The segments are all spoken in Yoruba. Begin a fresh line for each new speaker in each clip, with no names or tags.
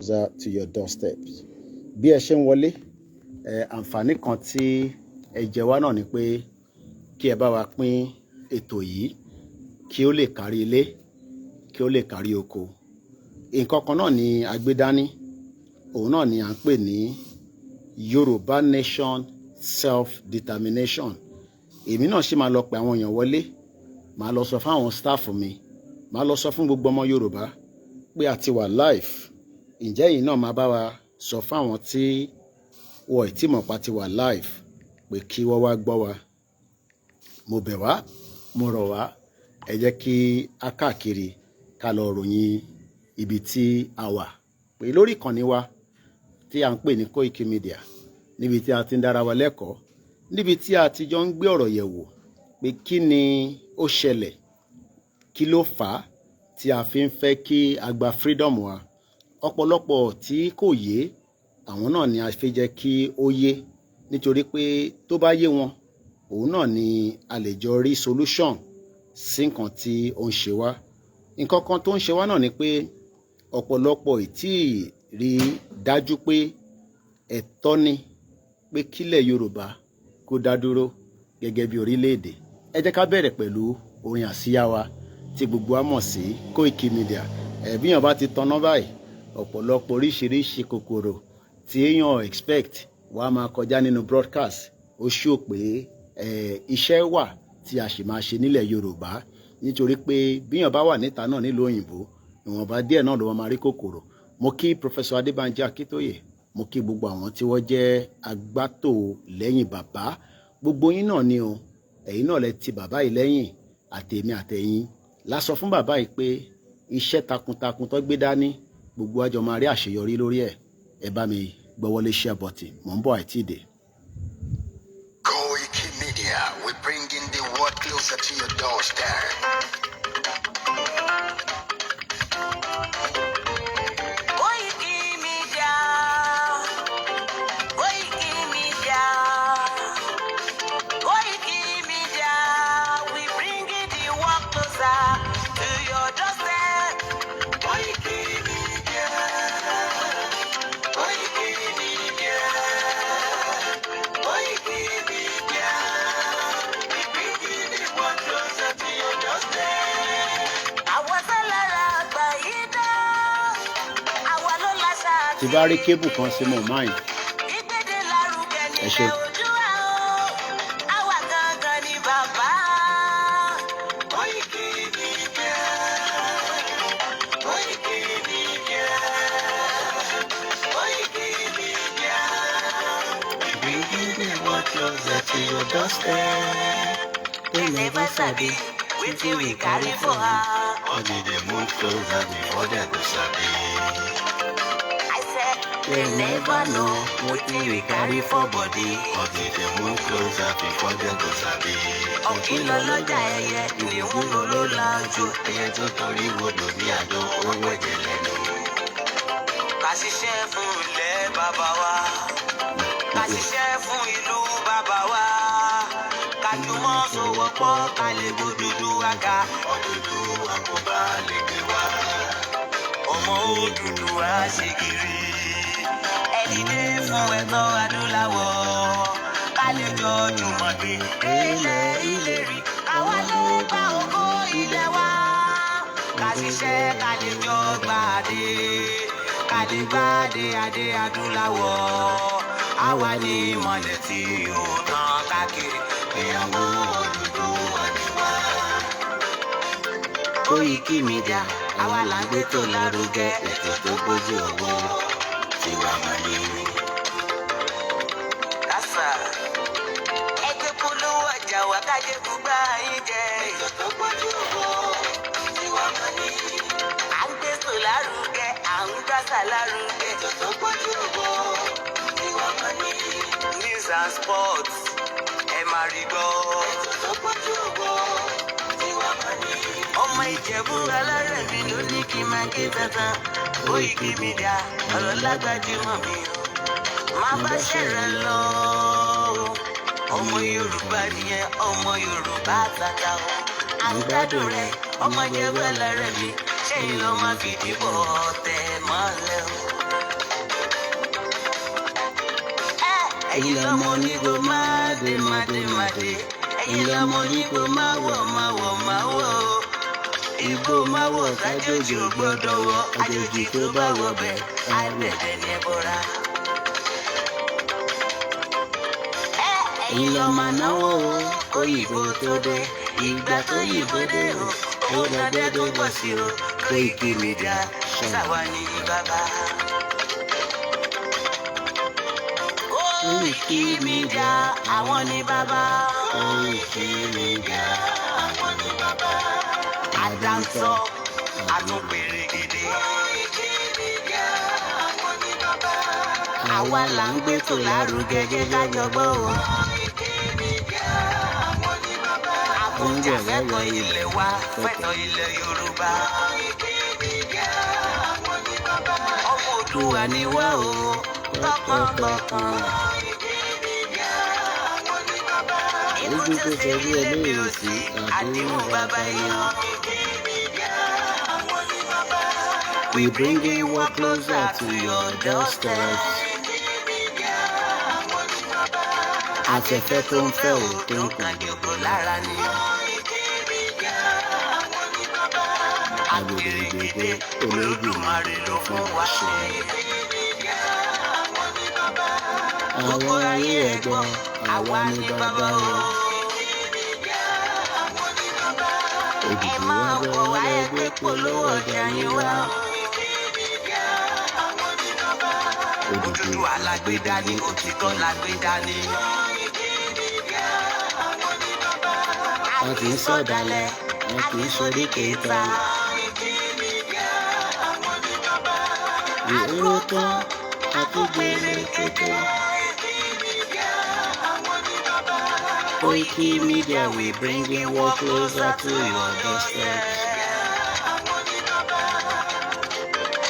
to your doorsteps. Bí ẹ ṣe ń wọlé, àǹfààní kan tí ẹ jẹ wá náà ni pé kí ẹ bá wa pín ètò yìí kí ó lè kárí ilé, kí ó lè kárí oko. Nǹkan kan náà ni a gbé dání, òun náà ni à ń pè ní Yorùbá Nation Self-Determination. Èmi náà ṣì máa lọ pè àwọn èèyàn wọlé, máa lọ sọ fún àwọn staff mi, máa lọ sọ fún gbogbo ọmọ Yorùbá pé a ti wà live. Ǹjẹ́ yìí náà máa bá wa sọ fún àwọn tí wọ́n ì tí mọ̀ pa ti wà live pé kí wọ́n wá gbọ́ wa. Mo bẹ̀ wá, mo rọ̀ wá, ẹ jẹ́ kí a káàkiri ká lọ ròyìn ibi tí a wà pé lórí ìkànnì wa tí a ń pè ní KOIKIMEDIA, níbi tí a ti ń dára wa lẹ́kọ̀ọ́, níbi tí a ti jọ ń gbé ọ̀rọ̀ yẹ̀ wò pé kí ni ó ṣẹlẹ̀, kí ló fà á tí a fi ń fẹ́ kí a gba freedom wa. Ọ̀pọ̀lọpọ̀ tí kò yé àwọn náà ni a fi jẹ́ kí ó yé, nítorí pé tó bá yé wọn, òun náà ni a lè jọ rí solution sí nǹkan tí ó ń ṣe wá. Nǹkan kan tó ń ṣe wá náà ni pé ọ̀pọ̀lọpọ̀ ìtí rí dájú pé ẹ̀tọ́ ni pé kílẹ̀ Yorùbá kó dá dúró gẹ́gẹ́ bí orílẹ̀-èdè. Ẹ jẹ́ ká bẹ̀rẹ̀ pẹ̀lú orin àsíá wa tí gbogbo wa mọ̀ sí KOIKIMEDIA. Bí èèyàn bá ti tanná báyìí, ọ̀pọ̀lọpọ̀ oríṣiríṣi kòkòrò tí èèyàn expect wá máa kọjá nínú broadcast. Ó ṣó pé iṣẹ́ wà tí a sì máa ṣe nílẹ̀ Yorùbá, nítorí pé bí èèyàn bá wà níta náà nílùú òyìnbó, ìwọ̀nba díẹ̀ náà ló máa rí kòkòrò. Mo kí Professor Adébánjí Akíntóyè, mo kí gbogbo àwọn tí wọ́n jẹ́ agbátò lẹ́yìn bàbá. Gbogbo yín náà ni o, ẹ̀yin náà lẹ ti bàbá yìí lẹ́yìn, àtèmi àtẹ̀yin la sọ fún bàbá yìí pé iṣẹ́ takuntakun tó gbé dání, gbogbo àjọ máa rí àṣeyọrí lórí ẹ̀. Ẹ bá mi gbọ́wọ́lé share button, mò ń bọ̀ àìtí ìdè.
KOIKIMEDIA, we bringing the world closer to your doorstep.
Tí bá rí kébù kan sí mo mind, ẹ ṣe.
Closer to your doorstep. They never sabi wetin we carry for her. Or did they move closer before they go sabi? I said they never know wetin we carry for body. Or did they move closer before they go sabi? Ọ̀kìlọ̀ lọ́jà ẹyẹ ìdìhun ló lájú. Ẹyẹ tó torí wodò ní àjọ owó ẹ̀jẹ̀ lẹ́nu. Ká ṣiṣẹ́ fún ilẹ̀ bàbá wa. Ká ṣiṣẹ́ fún ìlú bàbá wa. Ká jùmọ̀ sowọ́pọ̀ ká lè gbódúdú àga. Òdúdú àkóbá lè gbé wa. Ọmọ òdúdú á ṣe kiri. Ẹ dìde fún ẹ̀tọ́ adúláwọ̀. Ká lè jọ jùmọ̀ gbé ilẹ̀ ìlérí. Àwa ló gba ògo ilẹ̀ wa. Ká ṣiṣẹ́ ká lè jọ gbàdé. Ká lè gbàdé adé adúláwọ̀. Àwa ni ìmọ̀lẹ̀ tí ó tàn káàkiri. Ìyàwó òdúdú àdìwá. KOIKIMEDIA, àwa là ń gbé tó lárugẹ. Ètò tó gbójú owó tiwa mọ̀ ní. Kásá ẹgbẹ́ polówó ọjà wa kájé gbúgbà yín jẹ. Ètò tó gbójú owó tiwa mọ̀ ní. À ń gbé tó lárugẹ, à ń gbàsà lárugẹ. Ètò tó gbójú owó tiwa mọ̀ ní. News and sports ẹ máa rí gbọ́. Ètò tó gbójú owó tiwa mọ̀ ní. Ọmọ Ìjẹ̀bú alárẹ̀ mi ló ní kí n máa ké tantan. KOIKIMEDIA ọ̀rọ̀ lágbájúmọ̀ mi o. Má bá ṣẹ̀rẹ̀ lọ. Ọmọ Yorùbá nìyẹn, ọmọ Yorùbá tata o. À ń gbádùn rẹ̀, ọmọ Ìjẹ̀bú alárẹ̀ mi. Ṣé ìlọ máa fìdí bọ̀ tẹ̀ mọ́lẹ̀ o? ẹ̀yin lọmọ ní kò máa dé máa dé máa dé, ẹ̀yin lọmọ ní kò máa wọ̀ máa wọ̀ máa wọ̀ o. Igbó máa wọ̀ kájòjì ò gbọ́dọ̀ wọ̀, àjòjì tó bá wọ̀ bẹ̀ á gbẹ̀dẹ̀ ní ẹbọra. Ẹ̀yin lọmọ náwó kóyìnbó tó dé, ìgbà tó yìnbó dé o, ó dáadáa tó pọ̀ sí o. KOIKIMEDIA ṣàwa ní bàbá. KOIKIMEDIA àwọn ní bàbá. KOIKIMEDIA àwọn ní bàbá. Àdáńtọ́ àtúnpèrè gèdè. KOIKIMEDIA àwọn ní bàbá. Àwa là ń gbé tò lárugẹ jẹ́ ká jọgbọ́ o. KOIKIMEDIA àwọn ní bàbá. Àbújá fẹ́tọ̀ ilẹ̀ wa, fẹ́tọ̀ ilẹ̀ Yorùbá. KOIKIMEDIA àwọn ní bàbá. Ọmọ Oòduà ni wá o, tọkàntọkàn. KOIKIMEDIA àwọn ní bàbá. Egun tó ṣe rí ẹlẹ́yìí òsì, àdéhùn bàbá yan. KOIKIMEDIA àwọn ní bàbá. We bring it one closer to your doorstep. KOIKIMEDIA àwọn ní bàbá. Afẹ́fẹ́ tó ń fẹ́ o tó ń kan jòkó lára ni. KOIKIMEDIA àwọn ní bàbá. Agbèrègbèdé Olódùmarè ló fún wa ṣe. KOIKIMEDIA àwọn ní bàbá. Gbogbo ayé ẹ̀gbọ́n àwa ní bàbá o. KOIKIMEDIA àwọn ní bàbá. Ẹ máa bọ̀ wá ẹgbẹ́ polówó ọjà yín wá. KOIKIMEDIA àwọn ní bàbá. Oòduà lágbèdá ní òtítọ́ lágbèdá ní. KOIKIMEDIA àwọn ní bàbá. A kì í sọ̀dálẹ̀, a kì í sọdí kẹta. KOIKIMEDIA àwọn ní bàbá. Ìhóró tán, a tó gbére kété. KOIKIMEDIA àwọn ní bàbá. KOIKIMEDIA we bring it one closer to your doorstep. Àwọn ní bàbá.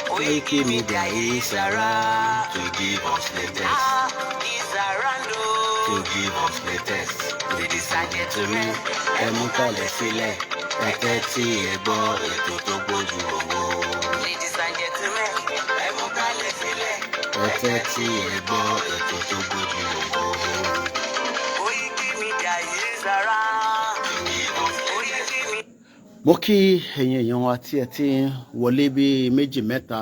KOIKIMEDIA is around to give us latest. Is around to give us latest. Ladies and gentlemen, ẹ mú kalẹ̀ sílẹ̀, ẹ tẹ́tí ẹ gbọ́ ètò tó gbójú owó. Ladies and gentlemen, ẹ mú kalẹ̀ sílẹ̀, ẹ tẹ́tí ẹ gbọ́ ètò tó gbójú owó. KOIKIMEDIA is around to give us latest.
Mo kí ẹ̀yin èèyàn wa tí ẹ ti ń wọlé bí méjì mẹ́ta,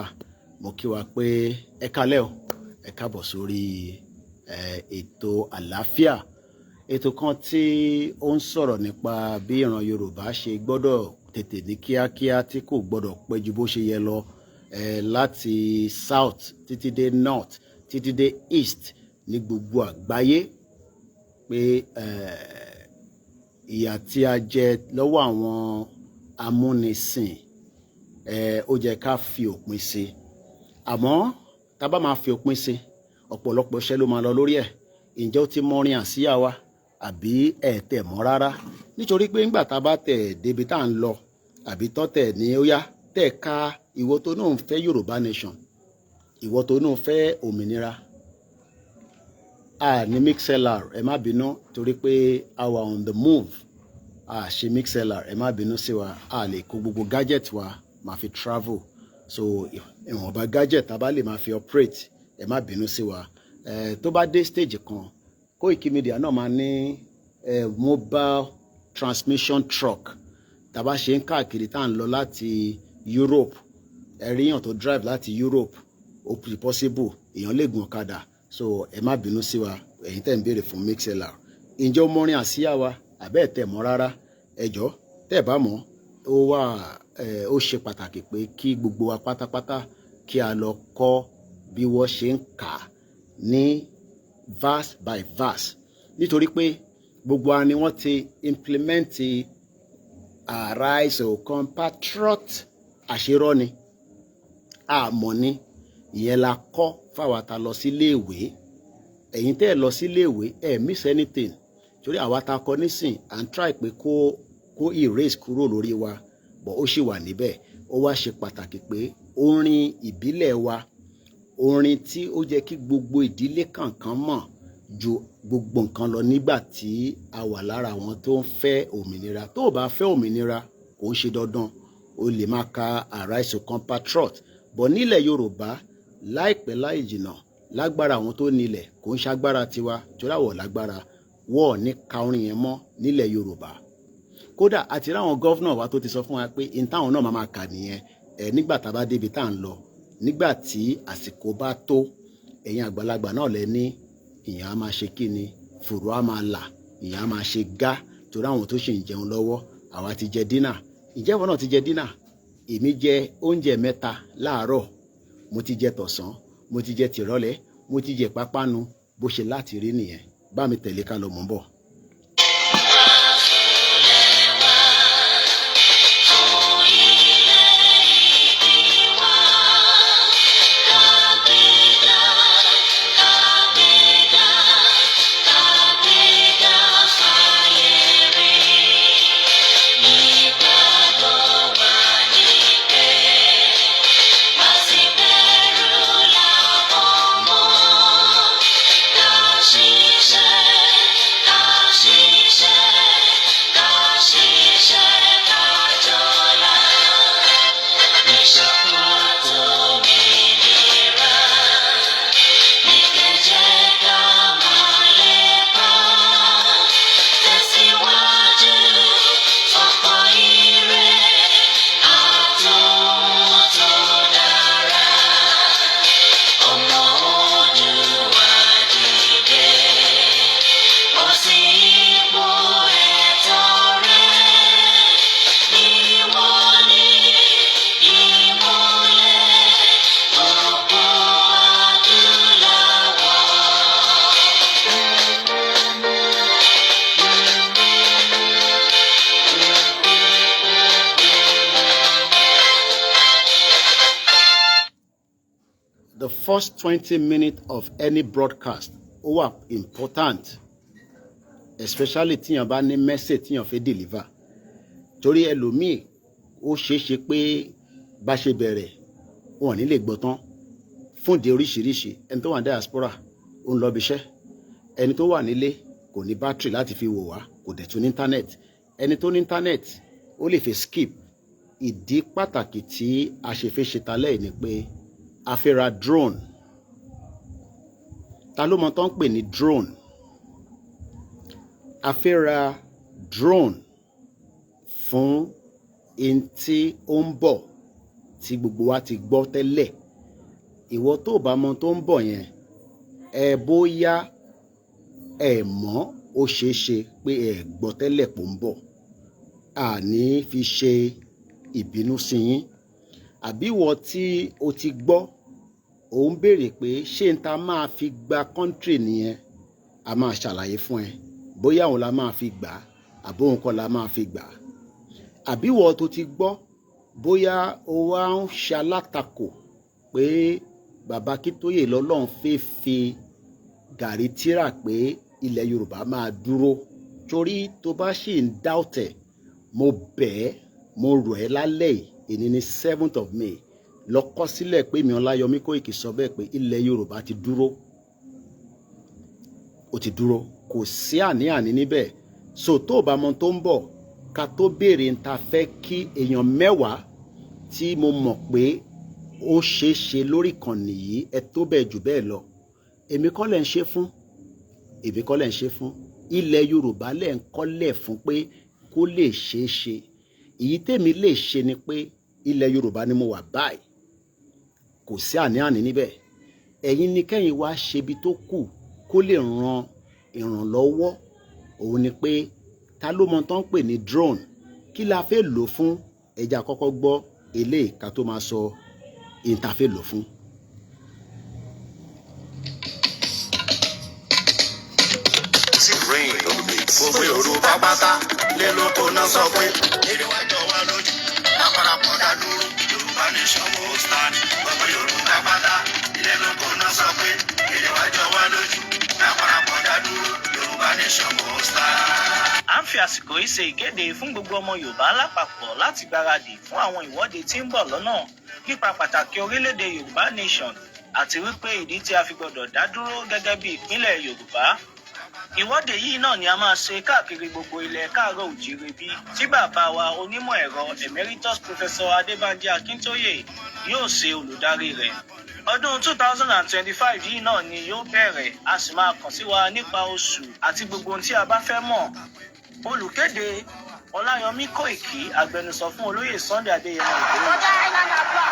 mo kí wa pé ẹ kálẹ́ o, ẹ káàbọ̀ sórí ètò àlàáfíà, ètò kan tí ó ń sọ̀rọ̀ nípa bí ìran Yorùbá ṣe gbọ́dọ̀ tètè ní kíákíá tí kò gbọ́dọ̀ pẹ́ ju bó ṣe yẹ lọ, láti south títí dé north títí dé east ní gbogbo àgbáyé, pé ìyà tí a jẹ lọ́wọ́ àwọn amúnisìn ó jẹ́ ká fi òpin sí. Àmọ́ tá bá máa fi òpin sí, ọ̀pọ̀lọpọ̀ iṣẹ́ ló máa lọ lórí ẹ̀. Ǹjẹ́ ó ti mọrin àsíá wa àbí ẹ̀ tẹ̀ mọ́ rárá? Nítorí pé ńgbà tá bá tẹ̀ débi tá à ń lọ, àbí tọ́ tẹ̀ ní ó yá tẹ̀ ka ìwọ tó náà ń fẹ́ Yorùbá nation, ìwọ tó náà fẹ́ òmìnira. Ní mixlr ẹ má bínú torí pé a wà on the move, ṣe mixlr ẹ má bínú sí wa, a lè kó gbogbo gadget wa máa fi travel, so ìwọ̀nba gadget tá bá lè máa fi operate, ẹ má bínú sí wa. Tó bá dé stage kan, KOIKIMEDIA náà máa ní mobile transmission truck tá bá ṣe ń káàkiri tá à ń lọ láti Europe, ẹ̀ríyàn tó drive láti Europe ó possible, èèyàn lè gun ọ̀kadà, so ẹ má bínú sí wa ẹ̀yin tẹ́ ń béèrè fún mixlr. Ǹjẹ́ ó mọrin àsíá wa àbẹ́ ẹ̀ tẹ̀ mọ́ rárá? Ẹ jọ̀ọ́ tẹ́ bá mọ̀, ó ṣe pàtàkì pé kí gbogbo wa pátápátá kí a lọ kọ́ bí wọ́n ṣe ń kà ní verse by verse, nítorí pé gbogbo wa ni wọ́n ti implement arise o compatriot àṣírọ́ ni àmọ́ ni ìyẹn la kọ́ fáwa ta lọ sí iléèwé. Ẹ̀yin tẹ́ ẹ lọ sí iléèwé ẹ miss anything, torí àwa ta kọ́ nísìn à ń try pé kó erase kúrò lórí wa, bọ̀ ó sì wà níbẹ̀. Ó wá ṣe pàtàkì pé orin ìbílẹ̀ wa, orin tí ó jẹ́ kí gbogbo ìdílé kankan mọ̀ ju gbogbo nǹkan lọ nígbà tí a wà lára àwọn tó ń fẹ́ òmìnira. Tó o bá fẹ́ òmìnira kò ń ṣe dandan o lè máa ka arise o compatriot, bọ̀ nílẹ̀ Yorùbá láìpẹ́ láì jìnnà lágbára àwọn tó nílẹ̀ kò ń ṣagbára tiwa torí àwọ̀ lágbára wọ́ọ̀ ní ka orin yẹn mọ́ nílẹ̀ Yorùbá. Kódà àti ráwọn gọ́fúnà wa tó ti sọ fún wa pé in táwọn náà máa kà nìyẹn nígbà tá a bá débi tá à ń lọ nígbà tí àsìkò bá tó ẹ̀yin àgbàlagbà náà lẹ ní ìyẹn á máa ṣe kí ni fùrọ̀ á máa là ìyẹn á máa ṣe gá torí àwọn tó ṣì ń jẹun lọ́wọ́ àwa ti jẹ dínà. Ǹjẹ́ wọn náà ti jẹ dínà? Èmi jẹ oúnjẹ 3 láàárọ̀, mo ti jẹ tọ̀sán, mo ti jẹ tìrọ̀lẹ́, mo ti jẹ pápánu. Bó ṣe láti rí nìyẹn. Bá mi tẹ̀lé ká lọ, mò ń bọ̀. The first 20 minutes of any broadcast ó wà important, especially tíyàn bá ní message tíyàn fẹ́ deliver. Torí ẹlòmíì ó ṣeéṣe pé bá ṣe bẹ̀rẹ̀ wọn ò ní lè gbọ́ tán fún ìdí oríṣiríṣi. Ẹni tó wà ní diaspora ó ń lọ bí iṣẹ́, ẹni tó wà nílé kò ní battery láti fi wò wá, kò dẹ̀ tún ní internet. Ẹni tó ní internet ó lè fi skip. Ìdí pàtàkì tí a ṣe fẹ́ ṣe talẹ́ ni pé a fẹ́ ra drone. Ta ló mọ̀ tán pè ní drone? A fẹ́ ra drone fún in tí ó ń bọ̀ tí gbogbo wa ti gbọ́ tẹ́lẹ̀. Ìwọ tó bá mọ̀ tó ń bọ̀ yẹn, bóyá mọ̀ ó ṣeéṣe pé gbọ́ tẹ́lẹ̀ pò ń bọ̀. Àní fi ṣe ìbínú sí yín. Àbí ìwọ tí o ti gbọ́ ó ń béèrè pé ṣé n ta máa fi gba country nìyẹn, a máa ṣàlàyé fún ẹ bóyá òun la máa fi gbà àbóhun kọ́ la máa fi gbà. Àbí ìwọ tó ti gbọ́ bóyá o wá ń ṣe alátakò pé bàbá Akíntóyè lọ́lọ́run fẹ́ fi gàrí tírà pé ilẹ̀ Yorùbá máa dúró. Torí tó bá ṣì ń dáùtẹ̀, mo bẹ̀ ẹ́, mo rọ̀ ẹ́ lálẹ́ yìí, èní ní 7th of May, lọ kọ sílẹ̀ pé mi Ọláyọmí Kóìkì sọ bẹ́ẹ̀ pé ilẹ̀ Yorùbá ti dúró. Ó ti dúró, kò sí àní-àní níbẹ̀. So tó bá mọ̀ tó ń bọ̀, ká tó béèrè ń ta fẹ́ kí èèyàn 10 tí mo mọ̀ pé ó ṣeé ṣe lórí ìkànnì yìí tó bẹ́ẹ̀ jù bẹ́ẹ̀ lọ. Èmi kọ́ lẹ̀ ń ṣe fún. Èmi kọ́ lẹ̀ ń ṣe fún. Ilẹ̀ Yorùbá lẹ̀ ń kọ́lẹ̀ fún pé kó lè ṣeé ṣe. Èyí tèmi lè ṣe ni pé ilẹ̀ Yorùbá ni mo wà báyìí. Kò sí àní-àní níbẹ̀. Ẹ̀yin ni kẹ́yìn wá ṣe ibi tó kù kó lè ran ìrànlọ́wọ́. Òun ni pé ta ló mọ̀ tán pè ní drone? Kí la fẹ́ lò fún? Ẹja kọ́kọ́ gbọ́ eléyìí ká tó máa sọ ìyẹn ta fẹ́ lò fún.
Gbogbo Yorùbá pátá lé lóko náà sọ pé èdè wa jọ wá lójú lápárapọ̀ dá dúró Yorùbá nation mo stand. Gbogbo Yorùbá pátá lé lóko náà sọ pé èdè wa jọ wá lójú lápárapọ̀ dá dúró Yorùbá nation mo stand.
À ń fi àsìkò yìí ṣe ìkéde fún gbogbo ọmọ Yorùbá lápapọ̀ láti gbáradì fún àwọn ìwọ́de tí ń bọ̀ lọ́nà nípa pàtàkì orílẹ̀-èdè Yorùbá nation àti wípé ìdí tí a fi gbọdọ̀ dá dúró gẹ́gẹ́ bí ìpínlẹ̀ Yorùbá. Ìwọ́de yìí náà ni a máa ṣe káàkiri gbogbo ilẹ̀ káàárọ̀ òjíire bí tí bàbá wa onímọ̀ ẹ̀rọ emeritus professor Adébánjí Akíntóyè yóò ṣe olùdarí rẹ̀. ọdún 2025 yìí náà ni yóò bẹ̀rẹ̀, a sì máa kàn sí wa nípa oṣù àti gbogbo ohun tí a bá fẹ́ mọ̀. Olùkéde Ọláyọmí Kóìkí, agbẹnusọ fún olóyè Sunday Adéyẹmọ Ìgbòho.
Ọjà ìlànà àgbà,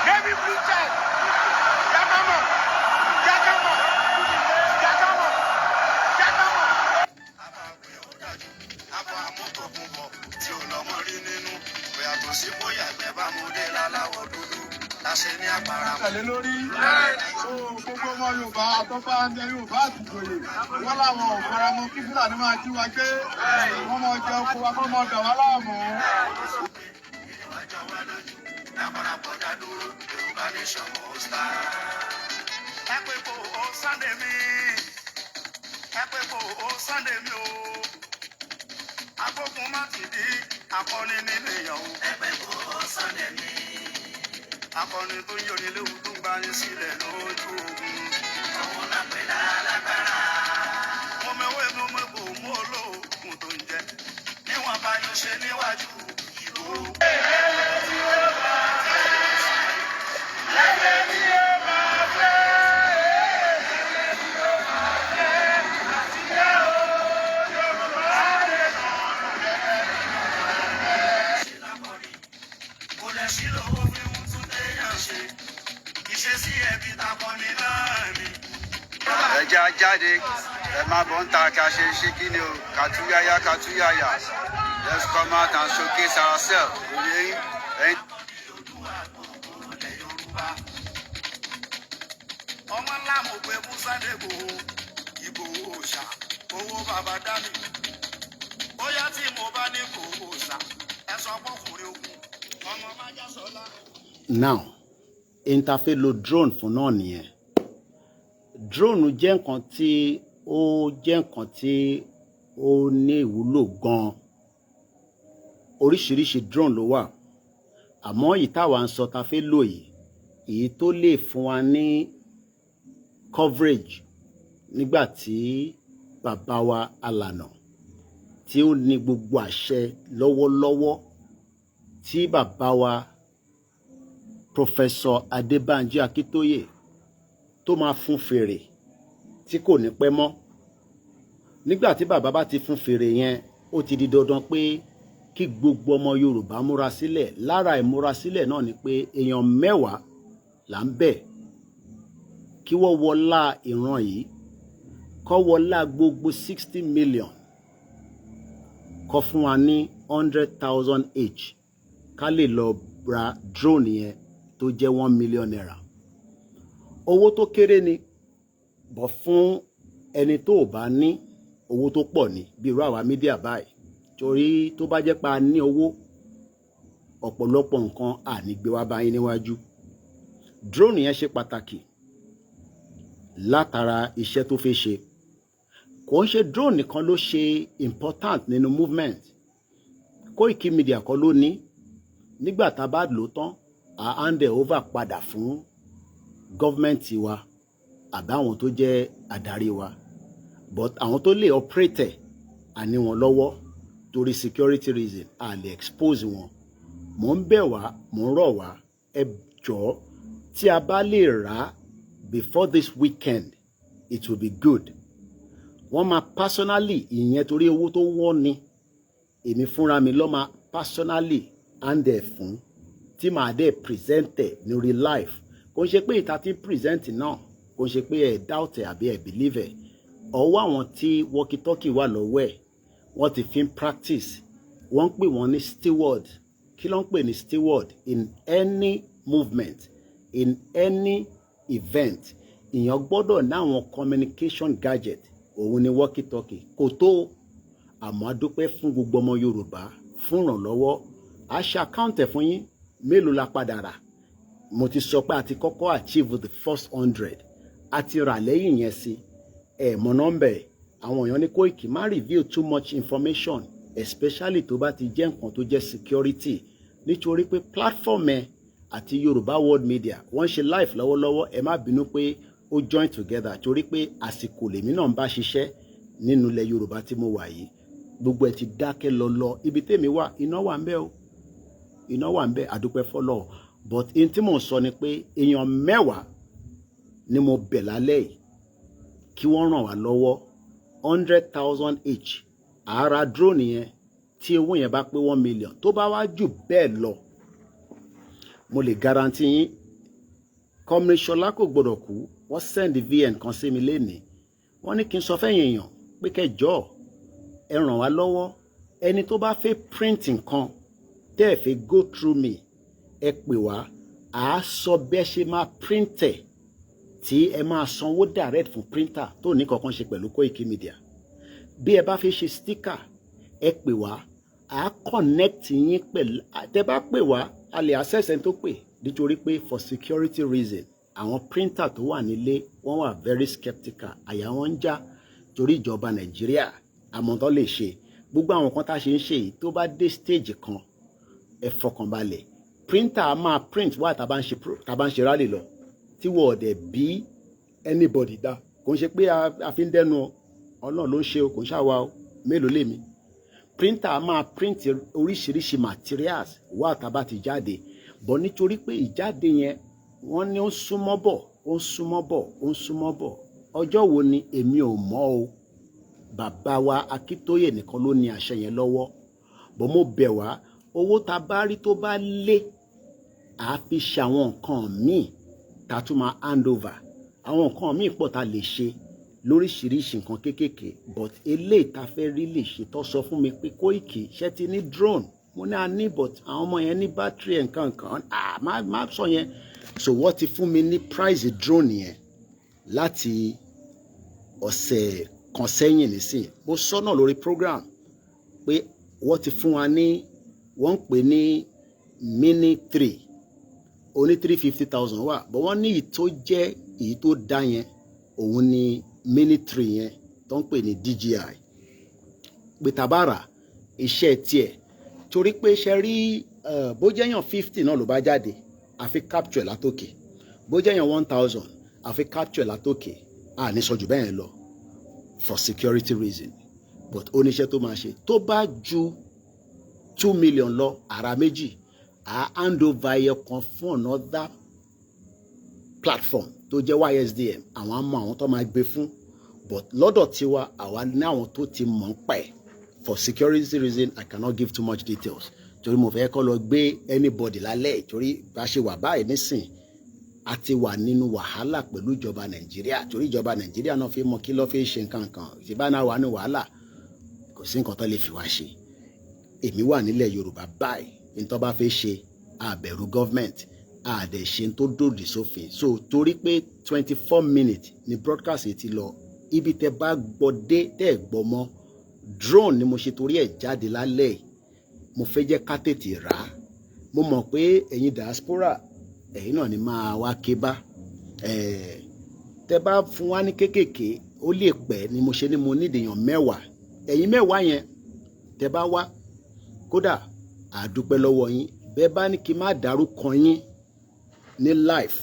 David Blue Jákàmọ̀, Jákàmọ̀, Jákàmọ̀, Jákàmọ̀.
Àbọ̀ àmútọ̀kùnbọ̀ tí ò lọ́mọ rí nínú. Bóyá tó sí bóyá ẹgbẹ́ bá mú dé láláwọ̀ dúdú. Láṣẹ ní àpárá.
Tẹ̀lé lórí gbogbo ọmọ Yorùbá àtọ́fà ń jẹ Yorùbá àtìgbòye. Wọ́n láwọn ò faramọ́ kí Fúlàní máa jí wa gbé. Wọ́n máa jẹ oko wa kọ́ máa dà wá láàmú.
Ẹ pé kò ó Sunday mi. Ẹ pé kò ó Sunday mi o. Agbógun má ti di akọni nínú ìyàwó. Ẹ pé kò ó Sunday mi. Akọni tó ń yọ nílé òun tó ń gbá yín sílẹ̀ lójú ogun. Òun náà pè lálágbára. Mo mẹ́wé mo mẹ́bò mú olóògùn tó ń jẹ. Níwọ̀n bá yóò ṣe níwájú ìbò.
Ẹja jáde ẹ máa bọ̀ ń ta ká ṣe ṣe kí ni o kàtúyáyá kàtúyáyá let's come out and showcase ourselves òye ẹyin.
Ọmọ ńlá mo gbé Musa Debo Ìgbòho ṣá owó bàbá dání bóyá tí mo bá ní kò ṣá ẹ sọ fọkùnrin ogun ọmọ májá sọlá.
Now interface lo drone fún náà nìyẹn. Drone jẹ́ nǹkan tí ó ní ìwúlò gan. Oríṣiríṣi drone ló wà, àmọ́ èyí táwa ń sọ ta fẹ́ lò yìí, èyí tó lè fún wa ní coverage nígbà tí bàbá wa alànà tí ó ní gbogbo àṣẹ lọ́wọ́lọ́wọ́, tí bàbá wa Professor Adébánjí Akíntóyè tó máa fún fèrè tí kò ní pẹ́ mọ́. Nígbà tí bàbá bá ti fún fèrè yẹn, ó ti di dandan pé kí gbogbo ọmọ Yorùbá múra sílẹ̀. Lára ìmúra sílẹ̀ náà ni pé èèyàn 10 là ń bẹ̀ kí wọ́n wọlá ìran yìí, kọ́ wọlá gbogbo 60 million, kọ́ fún wa ní 100,000 each ká lè lọ ra drone yẹn tó jẹ́ 1 million naira. Owó tó kéré ni, bọ̀ fún ẹni tó ò bá ní owó tó pọ̀ ní bí irú àwa mídíà báyìí, torí tó bá jẹ́ pa ní owó ọ̀pọ̀lọpọ̀ nǹkan ànígbé wá báyìí níwájú. Drone yẹn ṣe pàtàkì látara iṣẹ́ tó fẹ́ ṣe. Kò ń ṣe drone nìkan ló ṣe important nínú movement. KOIKIMEDIA kọ́ ló ní. Nígbà tá a bá lò tán, a hand over padà fún gọ́ọ̀mẹ̀ntì wa àbáwọn tó jẹ́ adarí wa, but àwọn tó lè operate àní wọn lọ́wọ́ torí security reason a lè expose wọn. Mò ń bẹ̀ wá, mò ń rọ̀ wá, ẹ jọ̀ọ́ tí a bá lè rà before this weekend it will be good. Wọ́n máa personally, ìyẹn torí owó tó wọ́n ni, èmi fúnra mi ló máa personally hand ẹ̀ fún tí màá dẹ̀ present ẹ̀ ní real life. Kò ń ṣe pé ìta tí present náà kò ń ṣe pé ẹ̀ doubt ẹ̀ àbí ẹ̀ believe ẹ̀. Ọwọ́ àwọn tí walkie talkie wà lọ́wọ́ ẹ̀ wọ́n ti fi ń practice. Wọ́n ń pè wọ́n ní steward. Kí ló ń pè ní steward? In any movement, in any event, ìyẹn gbọ́dọ̀ ní àwọn communication gadget. Òun ni walkie talkie. Kò tó, àmọ́ a dúpẹ́ fún gbogbo ọmọ Yorùbá fún ìrànlọ́wọ́. A ṣe account ẹ̀ fún yín, mélòó la padà rà. Mo ti sọ pé a ti kọ́kọ́ achieve the first 100. A ti rà lẹ́yìn yẹn sí. Mọ nọ́mbà ẹ̀. Àwọn èèyàn ní Koiki má reveal too much information, especially tó bá ti jẹ́ nǹkan tó jẹ́ security. Nítorí pé platform ẹ̀ àti Yorùbá World Media wọ́n ṣe live lọ́wọ́lọ́wọ́. Ẹ má bínú pé ó join together torí pé àsìkò lèmi náà ń bá ṣiṣẹ́ nínú ilẹ̀ Yorùbá tí mo wà yìí. Gbogbo ẹ̀ ti dákẹ́ lọ́lọ́. Ibi tèmi wà, iná wà ń bẹ o. Iná wà ń bẹ, àdúpẹ́ fọ́lọ́. But in tí mò ń sọ ni pé èèyàn 10 ni mo bẹ̀ lálẹ́ yìí kí wọ́n ràn wá lọ́wọ́ 100,000 each àárá drone yẹn tí owó yẹn bá pé 1 million tó bá wá jù bẹ́ẹ̀ lọ mo lè guarantee yín kọ́míṣọlá kò gbọ́dọ̀ kú wọ́n send vn kan sí mi lénìí wọ́n ní kí n sọ fẹ́yìn èèyàn pé kẹjọ́ ẹ ràn wá lọ́wọ́ ẹni tó bá fẹ́ print nǹkan tẹ́ ẹ fẹ́ go through me ẹ pè wá à á sọ bẹ́ẹ̀ ṣe máa print ẹ̀ tí ẹ máa sanwó direct fún printer tó ní kankan ṣe pẹ̀lú KOIKIMEDIA bí ẹ bá fẹ́ ṣe sticker ẹ pè wá à á connect yín pẹ̀lú tẹ́ bá pè wá a lè access ẹni tó pè nítorí pé for security reason àwọn printer tó wà nílé wọ́n wà very skeptical àyà wọn ń já torí ìjọba Nàìjíríà àmọ́ tó lè ṣe gbogbo àwọn kan tá a ṣe ń ṣe yìí tó bá dé stage kan ẹ fọkànbalẹ̀ printer a máa print wá tá a bá ń ṣe rally lọ tí wọ́n ọ̀dẹ̀ bí anybody dá kò ń ṣe pé a fi ń dẹnu Ọlọ́run ló ń ṣe o kò ń ṣàwa o mélòó lèmi printer a máa print oríṣiríṣi materials wá tá a bá ti jáde bọ̀ nítorí pé ìjáde yẹn wọ́n ní ó ń súnmọ́ bọ̀ ó ń súnmọ́ bọ̀ ó ń súnmọ́ bọ̀ ọjọ́ wo ni èmi ò mọ̀ o bàbá wa Akíntóyè nìkan ló ní àṣẹ yẹn lọ́wọ́ bọ̀ mo bẹ̀ wá owó tá bá rí tó bá lé àá fi ṣe àwọn nǹkan míì tá tún máa hand over àwọn nǹkan míì pọ̀ tá lè ṣe lóríṣiríṣi nǹkan kéékèèké but eléyìí tá fẹ́ rí lè ṣe tó sọ fún mi pé Kóìkì ṣe ti ní drone mo ní a ní but àwọn ọmọ yẹn ní battery nǹkan nǹkan má sọ yẹn so wọ́n ti fún mi ní price drone yẹn láti ọ̀sẹ̀ kan sẹ́yìn nísìn mo sọ náà lórí program pé wọ́n ti fún wa ní wọ́n ń pè ní mini 3 oní 350,000 wà but wọ́n ní èyí tó jẹ́ èyí tó dá yẹn òun ni mini 3 yẹn tó ń pè ní DJI pé tabara iṣẹ́ tiẹ̀ torí pé ṣe rí bó jẹ́ yàn 50 náà ló bá jáde àfi capture látòkè bó jẹ́ yàn 1,000 àfi capture látòkè à ní sọ jù bẹ́ẹ̀ lọ for security reason but oníṣẹ́ tó máa ṣe tó bá ju 2 million lọ ara méjì à hand over ẹyọ kan fún another platform tó jẹ́ YSDM àwọn àmọ́ àwọn tó máa gbé fún but lọ́dọ̀ tiwa àwa ní àwọn tó ti mọ̀ ń pa ẹ̀ for security reason I cannot give too much details torí mo fẹ́ kọ́ lọ gbé anybody lálẹ́ torí bá ṣe wà báyìí nísìn a ti wà nínú wàhálà pẹ̀lú ìjọba Nàìjíríà torí ìjọba Nàìjíríà náà fi mọ kí ló fi ṣe nǹkan kan ìṣèbá náà wà ní wàhálà kò sí nǹkan tó lè fi wá ṣe èmi wà nílẹ̀ Yorùbá báyìí ní tó bá fẹ́ ṣe àbẹ̀rù government àdẹ̀ ṣe tó dòdì sófin so torí pé 24 minutes ni broadcast ti lọ ibi tẹ bá gbọ́ dé tẹ́ gbọ́ mọ́ drone ni mo ṣe torí ẹ̀ jáde lálẹ́ mo fẹ́ jẹ́ ká tètè rà á mo mọ̀ pé ẹ̀yin diaspora ẹ̀yin náà ni máa wá ké bá tẹ bá fún wa ní kékèké ó lè pẹ́ ni mo ṣe ni mo nídìyàn 10 ẹ̀yin 10 yẹn tẹ bá wá kódà àdúpẹ́ lọ́wọ́ yín bẹ́ẹ̀ bá ní kí n má dárúkọ yín ní live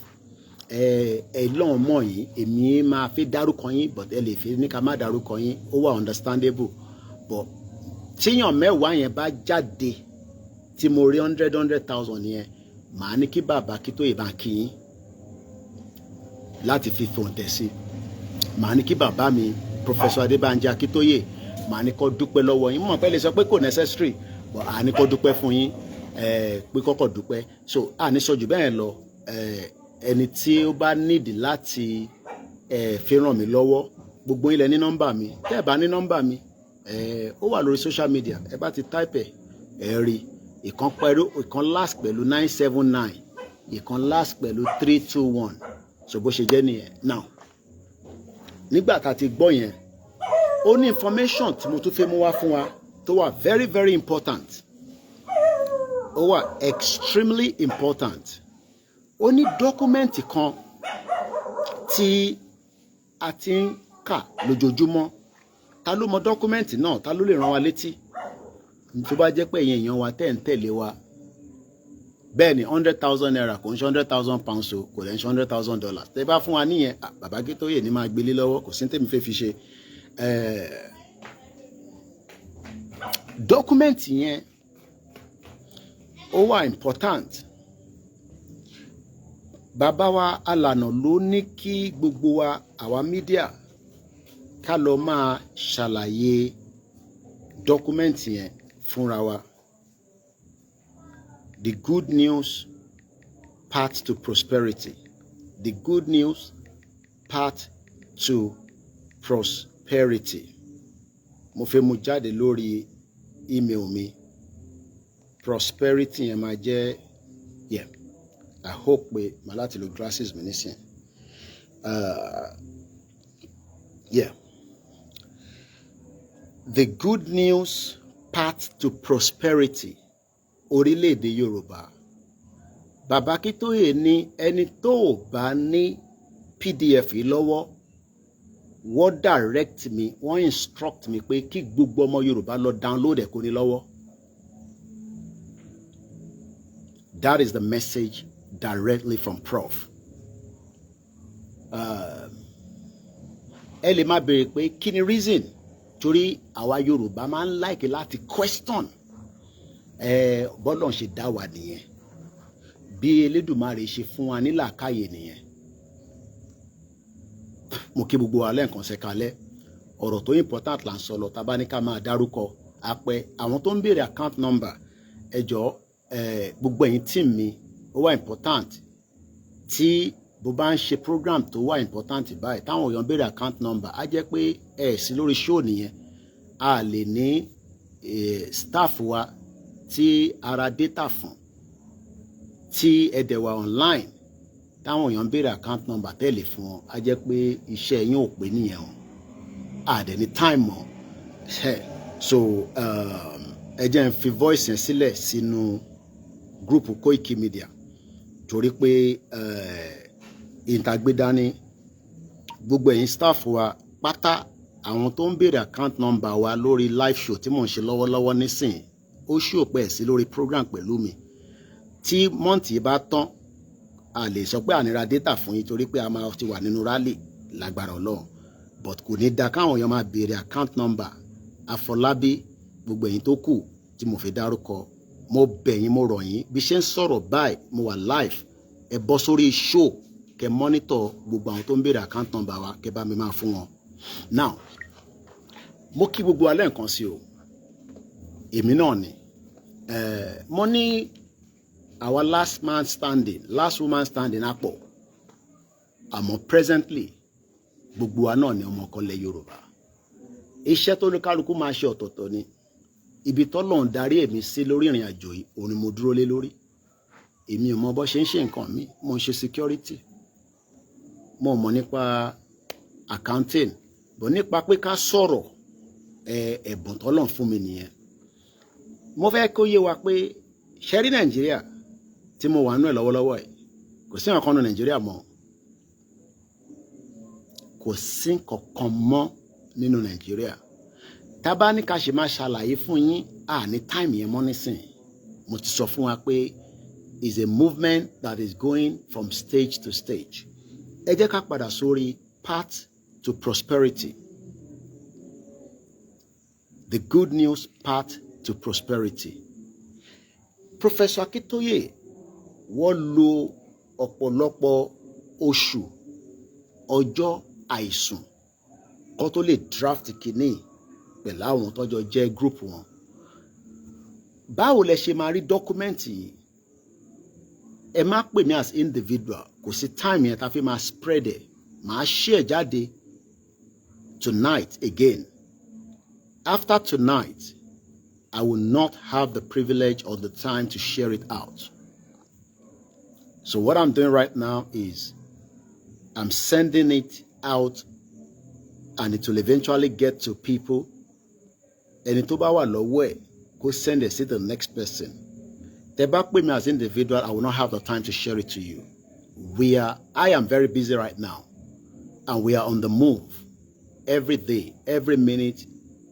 lọ́n mọ̀ yín èmi máa fi dárúkọ yín but ẹ lè fi ní ká má dárúkọ yín ó wà understandable but tíyàn 10 yẹn bá jáde tí mo rí 100,000 yẹn màá ní kí bàbá Akíntóyè bá kí yín láti fi fòǹtẹ̀ sí màá ní kí bàbá mi Professor Adébánjí Akíntóyè màá ní kó dúpẹ́ lọ́wọ́ yín mọ̀ pé lè sọ pé kò necessary but à ní kó dúpẹ́ fún yín pé kọ́kọ́ dúpẹ́ so à ní sọ jù bẹ́ẹ̀ lọ ẹni tí ó bá nídìí láti fi ràn mí lọ́wọ́ gbogbo ilẹ̀ ní nọ́mbà mi tẹ́ ẹ bá ní nọ́mbà mi ó wà lórí social media ẹ bá ti type ẹ rí ìkan last pẹ̀lú 979 ìkan last pẹ̀lú 321 so bó ṣe jẹ́ nìyẹn now nígbà tá a ti gbọ́ yẹn ó ní information tí mo tún fẹ́ mú wá fún wa tó wà very very important ó wà extremely important ó ní dọ́kúmẹ́ǹtì kan tí a ti ń kà lójoojúmọ́ ta ló mọ dọ́kúmẹ́ǹtì náà ta ló lè rán wa létí tó bá jẹ́ pé èèyàn wa tẹ́ ń tẹ̀lé wa bẹ́ẹ̀ ni 100,000 naira kò ń ṣe 100,000 pounds o kò lè ń ṣe $100,000 tẹ́ bá fún wa níyẹn bàbá Akíntóyè ní máa gbélé lọ́wọ́ kò sí tèmi fẹ́ fi ṣe dọ́kúmẹ́ǹtì yẹn ó wà important bàbá wa alànà ló ní kí gbogbo wa àwa mídíà ká lọ máa ṣàlàyé dọ́kúmẹ́ǹtì yẹn fúnra wa. The good news path to prosperity. The good news path to prosperity. Mo fẹ́ mú jáde lórí email mi. Prosperity yẹn máa jẹ́ yeah. I hope pé màá láti lo glasses mi nísìn. Yeah. The good news path to prosperity. Orílẹ̀-èdè Yorùbá. Bàbá Akíntóyè ní ẹni tó bá ní PDF yìí lọ́wọ́, wọ́n direct mi, wọ́n instruct mi pé kí gbogbo ọmọ Yorùbá lọ download ẹ̀ kó ní lọ́wọ́. That is the message directly from Prof. Ẹ lè máa béèrè pé kí ni reason torí àwa Yorùbá máa ń like láti question bọ́lọ̀ ṣe dá wa nìyẹn, bí Elédùmarè ṣe fún wa ní làákàyè nìyẹn. Mo kí gbogbo wa lẹ́ẹ̀kan ṣe kalẹ̀, ọ̀rọ̀ tó important là ń sọ lọ, tá bá ní ká máa dárúkọ àpẹ àwọn tó ń béèrè account number ẹ jọ̀ọ́ gbogbo ẹ̀yin team mi ó wà important tí bó bá ń ṣe program tó wà important báyìí táwọn èèyàn béèrè account number á jẹ́ pé sí lórí show nìyẹn. A lè ní staff wa tí ara data fún tí ẹ̀dẹ̀ wà online táwọn èèyàn béèrè account number tẹ́lẹ̀ fún wọn á jẹ́ pé iṣẹ́ yín ò pé nìyẹn o. A dẹ̀ ní time mọ́ so ẹ jẹ́ n fi voice yẹn sílẹ̀ sínú group KOIKIMEDIA torí pé ìtàgbédání gbogbo ẹ̀yin staff wa pátá àwọn tó ń béèrè account number wa lórí live show tí mò ń ṣe lọ́wọ́lọ́wọ́ nísìnyí ó ṣó pẹ̀ sí lórí program pẹ̀lú mi. Tí mọ́ǹtì bá tán a lè sọ pé ànira data fún yín torí pé a máa ti wà nínú rally lágbára Ọlọ́run, but kò ní da káwọn èèyàn máa béèrè account number. Àfọlábí gbogbo ẹ̀yin tó kù tí mo fi dárúkọ, mo bẹ̀ yín, mo rọ̀ yín, bí ṣe ń sọ̀rọ̀ báyìí mo wà live, ẹ bọ́ sórí show kẹ monitor gbogbo àwọn tó ń béèrè account number wa kẹ bá mi máa fún wọn. Now mo kí gbogbo alẹ́ nǹkan sí o, èmi náà ni mo ní our last man standing, last woman standing apọ̀, àmọ́ presently gbogbo wa náà ni ọmọ kan lẹ̀ Yorùbá. Iṣẹ́ tó ní kálukú máa ṣe ọ̀tọ̀ọ̀tọ̀ ni. Ibi tọ́lọ́run darí èmi sí lórí ìrìn àjò yìí òun ni mo dúró lé lórí. Èmi ò mọ bó ṣe ń ṣe nǹkan mi, mo ń ṣe security, mo mọ̀ nípa accounting, bọ̀ nípa pé ká sọ̀rọ̀ ẹ̀bùn tọ́lọ́run fún mi nìyẹn. Mo fẹ́ kó yé wa pé ṣẹ́rí Nàìjíríà tí mo wà nínú ẹ̀ lọ́wọ́lọ́wọ́ ẹ̀ kò sí nǹkan nínú Nàìjíríà mọ́, kò sí nǹkan mọ́ nínú Nàìjíríà. Tá bá ní ká ṣe máa ṣàlàyé fún yín ní time yẹn mọ́ nísìn. Mo ti sọ fún wa pé is a movement that is going from stage to stage. Ẹ jẹ́ ká padà sórí path to prosperity. The good news path to prosperity. Professor Akíntóyè wọ́n lo ọ̀pọ̀lọpọ̀ oṣù ọjọ́ àìsùn kó tó lè draft kìíní pẹ̀lú àwọn tọ́jọ́ jẹ́ group wọn. Báwo lẹ ṣe máa rí dọ́kúmẹ́ǹtì yìí? Ẹ má pè mí as individual, kò sí time yẹn tá fi máa spread ẹ̀. Màá share jáde tonight again. After tonight, I will not have the privilege or the time to share it out. So what I'm doing right now is I'm sending it out and it will eventually get to people. Ẹni tó bá wà lọ́wọ́ ẹ̀ kó send it to the next person. Tẹ́ bá pè mí as individual, I will not have the time to share it to you. I am very busy right now, and we are on the move every day, every minute,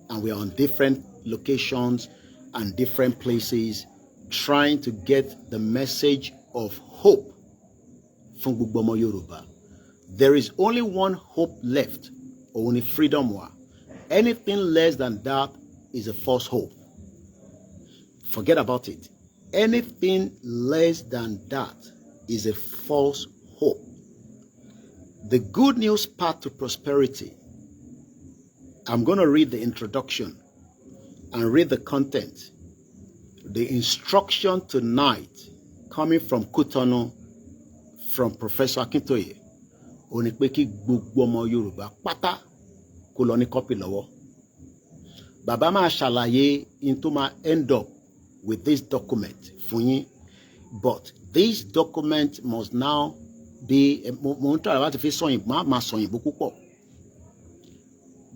and we are on different locations and different places trying to get the message of hope fún gbogbo ọmọ Yorùbá. There is only one hope left, òun ni freedom wa. Anything less than that is a false hope. Forget about it. Anything less than that is a false hope. The good news path to prosperity. I'm going to read the introduction and read the content. The instruction tonight coming from Kutonu, from Professor Akintoye, ó ní pé kí gbogbo ọmọ Yorùbá pátá kó lọ ní copy lọ́wọ́. Bàbá máa ṣàlàyé in tó máa end up with this document fún yín, but this document must now be, mo ń tọ́ láti fi sọ̀yìnbó, máa sọ̀yìnbó púpọ̀.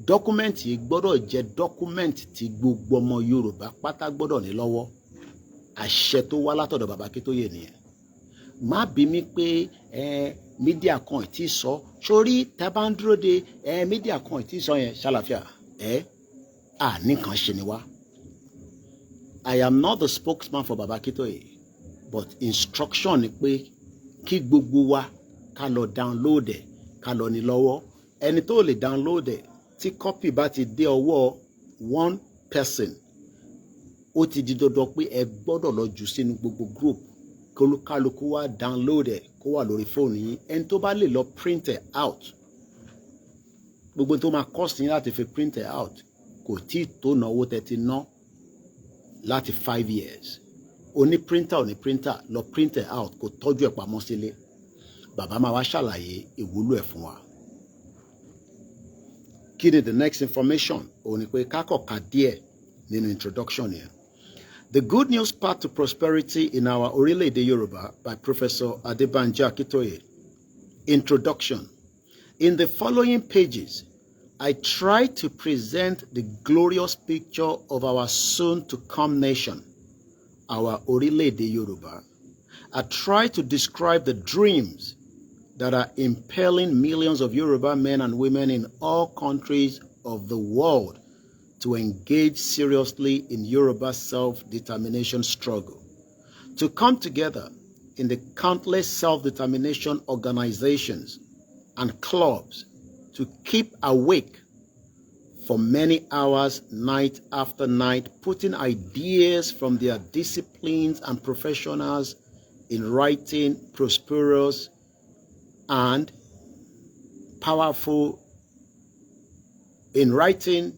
Document yìí gbọ́dọ̀ jẹ́ document tí gbogbo ọmọ Yorùbá pátá gbọ́dọ̀ ní lọ́wọ́. Àṣẹ tó wá látọ̀dọ̀ bàbá Akíntóyè nìyẹn. Má bí mi pé mídíà kan tí sọ sórí tábà ń dúró de mídíà kan tí sọ yẹn ṣàlàfíà nìkan ṣe ni wá. I am not the spokesman for Baba Akíntóyè, but instruction ni pé kí gbogbo wa ká lọ download ẹ̀ ká lọ ní lọ́wọ́. Ẹni tó lè download ẹ̀ tí copy bá ti dé ọwọ́ one person, ó ti di dandan pé ẹ gbọ́dọ̀ lọ jù sínú gbogbo group kálukú wá download ẹ̀ kó wà lórí fóònù yín. Ẹni tó bá lè lọ print ẹ̀ out, gbogbo tó máa cost yín láti fi print ẹ̀ out kò tí tó náwó tẹ́ ti ná láti 5 years. Oní printer lọ print ẹ̀ out kó tọ́jú ẹ̀ pamọ́ sílé. Bàbá máa wá ṣàlàyé ìwúlò ẹ̀ fún wa. Kí ni the next information? Ó ní pé kákọ̀ọ́ka díẹ̀ nínú introduction yẹn. The Good News Path to Prosperity in Our Orílẹ̀-èdè Yoruba by Professor Adebanji Akintoye. Introduction. In the following pages, I try to present the glorious picture of our soon-to-come nation, our Orílẹ̀-èdè Yoruba. I try to describe the dreams that are impelling millions of Yoruba men and women in all countries of the world to engage seriously in Yoruba self-determination struggle, to come together in the countless self-determination organizations and clubs, to keep awake for many hours, night after night, putting ideas from their disciplines and professionals in writing prosperous and powerful, in writing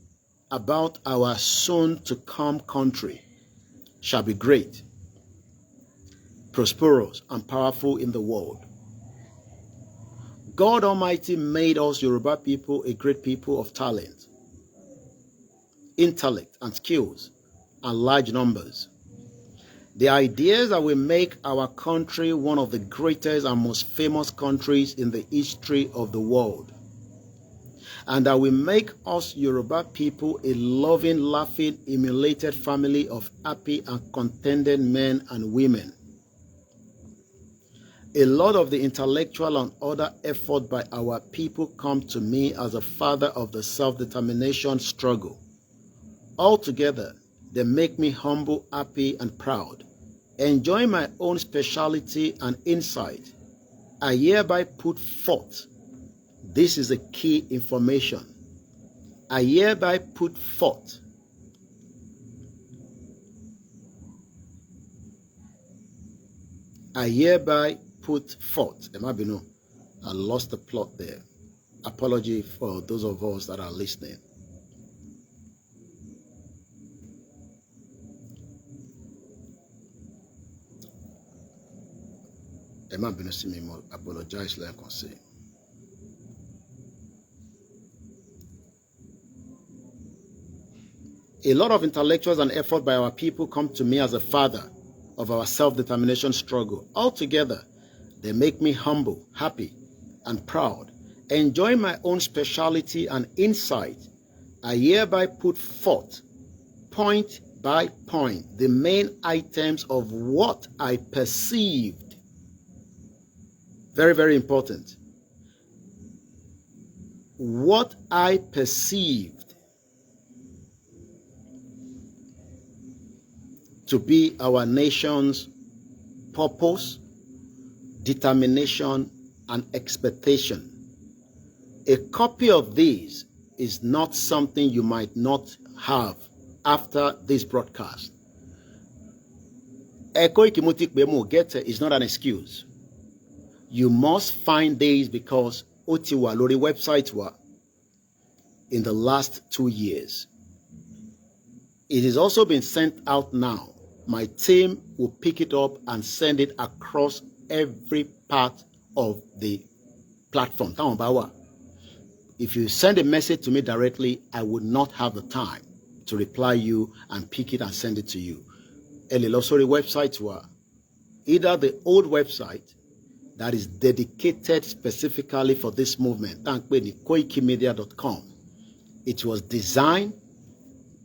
about our soon-to-come country shall be great, prosperous, and powerful in the world. God Almighty made us Yoruba people a great people of talent, intellect, and skills, and large numbers. The ideas that will make our country one of the greatest and most famous countries in the history of the world, and that will make us Yoruba people a loving, laughing, emulated family of happy and contented men and women. A lot of the intellectual and other effort by our people come to me as a father of the self-determination struggle. Altogether, they make me humble, happy, and proud. Enjoying my own speciality and insight, I hereby put forth. This is a key information. I hereby put forth. I hereby put forth. I lost the plot there. Apology for those of us that are listening. Apologize like I say. A lot of intellectuals and effort by our people come to me as a father of our self-determination struggle. Altogether, they make me humble, happy, and proud. Enjoying my own speciality and insight, I hereby put forth, point by point, the main items of what I perceived. Very, very important. What I perceived to be our nation's purpose, determination, and expectation. A copy of these is not something you might not have after this broadcast. KOIKIMEDIA is not an excuse. You must find these because ó ti wà lórí website wa in the last 2 years. It has also been sent out now. My team will pick it up and send it across every part of the platform. If you send a message to me directly, I would not have the time to reply you and pick it and send it to you. Sorry, website were either the old website that is dedicated specifically for this movement, KOIKIMEDIA.com. It was designed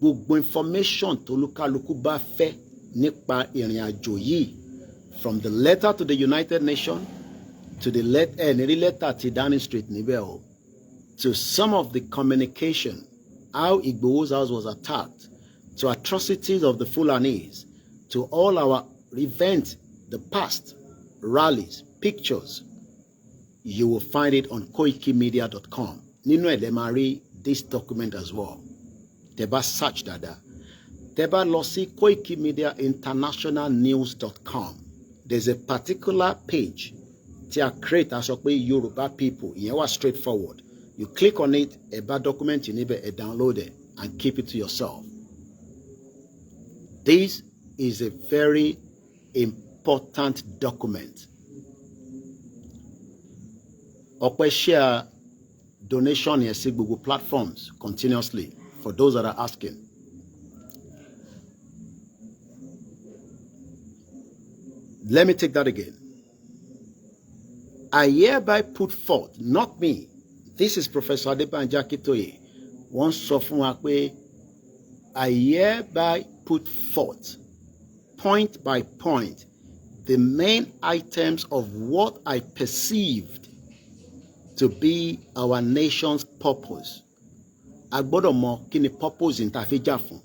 gbogbo information tó lúkálùkù bá fẹ́ nípa ìrìn àjò yìí, from the letter to the United Nations to the letter to Downing Street níbẹ̀ o, to some of the communication, how Igboho's house was attacked, to atrocities of the Fulanis, to all our events, the past, rallies, pictures. You will find it on KOIKIMEDIA.com. Nínú ẹ̀ lẹ máa rí this document as well. Tẹ́bá search dada. Tẹ́bá lọ sí KOIKIMEDIAinternationalnews.com. There's a particular page tí a create a sọ pé Yoruba people. Ìyẹn wà straightforward. You click on it, ẹ bá document yìí níbẹ̀, ẹ download it and keep it to yourself. This is a very important document. Ọpẹ́ share donation yẹn sí gbogbo platforms continuously for those that are asking. Let me take that again. I hereby put forth, not me, this is Professor Adebanji Akintoye, wọ́n sọ fún wa pé I hereby put forth, point by point, the main items of what I perceived to be our nation's purpose. A gbọ́dọ̀ mọ̀ kí ni purpose ní ta fi jà fún,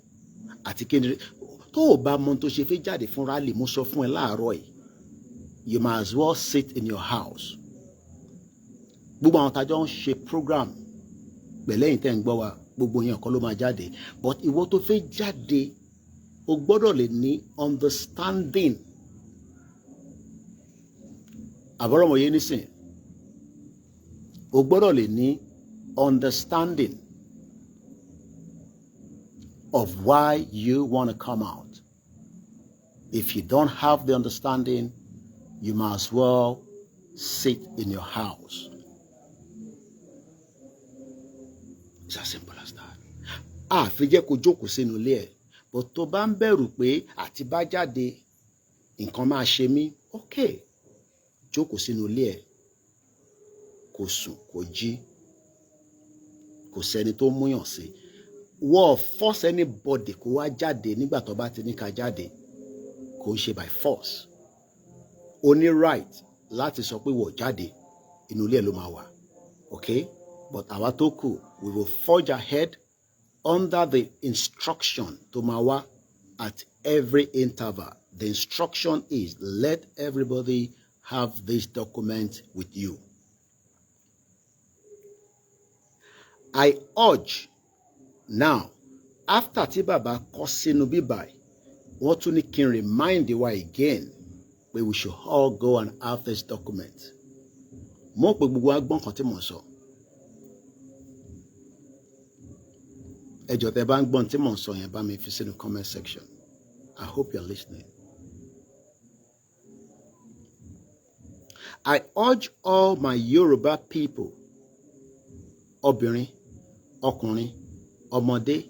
àti kí ni tó o bá mọ̀ tó ṣe fi jáde fún rally. Mo sọ fún ẹ láàárọ̀ yìí, you might as well sit in your house. Gbogbo àwọn tájọ́ ń ṣe program pẹ̀lẹ́yìn tẹ́ ń gbọ́ wa, gbogbo yẹn kọ́ ló máa jáde, but ìwọ tó fẹ́ jáde o gbọ́dọ̀ lè ní understanding. Àbọ̀rọ̀mọ̀ yé nísìn, o gbọ́dọ̀ lè ní understanding of why you want to come out. If you don't have the understanding, you might as well sit in your house. It's as simple as that. Fi jẹ́ kó jókòó sínú ilé ẹ̀, but tó bá ń bẹ̀rù pé àti bá jáde nǹkan máa ṣe mí, okay, jókòó sínú ilé ẹ̀, kò sùn, kò jí, kò sẹ́ni tó múyàn sí. Wọ́n force anybody kó wá jáde nígbà tó bá ti ní ká jáde, kò ń ṣe by force. O ní right láti sọ pé wọ́n jáde, inú ilé ẹ̀ ló máa wà, okay? But àwa tó kù, we will forge ahead under the instruction tó máa wá at every interval. The instruction is let everybody have this document with you. I urge now, after tí bàbá kọ sínú bíbá, wọ́n tún ní kí n remind wa again pé we should all go and have this document. Mo pé gbogbo agbọ́n kan tí mo sọ. Ẹ jọ̀ọ́ tẹ́ bá ń gbọ́n tí mo sọ yẹn bá mi fi sínú comment section. I hope you're listening. I urge all my Yoruba people, obìnrin, ọkùnrin, ọmọdé,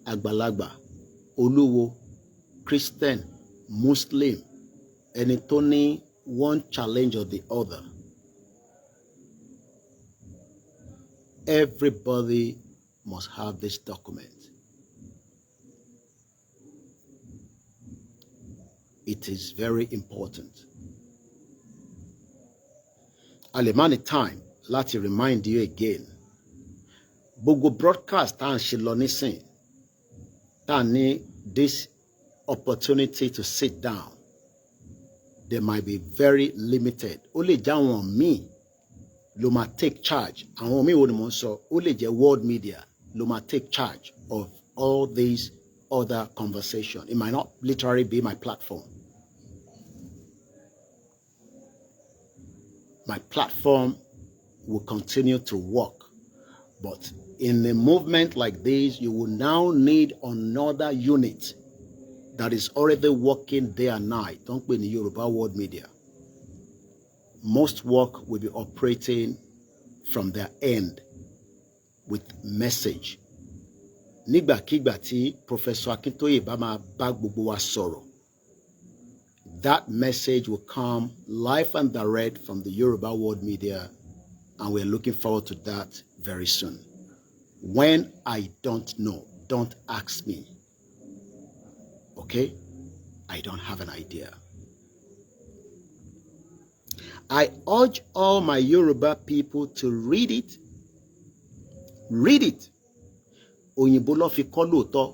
àgbàlagbà, olúwo, Christian, Muslim, ẹni tó ní one challenge or the other. Everybody must have this document. It is very important. Alemani time láti remind you again. Gbogbo broadcast tá à ń ṣe lọ nísìn, tá à ní this opportunity to sit down, they might be very limited. Ó lè jẹ́ àwọn míì ló máa take charge. Àwọn míì wo ni mo ń sọ, ó lè jẹ́ world media ló máa take charge of all these other conversation. It might not literally be my platform. my platform will continue to work. But in a movement like this, you will now need another unit that is already working day and night. Don't be in the Yoruba World Media. Most work will be operating from their end with message. Nígbàkígbà tí Professor Akintoye bá máa bá gbogbo wa sọ̀rọ̀, that message will come live and direct from the Yoruba World Media, and we're looking forward to that very soon. When I don't know, don't ask me. Okay? I don't have an idea. I urge all my Yoruba people to read it. Read it. Òyìnbó ló fi kọ́ lóòótọ́.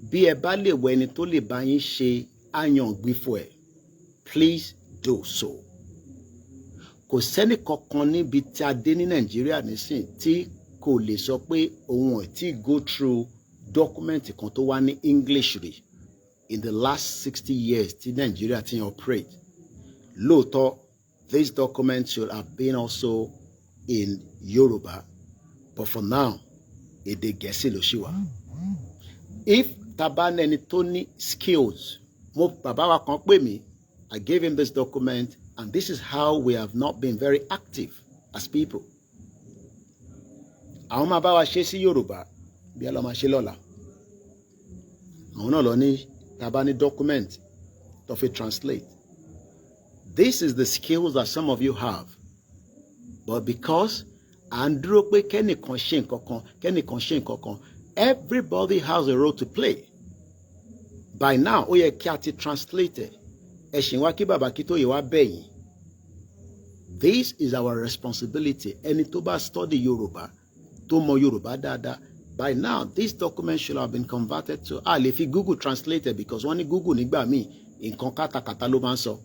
Bí ẹ bá lè wọ ẹni tó lè bá yín ṣe àyàngbífọ̀ ẹ̀, please do so. Kò sẹ́ni kankan níbi tí a dé ní Nàìjíríà nísìn tí kò lè sọ pé òun ò tí go through document kan tó wá ní English rí in the last 60 years tí Nàìjíríà ti operate. Lóòótọ́, this document should have been also in Yoruba, but for now, èdè Gẹ̀ẹ́sì ló ṣì wà. If taban ẹni tó ní skills, bàbá wa kan pè mí, I gave him this document, and this is how we have not been very active as people. Àwọn máa bá wa ṣe sí Yorùbá bí a lọ máa ṣe lọ́la. Àwọn náà lọ ní taban ní document tó fi translate. This is the skills that some of you have, but because and dúró pé kẹ́nìkan ṣe nǹkan kan, everybody has a role to play. By now, ó yẹ kí a ti translate ẹ̀sìn wa kí bàbá Akintoye wá bẹ̀yìn. This is our responsibility. Ẹni tó bá study Yoruba, tó mọ Yoruba dáadáa, by now this document should have been converted to lè fi Google translate it, because wọ́n ní Google nígbà míì nǹkan kátàkátà ló máa ń sọ.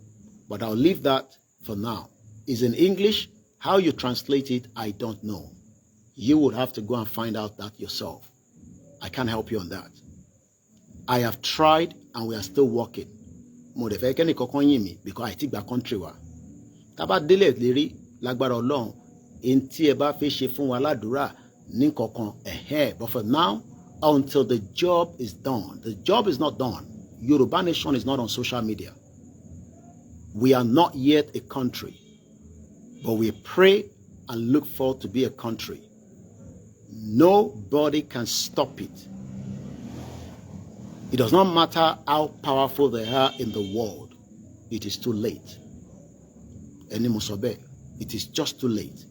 But I'll leave that for now. It's in English. How you translate it, I don't know. You would have to go and find out that yourself. I can't help you on that. I have tried, and we are still working. Mo de fẹ́ kẹ́ni kankan yìn mí because I think the country wa. Tá bá délé lérí lágbára Ọlọ́run, en tí ẹ bá fẹ́ ṣe fún wa ládùúrà ní kankan but for now, until the job is done, the job is not done. Yoruba Nation is not on social media. We are not yet a country, but we pray and look forward to be a country. Nobody can stop it. It does not matter how powerful they are in the world. It is too late. It is just too late.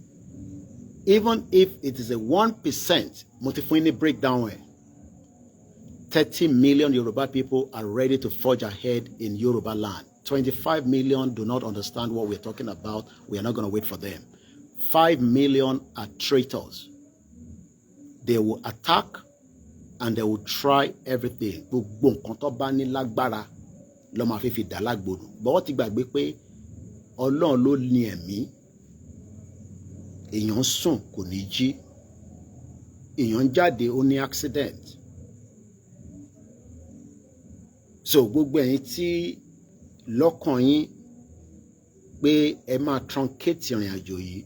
Even if it is a 1%, multifunny breakdown, 30 million Yoruba people are ready to forge ahead in Yoruba land. 25 million do not understand what we're talking about. We are not going to wait for them. 5 million are traitors. They will attack and they will try everything. But what ti gbàgbé pé Ọlọ́run ló ní ẹ̀mí. Èèyàn sùn kò ní jí. Èèyàn jáde ó ní accident. So gbogbo ẹ̀yin tí lọ́kàn yín pé ẹ máa truncate ìrìn àjò yìí,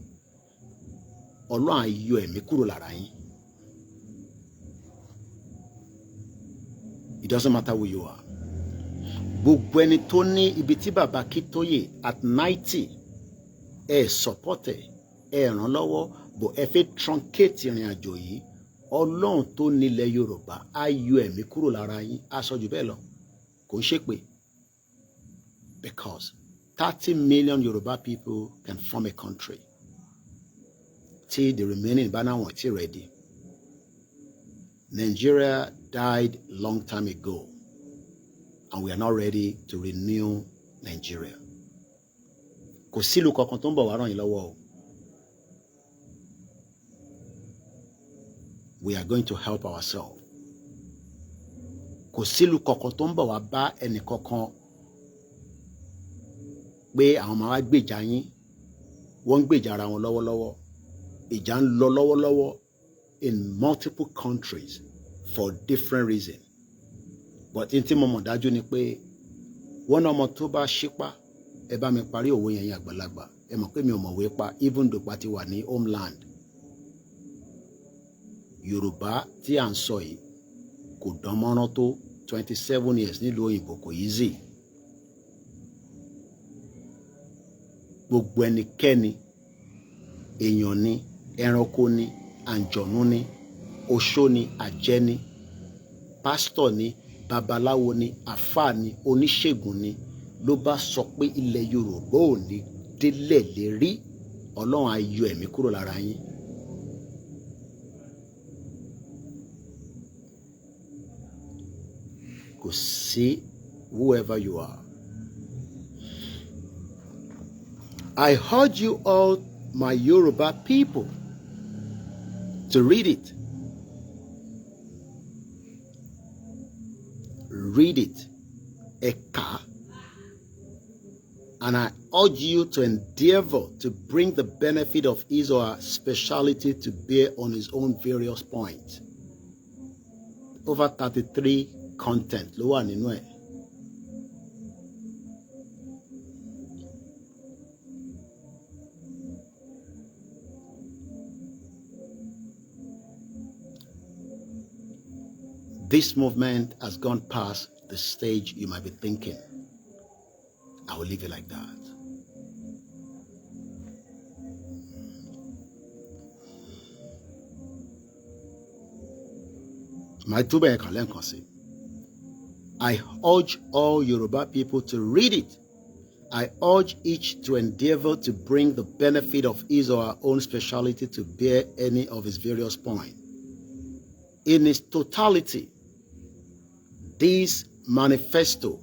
Ọlọ́run á yọ ẹ̀mí kúrò lára yín. It doesn't matter who you are. Gbogbo ẹni tó ní ibi tí bàbá Akintoye at 90 ẹ support ẹ ràn lọ́wọ́, but ẹ fẹ́ truncate ìrìn àjò yìí, Ọlọ́run tó nílẹ̀ Yorùbá á yọ ẹ̀mí kúrò lára yín. Á sọ jù bẹ́ẹ̀ lọ. Kò ń ṣépè. Because 30 million Yoruba people can form a country. Till the remaining Bana won't be ready. Nigeria died long time ago, and we are not ready to renew Nigeria. Kò sí ìlú kankan tó ń bọ̀ wá ràn yín lọ́wọ́ o. We are going to help ourselves. Kò sí ìlú kankan tó ń bọ̀ wá bá ẹnì kankan pé àwọn máa wá gbèjà yín. Wọ́n ń gbèjà ara wọn lọ́wọ́lọ́wọ́. Ìjà ń lọ lọ́wọ́lọ́wọ́ in multiple countries for different reasons. But in tí mo mọ̀ dájú ni pé wọ́n ọmọ tó bá ṣípá ẹ bá mi parí òwe yẹn àgbàlagbà. ẹ mọ̀ pé mi ò mọ̀wé pa even though pa ti wà ní homeland. Yorùbá tí à ń sọ yìí kò dán mọ́rán tó 27 years nílùú òyìnbó kò easy. Gbogbo ẹnikẹ́ni, èèyàn ni, ẹranko ni, àǹjọ̀nú ni, oṣó ni, àjẹ́ ni, pásítọ̀ ni, babaláwo ni, àfáà ni, oníṣègùn ni, ló bá sọ pé ilẹ̀ Yorùbá ò ní délẹ̀ lérí, Ọlọ́run á yọ ẹ̀mí kúrò lára yín. Kò sí whoever you are. I urge you all, my Yoruba people, to read it. Read it. Eka. And I urge you to endeavor to bring the benefit of his or her speciality to bear on his own various points. Over 33 content ló wà nínú ẹ̀. This movement has gone past the stage you might be thinking. I will leave it like that. I urge all Yoruba people to read it. I urge each to endeavor to bring the benefit of his or her own speciality to bear any of his various points. In its totality, this manifesto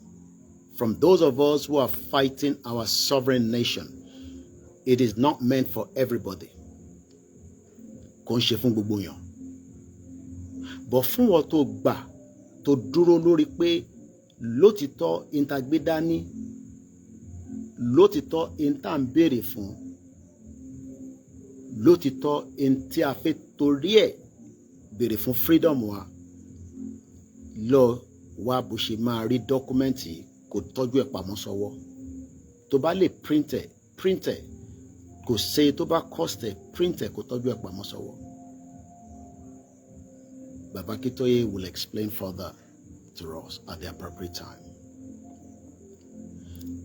from those of us who are fighting our sovereign nation, it is not meant for everybody. Kò ń ṣe fún gbogbo yàn. But fún wọn tó gbà tó dúró lórí pé lótìtọ́ ìntàgbé dání, lótìtọ́ ìntà ń béèrè fún, lótìtọ́ ìntí a fẹ́ torí ẹ̀ béèrè fún freedom wa, lọ wá bó ṣe máa rí dọ́kúmẹ́ǹtì kò tọ́jú ẹ̀ pamọ́ sọ́wọ́. Tó bá lè print ẹ̀, kò ṣe tó bá cost ẹ̀, print ẹ̀ kò tọ́jú ẹ̀ pamọ́ sọ́wọ́. Baba Kitoye will explain further to us at the appropriate time.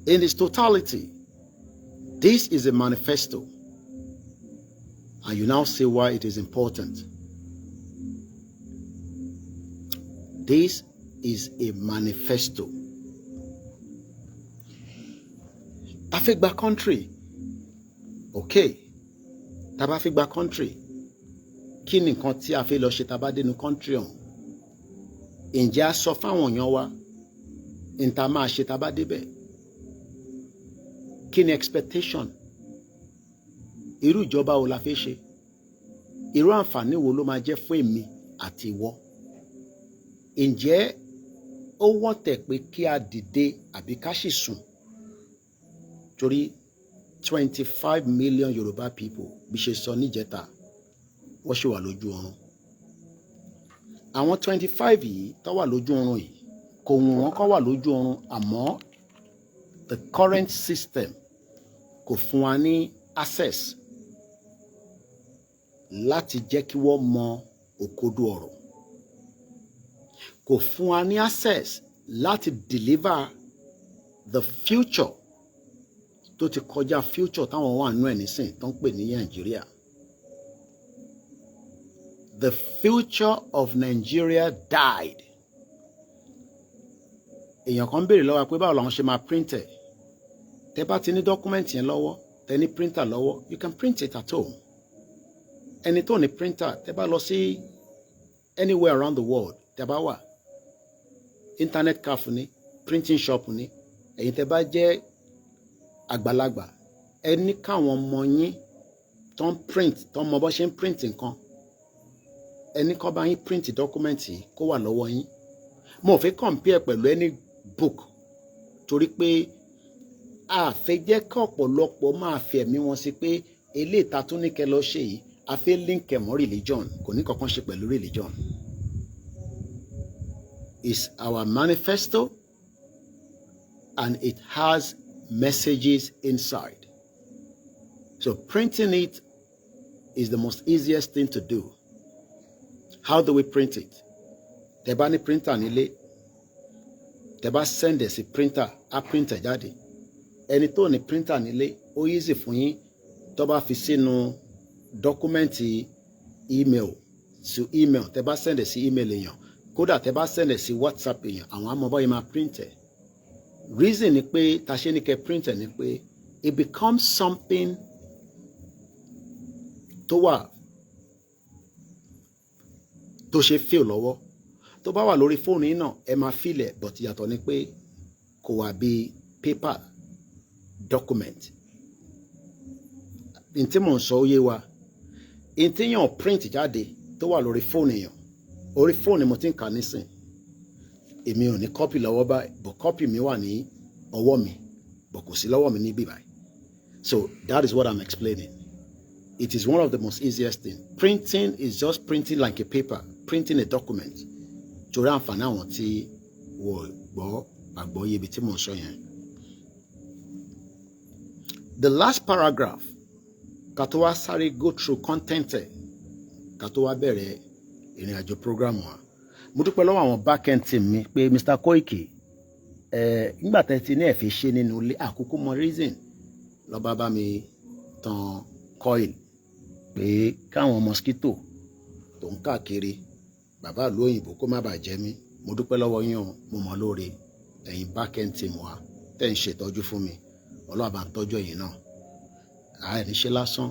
In its totality, this is a manifesto, and you now see why it is important. This is a manifesto. Afigba country. Okay. Taba figba country. Kí ni nǹkan tí a fẹ́ lọ ṣe tá bá dé ní country ọ̀hún? Ǹjẹ́ a sọ fáwọn èèyàn wa n tá máa ṣe tá bá débẹ̀? Kí ni expectation? Irú ìjọba wo la fẹ́ ṣe? Irú àǹfààní wo ló máa jẹ́ fún èmi àti ìwọ? Ǹjẹ́ ó wọ́n tẹ̀ pé kí a dìde àbí ká sì sùn? Torí 25 million Yoruba people bí ṣe sọ níjẹta wọ́n ṣì wà lójú ọ̀run. Àwọn 25 yìí tó wà lójú ọ̀run yìí kò wù wọ́n kó wà lójú ọ̀run, àmọ́ the current system kò fún wa ní access láti jẹ́ kí wọ́n mọ òkodo ọ̀rọ̀. Kò fún wa ní access láti deliver the future tó ti kọjá future táwọn wà nínú ẹ̀ nísìn tó ń pè ní Nàìjíríà. The future of Nigeria died. Èèyàn kan béèrè lọ́wọ́ pé báwo làwọn ṣe máa print ẹ̀. Tẹ́ bá ti ní document yẹn lọ́wọ́, tẹ́ ní printer lọ́wọ́, you can print it at home. Ẹni tó ní printer, tẹ́ bá lọ sí anywhere around the world, tẹ́ bá wà, internet cafe ni, printing shop ni, ẹ̀yin tẹ́ bá jẹ́ àgbàlagbà, ẹni káwọn ọmọ yín tó ń print, tó ń mọ bó ṣe ń print nǹkan, ẹni kó bá yín print document yìí kó wà lọ́wọ́ yín. Mo fẹ́ compare pẹ̀lú any book torí pé a fẹ́ jẹ́ kí ọ̀pọ̀lọpọ̀ máa fi ẹ̀mí wọn sí pé eléyìí tá tún ní kẹ́ lọ ṣe yìí a fẹ́ link ẹ̀ mọ́ religion, kò ní kankan ṣe pẹ̀lú religion. It's our manifesto and it has messages inside. So printing it is the most easiest thing to do. How do we print it? Tẹ́ bá ní printer nílé, tẹ́ bá send ẹ̀ sí printer, á printer jáde. Ẹni tó ní printer nílé, ó easy fún yín tó bá fi sínú dọ́kúmẹ́ǹtì email sí email, tẹ́ bá send ẹ̀ sí email èèyàn. Kódà tẹ́ bá send ẹ̀ sí WhatsApp èèyàn, àwọn á mọ báyìí máa print ẹ̀. Reason ni pé tá ṣe ní kẹ́ print ẹ̀ ni pé it becomes something tó wà tó ṣe feel lọ́wọ́. Tó bá wà lórí fóònù yín náà ẹ máa feel ẹ̀, but yàtọ̀ ni pé kò wà bí paper document. N tí mò ń sọ yé wa, n tí yàn print jáde tó wà lórí fóònù èèyàn, orí fóònù mo ti ń kà nísìn. Èmi ò ní copy lọ́wọ́ báyìí, but copy mi wà ní ọwọ́ mi, but kò sí lọ́wọ́ mi níbí báyìí. So that is what I'm explaining. It is one of the most easiest thing. Printing is just printing like a paper, printing a document. Torí àǹfààní àwọn tí wọ́n gbọ́ àgbọ́yé ibi tí mò ń sọ yẹn. The last paragraph, ká tó wá sáré go through content ẹ̀, ká tó wá bẹ̀rẹ̀ ìrìn àjò program wa. Mo dúpẹ́ lọ́wọ́ àwọn backend team mi pé Mr. Koiki, nígbà tẹ́ ti ní ẹ fi ṣe nínú ilé àkókò mọ reason lọ bá mi tan coil pé káwọn mosquito tó ń káàkiri bàbá ìlú òyìnbó kó má bàa jẹ mí. Mo dúpẹ́ lọ́wọ́ yín o, mo mọ̀ lóore ẹ̀yin backend team wa tẹ́ ń ṣètọ́jú fún mi. Ọlọ́run bá ń tọ́jú ẹ̀yin náà. Àìníṣe lásán,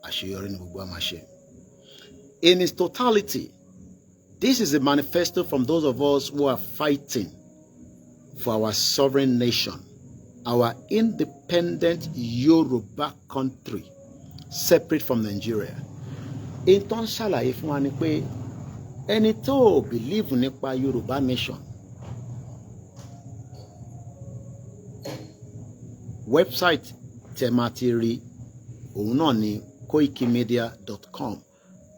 àṣeyọrí ni gbogbo a máa ṣe. In its totality, this is a manifesto from those of us who are fighting for our sovereign nation, our independent Yoruba country, separate from Nigeria. In tó ń ṣàlàyé fún wa ni pé ẹni tó believe nípa Yoruba nation, website tẹ́ máa ti rí òun náà ni KOIKIMEDIA.com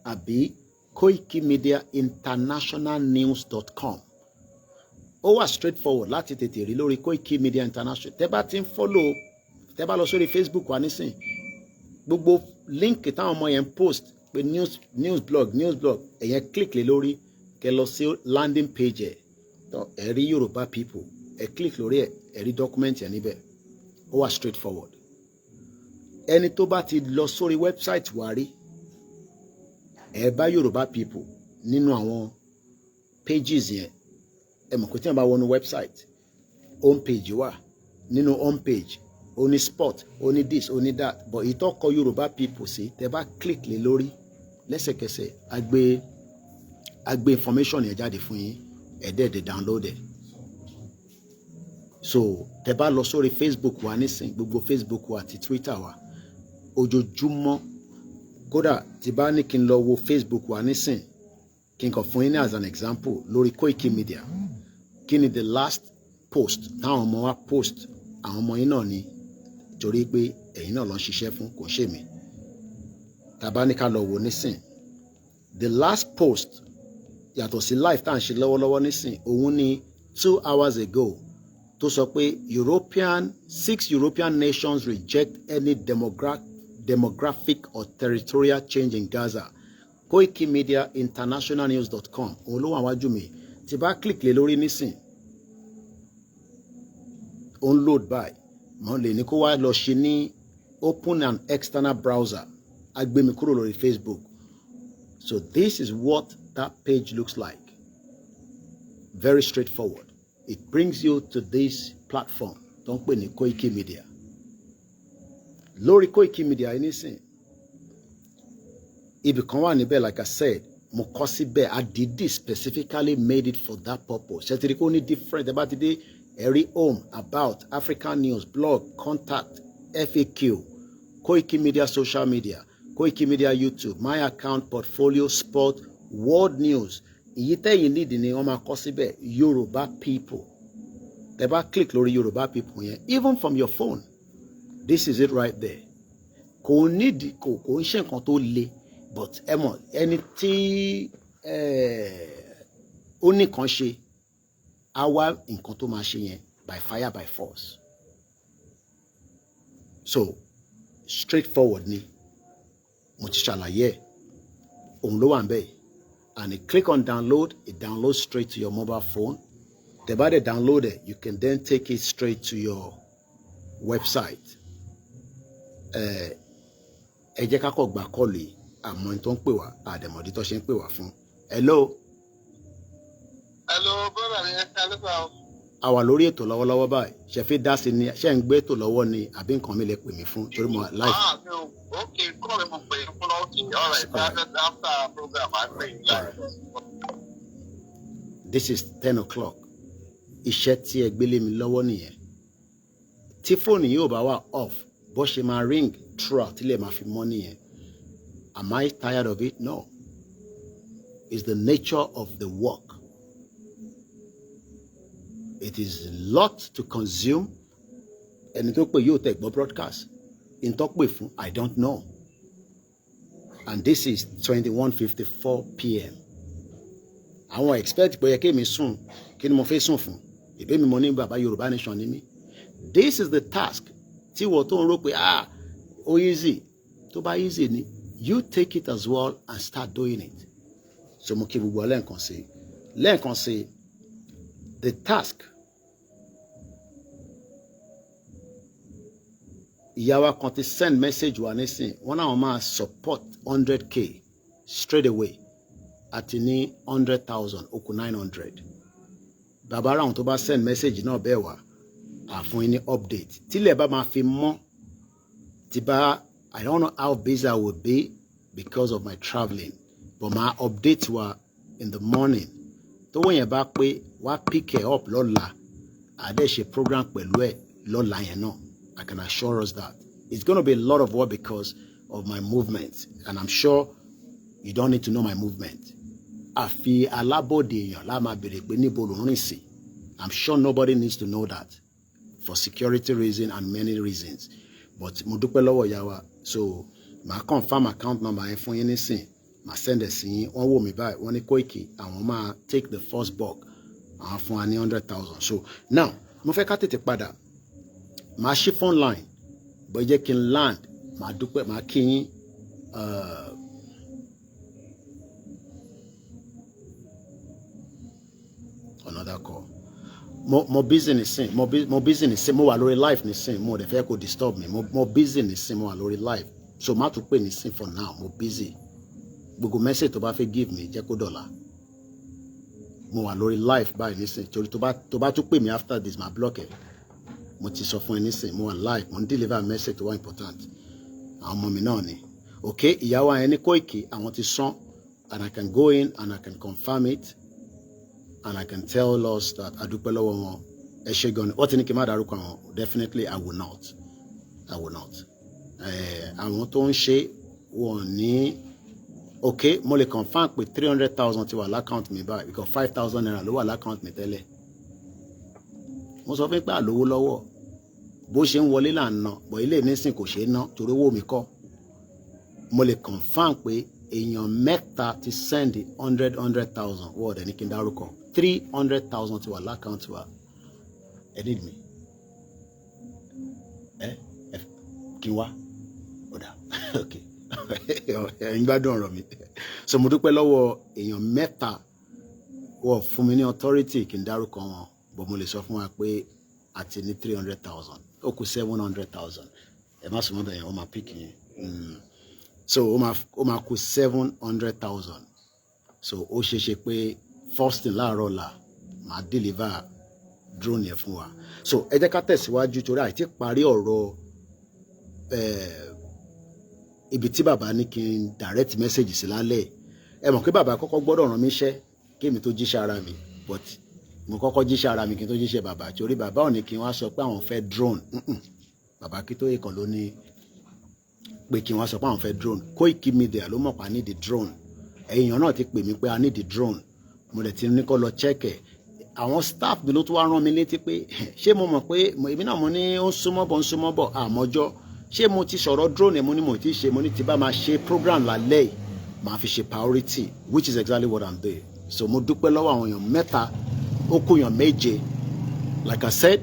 àbí KOIKIMEDIAinternationalnews.com. Ó wà straightforward láti tètè rí lórí Koiki Media International. Tẹ́ bá ti ń follow, tẹ́ bá lọ sórí Facebook wa nísìn, gbogbo link táwọn ọmọ yẹn post pé news blog, ẹ̀yẹn click lé lórí, kẹ́ lọ sí landing page ẹ̀, ẹ rí Yorùbá people, ẹ click lórí ẹ̀, ẹ rí document yẹn níbẹ̀. Ó wà straightforward. Ẹni tó bá ti lọ sórí website wa rí, ẹ bá Yorùbá people nínú àwọn pages yẹn. Ẹ mọ̀ pé tí wọ́n bá wọnú website, home page wà, nínú home page ó ní sport, ó ní this, ó ní that, but ìtọ́kọ Yorùbá people sí, tẹ́ bá click lé lórí lẹ́sẹ̀kẹsẹ̀ á gbé information yẹn jáde fún yín, ẹ̀dẹ̀ẹ̀dẹ̀ download ẹ̀. So tẹ́ bá lọ sórí Facebook wa nísìn, gbogbo Facebook wa àti Twitter wa, ojoojúmọ́, kódà tí bá ní kí n lọ wo Facebook wa nísìn, kí n kàn fún yín ní as an example lórí Koiki Media, kí ni the last post táwọn ọmọ wa post, àwọn ọmọ yín náà ni, torí pé ẹ̀yin náà ló ń ṣiṣẹ́ fún, kò ṣe mí. Tàbá ní ká lọ wo nísìn, the last post yàtọ̀ sí live tá à ń ṣe lọ́wọ́lọ́wọ́ nísìn, òun ni 2 hours ago tó sọ pé 6 European nations reject any demographic or territorial change in Gaza. KOIKIMEDIAinternationalnews.com òun ló wà wájú mi. Tí bá click lé lórí nísìn, on load by, mo lè ní kó wá lọ ṣe ní open an external browser, á gbé mi kúrò lórí Facebook. So this is what that page looks like. Very straightforward. It brings you to this platform tó ń pè ní Koiki Media. Lórí Koiki Media nísìn, ibì kan wà níbẹ̀, like I said, mo kọ síbẹ̀, I did this specifically made it for that purpose. Ṣé ti rí kó ní different, ẹ bá ti dé ẹ̀rí home, about, African news, blog, contact, FAQ, Koiki Media social media, Koiki Media YouTube, my account, portfolio, sport, world news. Èyí tẹ́yìn need ni wọ́n máa kọ síbẹ̀, Yoruba people. Tẹ́ bá click lórí Yoruba people yẹn, even from your phone, this is it right there. Kò need kò ń ṣe nǹkan tó le, but ẹ mọ̀ ẹni tí ó nìkan ṣe, á wá nǹkan tó máa ṣe yẹn by fire by force. So straightforward ni mo ti ṣàlàyé ẹ̀ òun ló wà ń bẹ̀ and you click on download, it downloads straight to your mobile phone. The by the download it, you can then take it straight to your website. Ẹ jẹ́ ká kọ́ gbà kọ́ọ̀lù yìí àmọ́ tó ń pè wá àdèmọ̀dé tó ṣe ń pè wá fún. Hello.
Hello, brother mi, hello sir.
A wà lórí ètò lọ́wọ́lọ́wọ́ báyìí. Ṣé fi dá sí ni ṣé ń gbé ètò lọ́wọ́ ni àbí nǹkan mi lè pè mí fún torí mo live.
No, okay, call me for you. Okay, all right. After program, I pray live.
This is 10 o'clock. Iṣẹ́ tí ẹ gbélé mi lọ́wọ́ nìyẹn. Tí fóònù yóò bá wà off, bó ṣe máa ring throughout tí lè máa fi mọ́ nìyẹn. Am I tired of it? No. It's the nature of the work. It is a lot to consume. Ẹni tó pè yóò tẹ̀ gbọ́ broadcast. In tó pè fún, I don't know. And this is 21:54 p.m. Àwọn expect pé yẹ kí èmi sùn, kí ni mo fẹ́ sùn fún? Ìbé mi mo ní bàbá Yorùbá nation ni mí. This is the task. Tí wọ́n tó ń rò pé ó easy. Tó bá easy ni, you take it as well and start doing it. So mo kí gbogbo lẹ́ẹ̀kan sí. Lẹ́ẹ̀kan sí, the task. Ìyá wa kan ti send message wa nísìn, wọ́n náà máa support 100k straight away. Àti ní 100,000 ó kù 900. Bàbá ráhùn tó bá send message náà bẹ́ẹ̀ wá àfún yín ní update. Tílẹ̀ bá máa fi mọ́ tí bá I don't know how busy I will be because of my traveling, but my update wa in the morning. Tó wọ́n yẹn bá pé wá pick it up lọ́la àdé ṣe program pẹ̀lú ẹ̀ lọ́la yẹn náà. I can assure us that it's going to be a lot of work because of my movement, and I'm sure you don't need to know my movement. Àfi alábòde èèyàn la máa bèrè pé níbo ló ń rìn sí. I'm sure nobody needs to know that for security reasons and many reasons. But mo dúpẹ́ lọ́wọ́ ìyá wa, so màá confirm account number yẹn fún yín nísìn, màá send ẹ̀ sí yín. Wọ́n wò mí báyìí, wọ́n ní Koiki àwọn máa take the first bulk, àwọn fún wa ní 100,000. So now mo fẹ́ ká tètè padà. Màá ṣí phone line, bó jẹ́ kí n land, màá dúpẹ́, màá kí yín. Another call. Mo busy nísìn, mo busy nísìn, mo wà lórí live nísìn, mo dẹ̀ fẹ́ kó disturb me. Mo busy nísìn, mo wà lórí live. So má tún pè nísìn for now, mo busy. Gbogbo message tó bá fẹ́ give me jẹ́ kó dọ̀la. Mo wà lórí live báyìí nísìn, torí tó bá tún pè mí after this, màá block ẹ̀. Mo ti sọ fún ẹ nísìn, mo wà live, mo ń deliver message tó wà important. Àwọn ọmọ mi náà ni. Okay, ìyàwó ẹni Koiki, àwọn ti sán, and I can go in and I can confirm it, and I can tell us that adúpẹ́ lọ́wọ́ wọn, ẹ ṣé gan ni. Wọ́n ti ní kí n má dárúkọ wọn. Definitely I will not. I will not. Àwọn tó ń ṣe wọ́n ní. Okay, mo lè confirm pé 300,000 ti wà l'account mi báyìí, because 5,000 naira ló wà l'account mi tẹ́lẹ̀. Mo sọ fún pé àlówó lọ́wọ́ bó ṣe ń wọlé là ń ná, bọ̀ ilé nísìn kò ṣe é ná torí owó mi kọ́. Mo lè confirm pé èèyàn mẹ́ta ti send 100,000 wọ́ọ̀dẹ̀ ní kí n dárúkọ. 300,000 ti wà l'account wa. Ẹ need me. Kí n wá? Ọ̀dà. Okay. Ẹ̀yin gbádùn ọ̀rọ̀ mi. So mo dúpẹ́ lọ́wọ́ èèyàn mẹ́ta wọ́n fún mi ní authority kí n dárúkọ wọn, but mo lè sọ fún wa pé àti ní 300,000 ó kù 700,000. Ẹ má sọ mọ́tò yẹn, ó máa pick yẹn. So ó máa kù 700,000. So ó ṣeéṣe pé first thing láàárọ̀ ọ̀la màá deliver drone yẹn fún wa. So ẹ jẹ́ ká tẹ̀síwájú torí àìtí parí ọ̀rọ̀ ibi tí bàbá ní kí n direct message sí lálẹ́. Ẹ mọ̀ pé bàbá kọ́kọ́ gbọ́dọ̀ rán mi iṣẹ́ kí èmi tó jíṣẹ́ ara mi, but mo kọ́kọ́ jíṣẹ́ ara mi kí n tó jíṣẹ́ bàbá, torí bàbá ò ní kí n wá sọ pé àwọn fẹ́ drone. Bàbá kí tó yẹ kan ló ní pé kí n wá sọ pé àwọn fẹ́ drone. KOIKIMEDIA ló mọ̀ pa ní the drone. Èèyàn náà ti pè mí pé a ní the drone. Mo dẹ̀ ti ní kó lọ check ẹ̀. Àwọn staff mi ló tún wá rán mi létí pé ṣé mo mọ̀ pé èmi náà mo ní ó ń súnmọ́ bọ̀ àmọ́jọ́. Ṣé mo ti sọ̀rọ̀ drone ẹ̀ mo ní mo ti ṣe, mo ní ti bá máa ṣe program lálẹ́ yìí máa fi ṣe priority, which is exactly what I'm doing. So mo dúpẹ́ lọ́wọ́ àwọn èèyàn mẹ́ta, ó kù èèyàn méje. Like I said,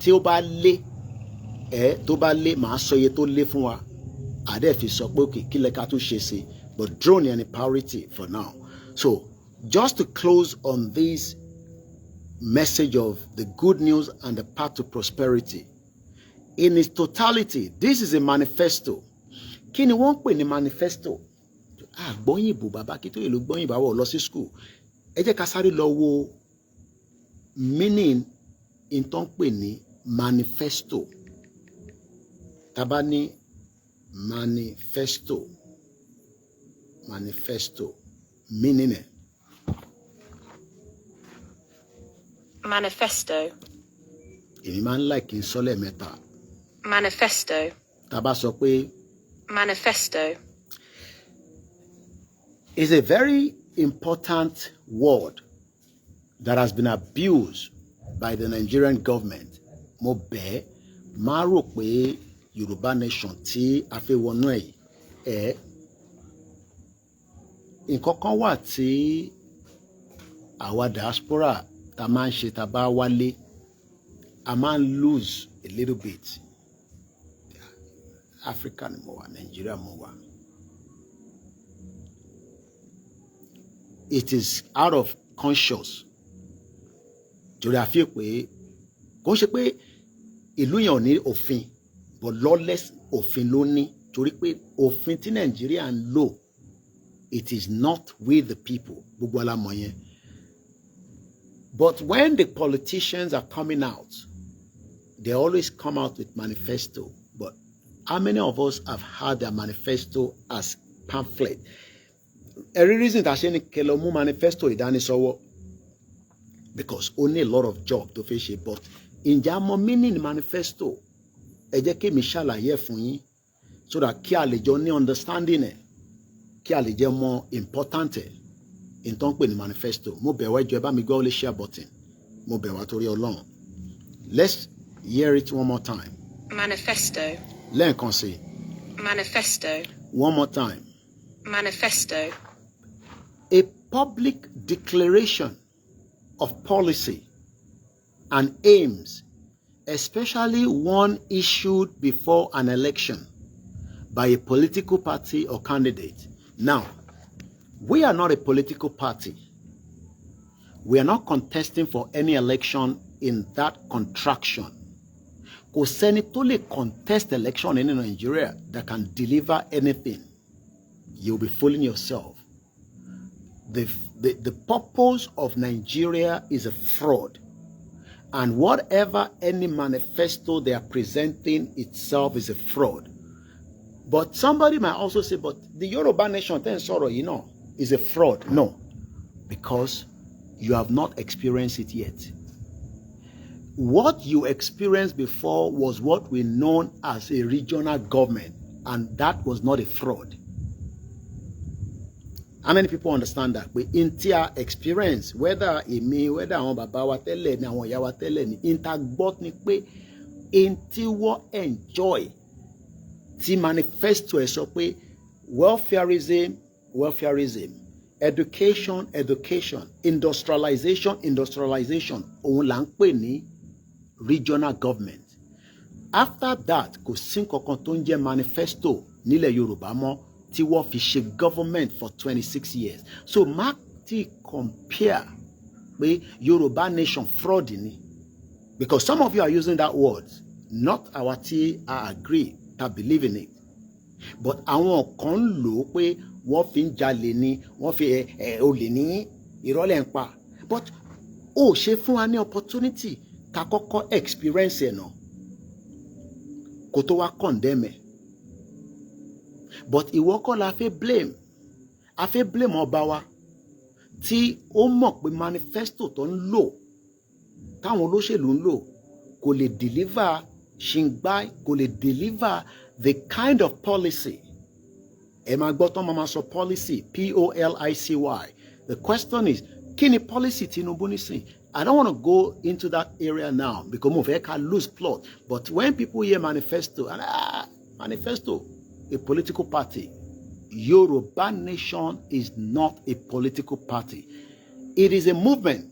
tí ó bá lé tó bá lé màá sọ iye tó lé fún wa, àdẹ́ fi sọ pé okay kí lẹ ká tún ṣe sí, but drone yẹn ni priority for now. So just to close on this message of the good news and the path to prosperity in its totality, this is a manifesto. Kí ni wọ́n pè ní manifesto? Gbọ́yìnbó bàbá kí tó yẹ ló gbọ́yìnbó àwọ̀ lọ sí school. Ẹ jẹ́ ká sáré lọ wo meaning in tó ń pè ní manifesto. Tàbá ní manifesto meaning ẹ̀.
Manifesto.
Èmi máa ń like kí n sọ lẹ́ẹ̀mẹ́ta.
Manifesto.
Tàbá sọ pé
Manifesto.
is a very important word that has been abused by the Nigerian government. Mo bẹ̀ máa rò pé Yorùbá nation tí a fẹ́ wọnú ẹ̀ nǹkan kan wà tí àwa diaspora ta máa ń ṣe ta bá wálé, a máa ń lose a little bit. Africa ni mo wà, Nigeria mo wà. It is out of conscious. Torí a fi pé kò ṣe pé ìlú yẹn ò ní òfin, but lawless òfin ló ní. Torí pé òfin tí Nigeria ń lò, it is not with the people. Gbogbo alamọ yẹn. But when the politicians are coming out, they always come out with manifesto. But how many of us have had their manifesto as pamphlet? Every reason that saying Kelomu manifesto ìdánisọ́wọ́, because only a lot of job to face it. But in jamo meaning manifesto, ẹ jẹ́ kí mi ṣàlàyé fún yín, so that kí a lè jọ ní understanding ẹ̀, kí a lè jẹ́ more important ẹ̀, in tó ń pè ní manifesto. Mo bẹ̀ wá, ẹ jọ̀ọ́ ẹ bá mi gbé all the share button. Mo bẹ̀ wá torí Ọlọ́run. Let's hear it one more time.
Manifesto.
Lẹ́ẹ̀kan sí.
Manifesto.
One more time.
Manifesto.
A public declaration of policy and aims, especially one issued before an election by a political party or candidate. Now, we are not a political party. We are not contesting for any election in that contraction. Kò sẹ́ni tó lè contest election in Nigeria that can deliver anything. You'll be fooling yourself. The purpose of Nigeria is a fraud. And whatever any manifesto they are presenting itself is a fraud. But somebody might also say, but the Yoruba nation, is a fraud. No, because you have not experienced it yet. What you experienced before was what we know as a regional government, and that was not a fraud. How many people understand that? We inter experience, whether imi, whether àwọn bàbá wa tẹ́lẹ̀ ni àwọn ìyá wa tẹ́lẹ̀ ni, intergbot ni pé inti wo enjoy ti manifesto ẹ sọ pé welfareism, education, industrialization, òun là ń pè ní regional government. After that, kò sí nǹkankan tó ń jẹ́ manifesto nílẹ̀ Yorùbá mọ́ tí wọ́n fi ṣe government for 26 years. So má ti compare pé Yorùbá nation fraud ni, because some of you are using that word, not our tí I agree, that believe in it. But àwọn kan lò ó pé wọ́n fi ń jalè ni, wọ́n fi olè ní ìrọ́lẹ̀ ń pa. But ó ṣe fún wa ní opportunity ká kọ́kọ́ experience ẹ̀ náà kó tó wá condemn ẹ̀. But ìwọ kọ́ la fẹ́ blame. A fẹ́ blame ọba wa tí ó mọ̀ pé manifesto tó ń lò, táwọn olóṣèlú ń lò, kò lè deliver ṣìngbá, kò lè deliver the kind of policy. Ẹ máa gbọ́ tán máa sọ policy, policy. The question is, kí ni policy Tinubu nísìn? I don't want to go into that area now because mo fẹ́ ká lose plot. But when people hear manifesto, and manifesto, a political party. Yoruba Nation is not a political party. It is a movement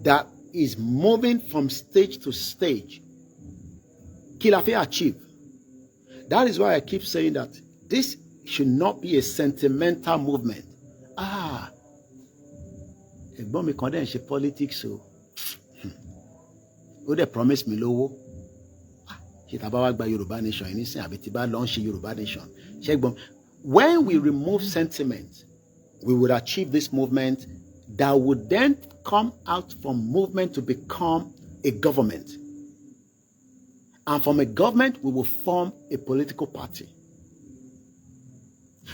that is moving from stage to stage. Kí la fẹ́ achieve? That is why I keep saying that this should not be a sentimental movement. Ẹ̀gbọ́n mi kan dẹ̀ ń ṣe politics o. Ó dẹ̀ promise mi lówó. Ṣé tá bá wá gba Yorùbá nation yìí nísìnyí àbí tí bá lọ ń ṣe Yorùbá nation? Ṣẹ́gbọ́n, when we remove sentiment, we would achieve this movement that would then come out from movement to become a government. And from a government, we will form a political party.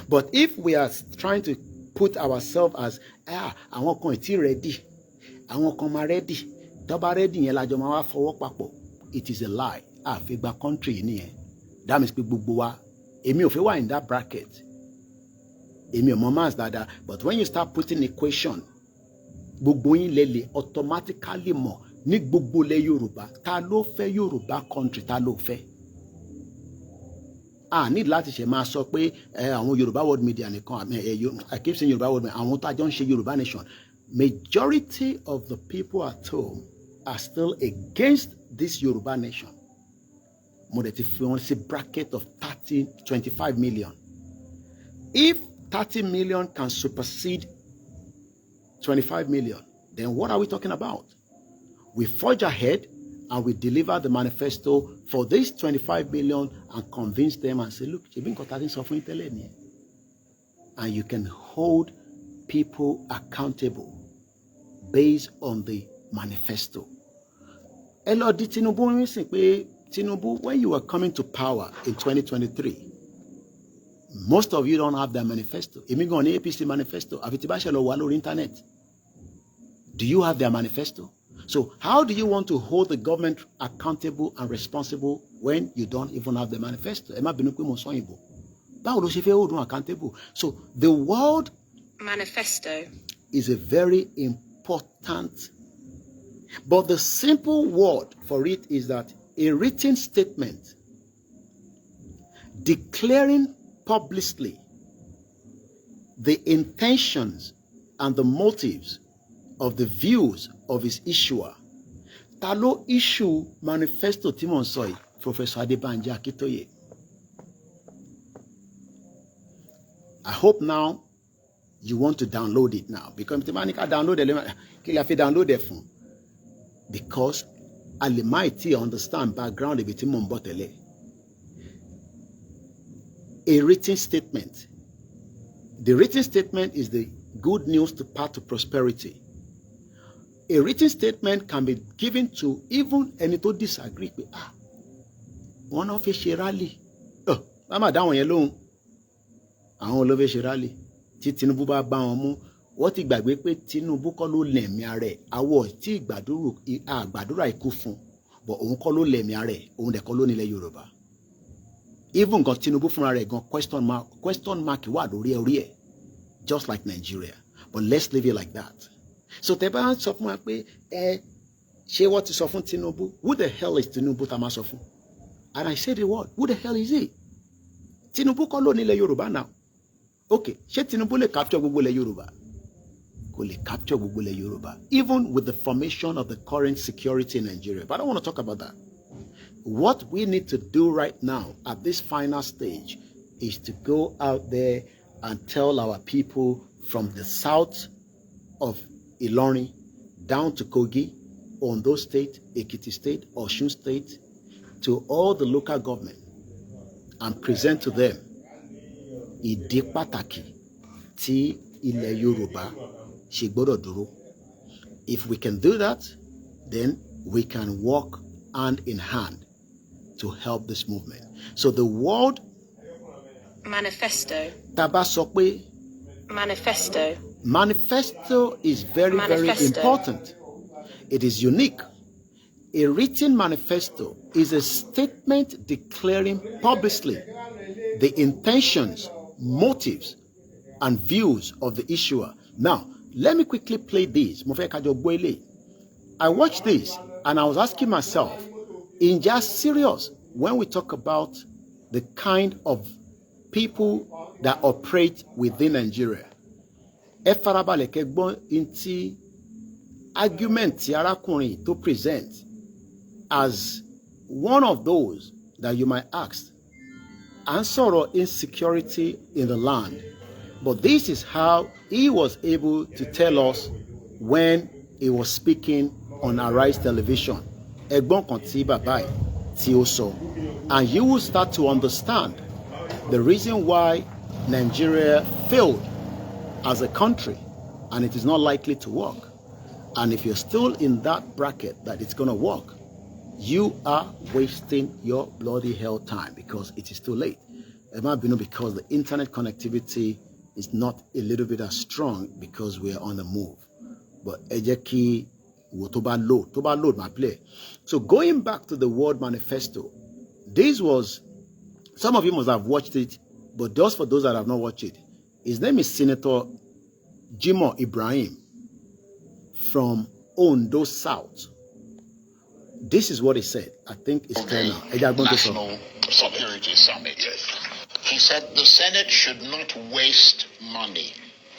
But if we are trying to put ourselves as, àwọn kan ìtí ready, àwọn kan máa ready, tó bá ready yẹn lájọ máa wá fọwọ́ papọ̀, it is a lie. Àfi gba country yìí nìyẹn. That means pé gbogbo wa, èmi ò fẹ́ wà in that bracket. Èmi ò mọ maths dáadáa, but when you start putting equation, gbogbo yín lè automatically mọ̀ ní gbogbo ilẹ̀ Yorùbá, ta ló fẹ́ Yorùbá country, ta ló fẹ́. Need láti ṣe máa sọ pé àwọn Yorùbá world media nìkan, I keep saying Yorùbá world media, àwọn tó àjọ ń ṣe Yorùbá nation. Majority of the people at home are still against this Yorùbá nation. Mo dẹ̀ ti fi wọn sí bracket of 25 million. If 30 million can supersede 25 million, then what are we talking about? We forge ahead and we deliver the manifesto for this 25 million and convince them and say, look, and you can hold people accountable based on the manifesto. Tinubu, when you were coming to power in 2023, most of you don't have their manifesto. Èmi gan ní APC manifesto. Àfi tí bá ṣe lọ wá lórí internet. Do you have their manifesto? So how do you want to hold the government accountable and responsible when you don't even have the manifesto? Ẹ má bínú pé mo sọ òyìnbó. Báwo ló ṣe fẹ́ hold them accountable? So the word
manifesto
is a very important, but the simple word for it is that a written statement declaring publicly the intentions and the motives of the views of his issuer. Ta ló issue manifesto tí mo ń sọ yìí? Professor Adebanji Akintoye. I hope now you want to download it now, because tí máa ní ká download ẹ̀ kí la fi download ẹ̀ fún? Because I might understand background ibi tí mo ń bọ̀ tẹ́lẹ̀. A written statement. The written statement is the good news to path to prosperity. A written statement can be given to even ẹni tó disagree pé wọ́n náà fẹ́ ṣe rally. Mama dáwọn yẹn lóhùn. Àwọn ló fẹ́ ṣe rally. Tí Tinubu bá bá wọn mú, wọ́n ti gbàgbé pé Tinubu kọ́ ló lẹ̀mí ara ẹ̀. Àwọ̀ tí àgbàdúrà ikú fún, but òun kọ́ ló lẹ̀mí ara ẹ̀, òun dẹ̀ kọ́ ló nílẹ̀ Yorùbá. Even gan Tinubu fúnra rẹ̀ gan question mark wà lórí orí ẹ̀, just like Nigeria. But let's leave it like that. So tẹ́ bá sọ fún wa pé ṣé wọ́n ti sọ fún Tinubu? Who the hell is Tinubu tá máa sọ fún? And I say the word, who the hell is he? Tinubu kọ́ ló nílẹ̀ Yorùbá now. Okay, ṣé Tinubu lè capture gbogbo ilẹ̀ Yorùbá? Kò lè capture gbogbo ilẹ̀ Yorùbá, even with the formation of the current security in Nigeria. But I don't want to talk about that. What we need to do right now at this final stage is to go out there and tell our people from the south of Ilorin down to Kogi, Ondo State, Ekiti State, Osun State, to all the local government and present to them ìdí pàtàkì tí ilẹ̀ Yorùbá ṣe gbọ́dọ̀ dúró. If we can do that, then we can work hand in hand to help this movement. So the word
manifesto.
Tá bá sọ pé
Manifesto.
Manifesto is very, very important. It is unique. A written manifesto is a statement declaring publicly the intentions, motives, and views of the issuer. Now, let me quickly play this. I watched this and I was asking myself, in just serious, when we talk about the kind of people that operate within Nigeria, ẹ farabalẹ̀ kẹ́ gbọ́ inti argument tí arákùnrin tó present as one of those that you might ask, and sorrow insecurity in the land. But this is how he was able to tell us when he was speaking on Arise Television. Ẹ̀gbọ́n kan tí bàbá yìí tí ó sọ. And you will start to understand the reason why Nigeria failed as a country, and it is not likely to work. And if you're still in that bracket that it's going to work, you are wasting your bloody hell time because it is too late. It might be because the internet connectivity is not a little bit as strong because we are on the move. But ejeki toba load my play. So going back to the word manifesto, this was, some of you must have watched it, but just for those that have not watched it, his name is Senator Jimoh Ibrahim from Ondo South. This is what he said. I think it's clear now.
National Security Summit. Yes. He said the Senate should not waste money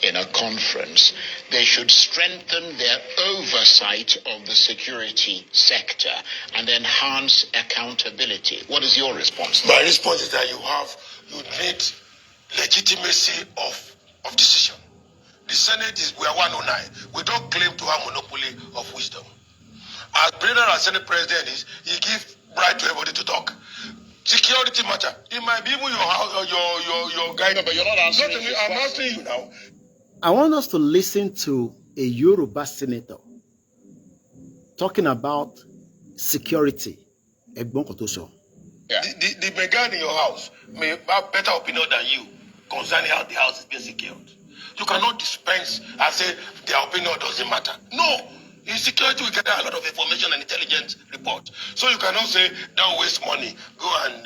in a conference. They should strengthen their oversight of the security sector and enhance accountability. What is your response?
My response is that you need legitimacy of decision. The Senate we are 109. We don't claim to have monopoly of wisdom. As President and Senate President is, he gives right to everybody to talk. Security matter. It might be even your house, your guy. No, but you're not answering me. I'm asking you now.
I want us to listen to a Yoruba senator talking about security.
Yeah. The Megan in your house may have better opinion than you concerning how the house is being secured. You cannot dispense and say their opinion doesn't matter. No. In security, we gather a lot of information and intelligence report. So you cannot say, don't waste money, go and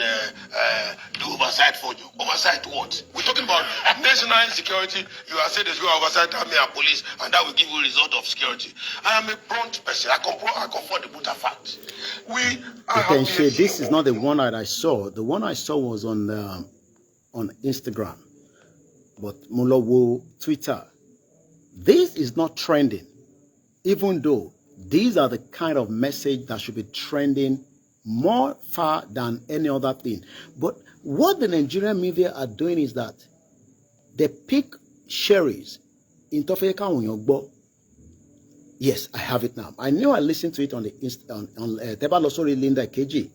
do oversight for you. Oversight what? We're talking about national security. You are saying there's no oversight, army and police, and that will give you a result of security. I am a blunt person. I confront the brutal facts.
This is not the one that I saw. The one I saw was on Instagram. But Mulowo, Twitter. This is not trending. Even though these are the kind of message that should be trending more far than any other thing. But what the Nigerian media are doing is that they pick cherries in Tofeka Onyogbo. Yes, I have it now. I knew I listened to it on the Teba Losori Linda KG.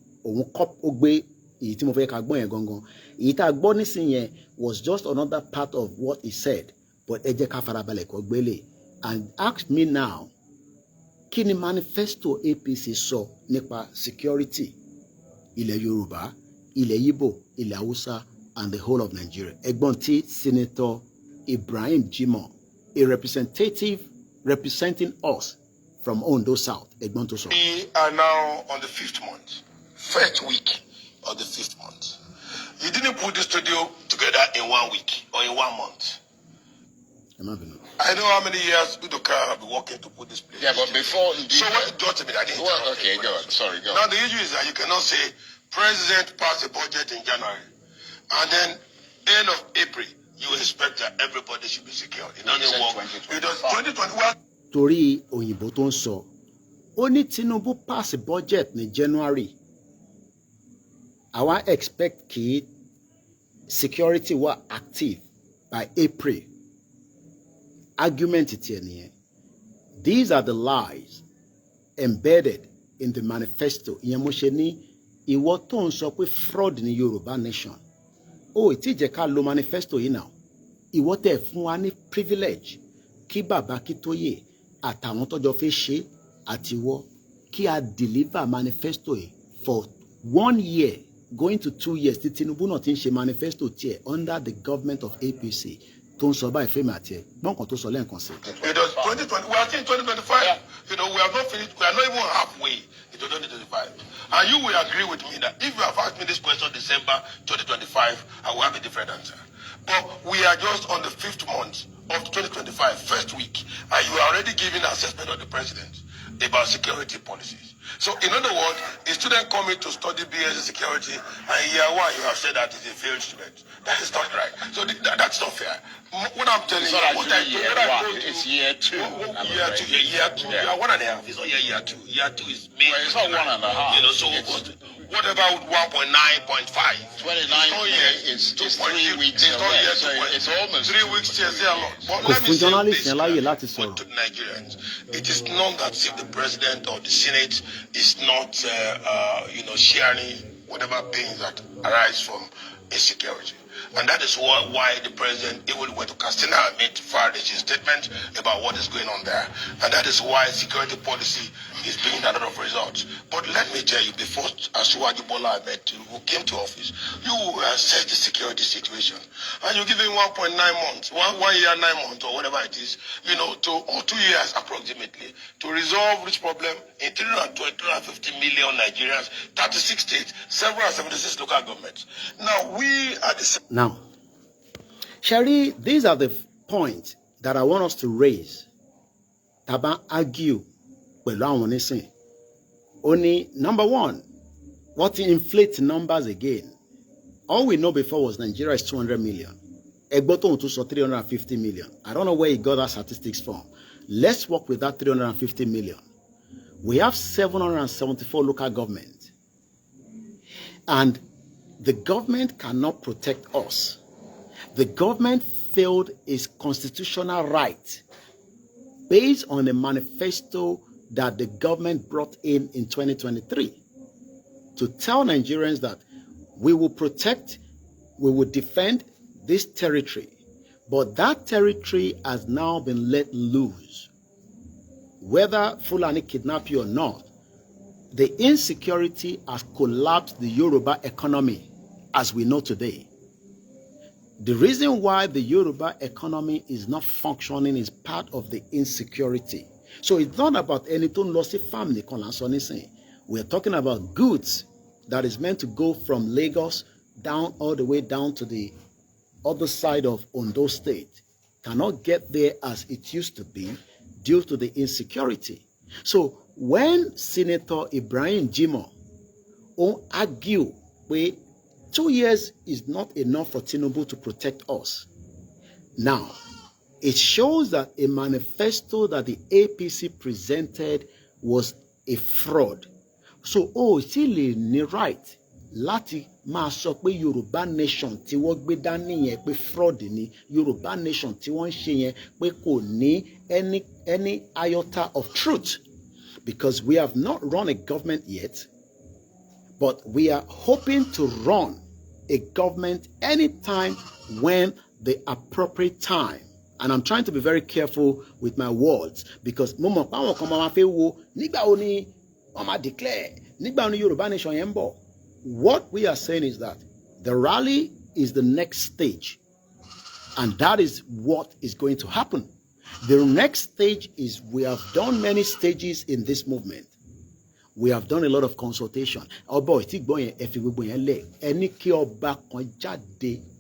Was just another part of what he said. But and ask me now, kini manifesto APC sọ nípa security ilẹ̀ Yorùbá, ilẹ̀ Igbo, ilẹ̀ Hausa, and the whole of Nigeria. Ẹ̀gbọ́n tí Senator Ibrahim Jimoh, a representative representing us from Ondo South. Ẹ̀gbọ́n tó sọ.
We are now on the 5th month, first week of the 5th month. You didn't put the studio together in 1 week or in 1 month. I know how many years Udoka have been working to put this place.
Yeah, but before...
So what, just a minute, I didn't
okay, go on. Sorry, go on.
Now, the issue is that you cannot say, President passed a budget in January, and then end of April, you expect that everybody should be secure. It doesn't work. It does 2021.
Torí òyìnbó tó ń sọ, ó ní Tinubu pass a budget in January. Àwa expect kí security were active by April. Argument it here. These are the lies embedded in the manifesto. Ìyẹn ìwọ tó ń sọ pé fraud ní Yorùbá nation. Ìtí jẹ́ ká lo manifesto yìí now. Ìwọ tẹ́ fún wa ní privilege kí bàbá Akíntóyè àtàwọn tọ́jọ́ fẹ́ ṣe àtiwọ́ kí a deliver manifesto yìí for 1 year going to 2 years tí Tinubu náà ti ń ṣe manifesto tiẹ̀ under the government of APC. Don't survive fame at here. Don't control so length concern.
It was 2020. We are still in 2025. Yeah. You know, we have not finished. We are not even halfway into 2025. And you will agree with me that if you have asked me this question December 2025, I will have a different answer. But we are just on the 5th month of 2025, first week, and you are already giving an assessment of the president about security policies. So, in other words, a student coming to study BSc security, and year 1 you have said that is a failed student. That is not right. So that's not fair. What I'm telling you,
it's year 2.
Year 2. Year 1.5. It's not year 2. Year 2 is May.
Well, it's not 1.5.
You know, so Whatever with 1.9.5.
29 is 3 weeks away. So it's almost
3 weeks. Yes, a lot. But
Kò
let me
fún
say
journalist
this
yẹn láyè láti sọ̀rọ̀.
to Nigerians. It is not that if the president or the Senate is not, sharing whatever pains that arise from insecurity. And that is why the president even went to Castina and made his statement about what is going on there. And that is why security policy is bringing a lot of results. But let me tell you, before Asiwaju Bola Ahmed who came to office, you assessed the security situation. And you give him 1.9 months, 1 year, 9 months, or whatever it is, or 2 years approximately, to resolve this problem in 350 million Nigerians, 36 states, 776 local governments. Now, we are the...
Now, Sherry, these are the points that I want us to raise. Taba argue pẹ̀lú àwọn onísìn. Only number one, what inflates numbers again? All we know before was Nigeria is 200 million. Egboton to 350 million. I don't know where he got that statistics from. Let's work with that 350 million. We have 774 local governments. And the government cannot protect us. The government failed its constitutional right based on a manifesto that the government brought in 2023 to tell Nigerians that we will protect, we will defend this territory. But that territory has now been let loose. Whether Fulani kidnap you or not, the insecurity has collapsed the Yoruba economy as we know today. The reason why the Yoruba economy is not functioning is part of the insecurity. So it's not about anything lossy family. We're talking about goods that is meant to go from Lagos down all the way down to the other side of Ondo State. Cannot get there as it used to be due to the insecurity. So when Senator Ibrahim Jimoh argue with 2 years is not enough for Tinubu to protect us. Now, it shows that a manifesto that the APC presented was a fraud. So, still ní right láti máa sọ pé Yorùbá nation tí wọ́n gbé dání yẹn pé fraud ni, Yorùbá nation tí wọ́n ṣe yẹn pé kò ní any iota of truth. Because we have not run a government yet, but we are hoping to run a government anytime when the appropriate time. And I'm trying to be very careful with my words because declare Yoruba nation. What we are saying is that the rally is the next stage, and that is what is going to happen. The next stage is we have done many stages in this movement. We have done a lot of consultation.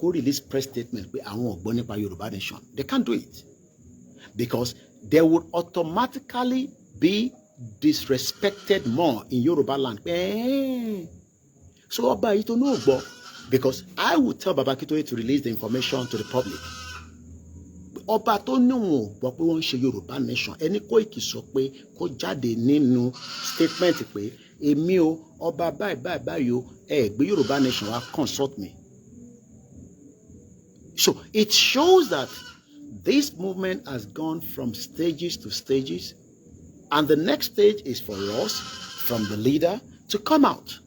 Release press statement. They can't do it because they would automatically be disrespected more in Yoruba land. So because I would tell Baba Akintoye to release the information to the public. Ọba tó níwọ̀n gbọ́ pé wọ́n ń ṣe Yorùbá nation ẹni Koiki sọ pé kó jáde nínú statement pé èmi o ọba báyìí o gbé Yorùbá nation wá consult me. So it shows that this movement has gone from stages to stages, and the next stage is for us from the leader to come out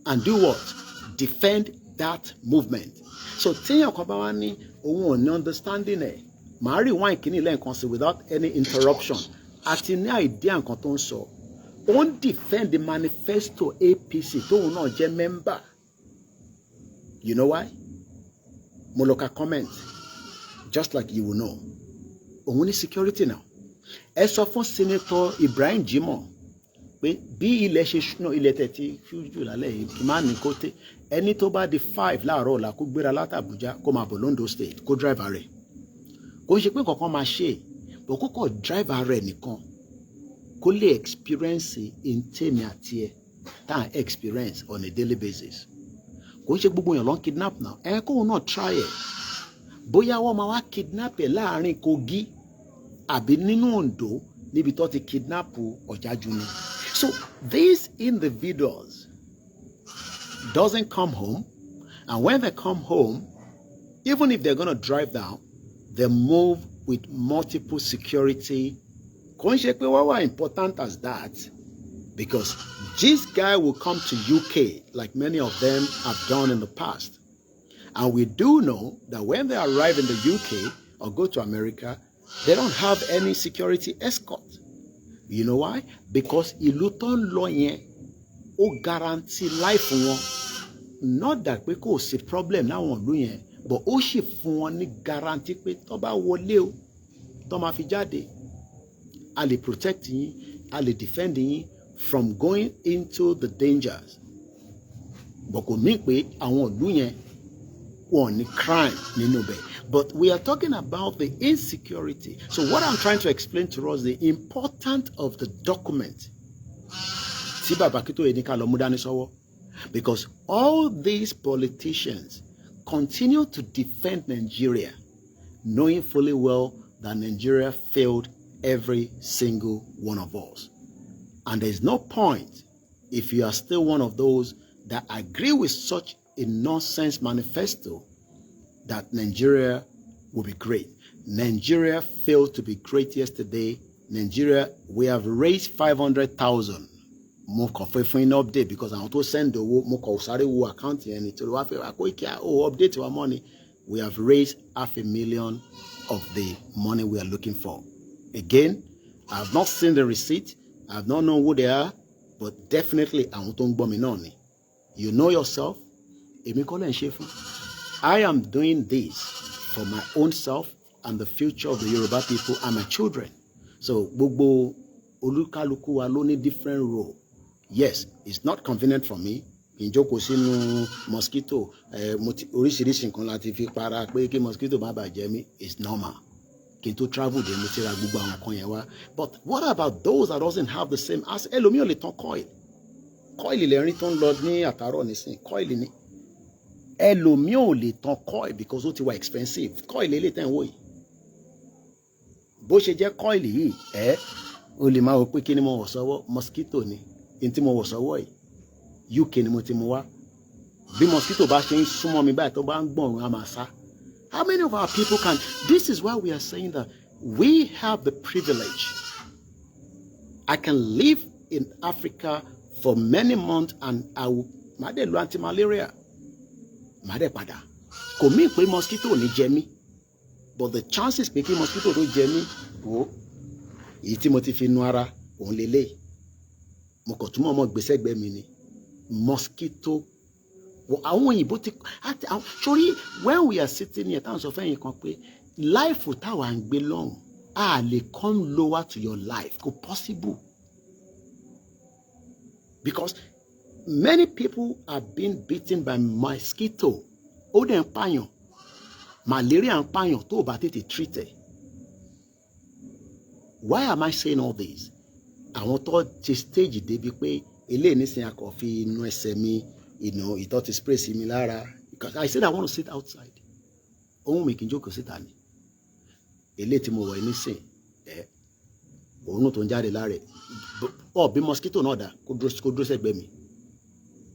and do what? Defend that movement. So Tiyan Kabawani òun understanding màá rewind kìíní lẹ́ẹ̀kan sí without any interruption àti ní idea nǹkan tó ń sọ òun defend the manifesto APC tóun náà jẹ́ member. You know why? Mo lọ ka comment just like you will know òun ní security now. Ẹ sọ fún Senator Ibrahim Jimoh pé bí ilẹ̀ ṣe ṣúná ilẹ̀ tẹ̀tí fújù lálẹ́ yìí kì máa ní kó tẹ́ ẹni tó bá di 5 láàárọ̀ ọ̀la kó gbéra láti Abuja kó máa bọ̀ Londo State kó driver rẹ̀ kó ń ṣe pé kankan máa ṣe bó kókò driver rẹ̀ nìkan kó lè experience in tèmi àti ẹ̀ tá à experience on a daily basis kó ń ṣe gbogbo èèyàn ló ń kidnap náà kóun náà try ẹ̀ bóyá wọ́n máa wá kidnap ẹ̀ láàrin Kogi àbí nínú Ondo níbi tó ti kidnap Ọ̀jájú ni. So these individuals doesn't come home, and when they come home, even if they're going to drive down, they move with multiple security. Why important as that? Because this guy will come to UK like many of them have done in the past. And we do know that when they arrive in the UK or go to America, they don't have any security escort. You know why? Because Iluton Loyen o guarantee life one. Not that we could see problem now on Luyen, but o she fun guarantee pe to ba wole o, to ma fi jade. Ali protect yin, ali defend yin from going into the dangers. But ko mean pe awon Luyen won crime nínú be. But we are talking about the insecurity. So what I'm trying to explain to us, the importance of the document. Because all these politicians continue to defend Nigeria, knowing fully well that Nigeria failed every single one of us. And there's no point if you are still one of those that agree with such a nonsense manifesto that Nigeria will be great. Nigeria failed to be great yesterday. Nigeria, we have raised 500,000. Mo kàn fẹ́ fún yín update because àwọn tó send owó mo kàn sáré wo account yẹn nítorí wá fẹ́ KOIKI update our money. We have raised 500,000 of the money we are looking for. Again, I have not seen the receipt. I have not known who they are, but definitely àwọn tó ń gbọ́ mi náà ni. You know yourself. Èmi kọ́ lẹ́ ń ṣe fún. I am doing this for my own self and the future of the Yoruba people and my children. So, gbogbo olúkálùkù wa ló ní different role. Yes, it's not convenient for me. Ìjókòó sínú mosquito, oríṣiríṣi nǹkan láti fi para pé kí mosquito má bàa jẹ mí. It's normal. Kí n tó travel dé mo ti ra gbogbo àwọn kan yẹn wá. But what about those that doesn't have the same as ẹlòmíì ò lè tán coil? Coil lẹ́rìn tó ń lọ ní àtàrọ̀ nísìn. Coil ni. Ẹlòmíì ò lè tán coil because ó ti wà expensive. Coil lè tẹ̀ ń wò yìí. Bó ṣe jẹ́ coil yìí, o lè máa wò pé kí ni mo wọ̀ sọ́wọ́, mosquito ni. In tí mo wọ̀ sọ́wọ́ yìí, UK ni mo ti mú wá. Bí mosquito bá ṣe ń súnmọ́ mi báyìí tó bá ń gbọ̀run á máa sá. How many of our people can? This is why we are saying that we have the privilege. I can live in Africa for many months and I will má dé lo anti-malaria. Má dé padà. Kò mí pé mosquito ò ní jẹ mí. But the chances pé kí mosquito tó jẹ mí, wò, èyí tí mo ti fi nu ara, òun lélẹ̀. Mo kàn túmọ̀ ọmọ gbèsè gbẹ mi ni. Mosquito. Àwọn òyìnbó ti sorry, when we are sitting here táwọn sọ fẹ́yìn kan pé life táwa ń gbé lọ́hùn a lè come lower to your life kò possible because many people are being beaten by mosquito. Ó dẹ̀ ń pààyàn, malaria ń pààyàn tó o bá tètè treat ẹ̀. Why am I saying all this? Àwọn tó ti stage débi pé eléyìí nísìnyí akọ̀ fi inú ẹsẹ̀ mi. You know, he thought he spray similar because I said I want to sit outside. Ohun mi kì í jókòó síta ni. Eléyìí tí mo wọ̀ nísìn, òórùn tó ń jáde lára ẹ̀. Bí mosquito náà dà kó dúró sẹ́gbẹ̀ẹ́ mi.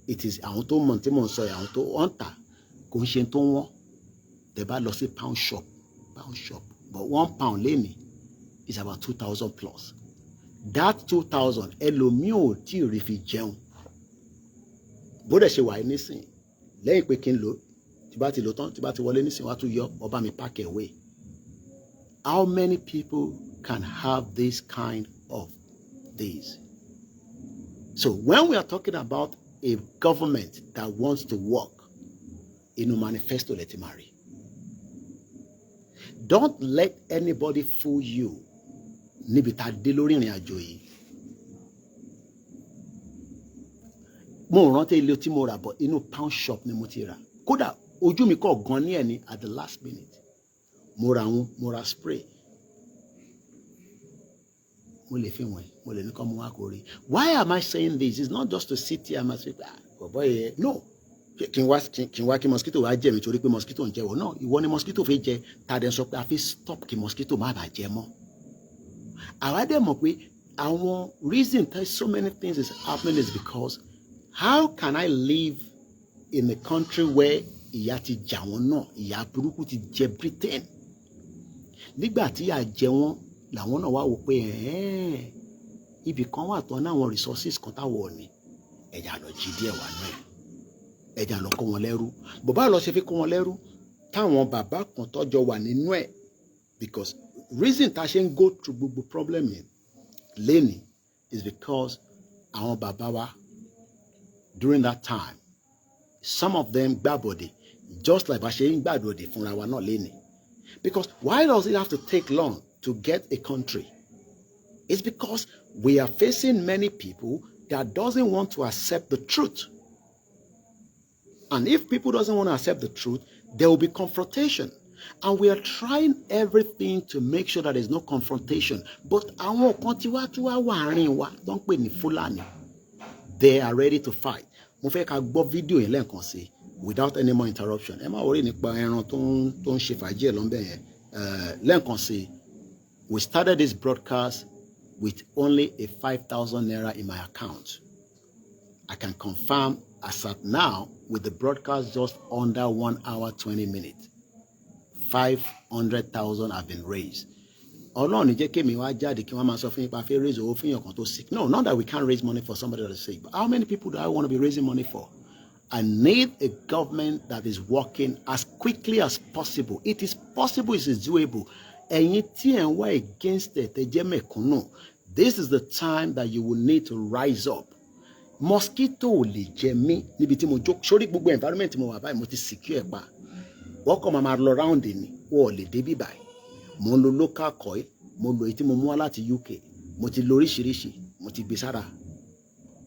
It is àwọn tó mọ̀ tí mò ń sọ yìí, àwọn tó wọ́n tà kò ń ṣe tó wọ́n. Tẹ́ bá lọ sí pound shop. But £1 lénìí is about 2,000 plus. That 2,000 ẹlòmíì ò tí ì rí fi jẹun. Bó dẹ̀ ṣe wà nísìn lẹ́yìn pé kí n lò tí bá ti lò tán tí bá ti wọlé nísìn wá tún yọ ọba mi pack away. How many people can have this kind of this? So when we are talking about a government that wants to work in a manifesto, let him marry. Don't let anybody fool you. Níbi tá dé lórí ìrìn àjò yìí. Mo rántí ilé tí mo rà bọ̀ inú pound shop ni mo ti rà. Kódà ojú mi kọ̀ gan ní ẹni at the last minute. Mo ra spray. Mo lè fi wọ̀n, mo lè ní kọ́ mo wá kó rí. Why am I saying this? It's not just to sit here and say, boy, no. Kí n wá kí mosquito wá jẹ mi torí pé mosquito ń jẹ wọ̀. No, ìwọ ni mosquito fẹ́ jẹ. Ta dẹ̀ sọ pé a fi stop kí mosquito má bàa jẹ mọ́. Àwa dẹ̀ mọ̀ pé àwọn reason that so many things is happening is because how can I live in a country where ìyà ti jà wọ́n náà, ìyà burúkú ti jẹ Britain. Nígbà tí ìyà jẹ wọ́n làwọn náà wá wò pé ibì kan wà tán náà àwọn resources kan táwọn ò ní, ẹ̀já lọ jí díẹ̀ wà náà, ẹ̀já lọ kó wọn lẹ́rú. Bàbá lọ ṣe fi kó wọn lẹ́rú táwọn bàbá kan tọ́jọ́ wà nínú ẹ̀, because reason tá a ṣe ń go through gbogbo problem yẹn lẹ́nìí is because àwọn bàbá wa during that time, some of them gbàbọ̀dé just like bá ṣe ń gbàbọ̀dé fúnra wa náà lẹ́nìí. Because why does it have to take long to get a country? It's because we are facing many people that doesn't want to accept the truth. And if people doesn't want to accept the truth, there will be confrontation. And we are trying everything to make sure that there's no confrontation. But àwọn kan tí wá wà àárín wa tó ń pè ní Fúlàní, they are ready to fight. Mo fẹ́ ká gbọ́ fídíò yẹn lẹ́ẹ̀kan sí without any more interruption. Ẹ má worry nípa ẹran tó ń ṣe fàájì ẹ̀ lọ́nbẹ̀ yẹn. Lẹ́ẹ̀kan sí, we started this broadcast with only a 5,000 naira in my account. I can confirm as at now, with the broadcast just under 1 hour 20 minutes, 500,000 have been raised. Ọlọ́run jẹ́ kémi wá jáde kí wọ́n máa sọ fún yín pa fẹ́ raise owó fún yàn kan tó sick. No, not that we can't raise money for somebody that is sick. But how many people do I want to be raising money for? I need a government that is working as quickly as possible. It is possible, it is doable. Ẹ̀yin tí ẹ̀ ń wá against it, ẹ jẹ́ mẹ̀kúnnù. This is the time that you will need to rise up. Mosquito ò lè jẹ mí níbi tí mo jókòó sórí gbogbo environment mo wà báyìí, mo ti secure pa. Wọ́n kọ́ máa lọ round ni, wọ́n ò lè dé bí báyìí. Mo ń lo local coil, mo lo èyí tí mo mú wá láti UK, mo ti lo oríṣiríṣi, mo ti gbé sára.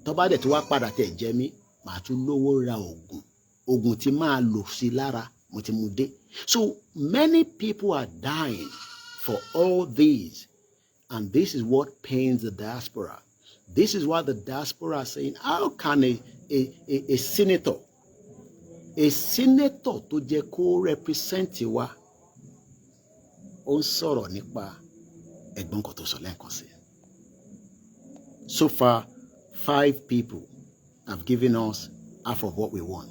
Tó bá dẹ̀ tó wá padà tẹ̀ jẹ mí, màá tún lówó ra oògùn tí máa lò sí lára, mo ti mú dé. So many people are dying for all these, and this is what pains the diaspora. This is why the diaspora are saying, how can a senator tó jẹ́ kó represent wa, ó ń sọ̀rọ̀ nípa ẹ̀gbọ́n kan tó sọ lẹ́ẹ̀kan sí. So far, 5 people have given us half of what we want.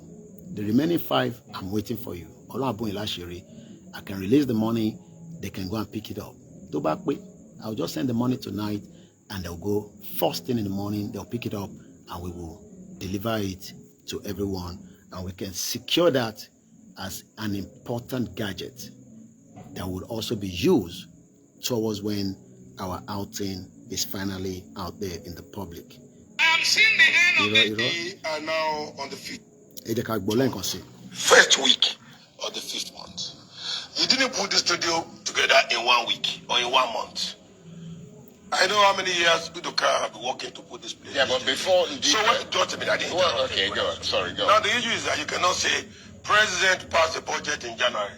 The remaining 5, I'm waiting for you. Ọlọ́run àbúyìn láṣìírí. I can release the money, they can go and pick it up. Tó bá pé, I'll just send the money tonight, and they'll go first thing in the morning, they'll pick it up, and we will deliver it to everyone, and we can secure that as an important gadget that would also be used towards when our outing is finally out there in the public.
I am seeing the end of the day and now on the 5th. First week of the 5th month. You didn't put the studio together in 1 week or in 1 month. I know how many years Udoka have been working to put this place.
Yeah, but before...
So what, don't tell me that.
Well, okay, go on. Sorry, go on.
Now the issue is that you cannot say President passed a budget in January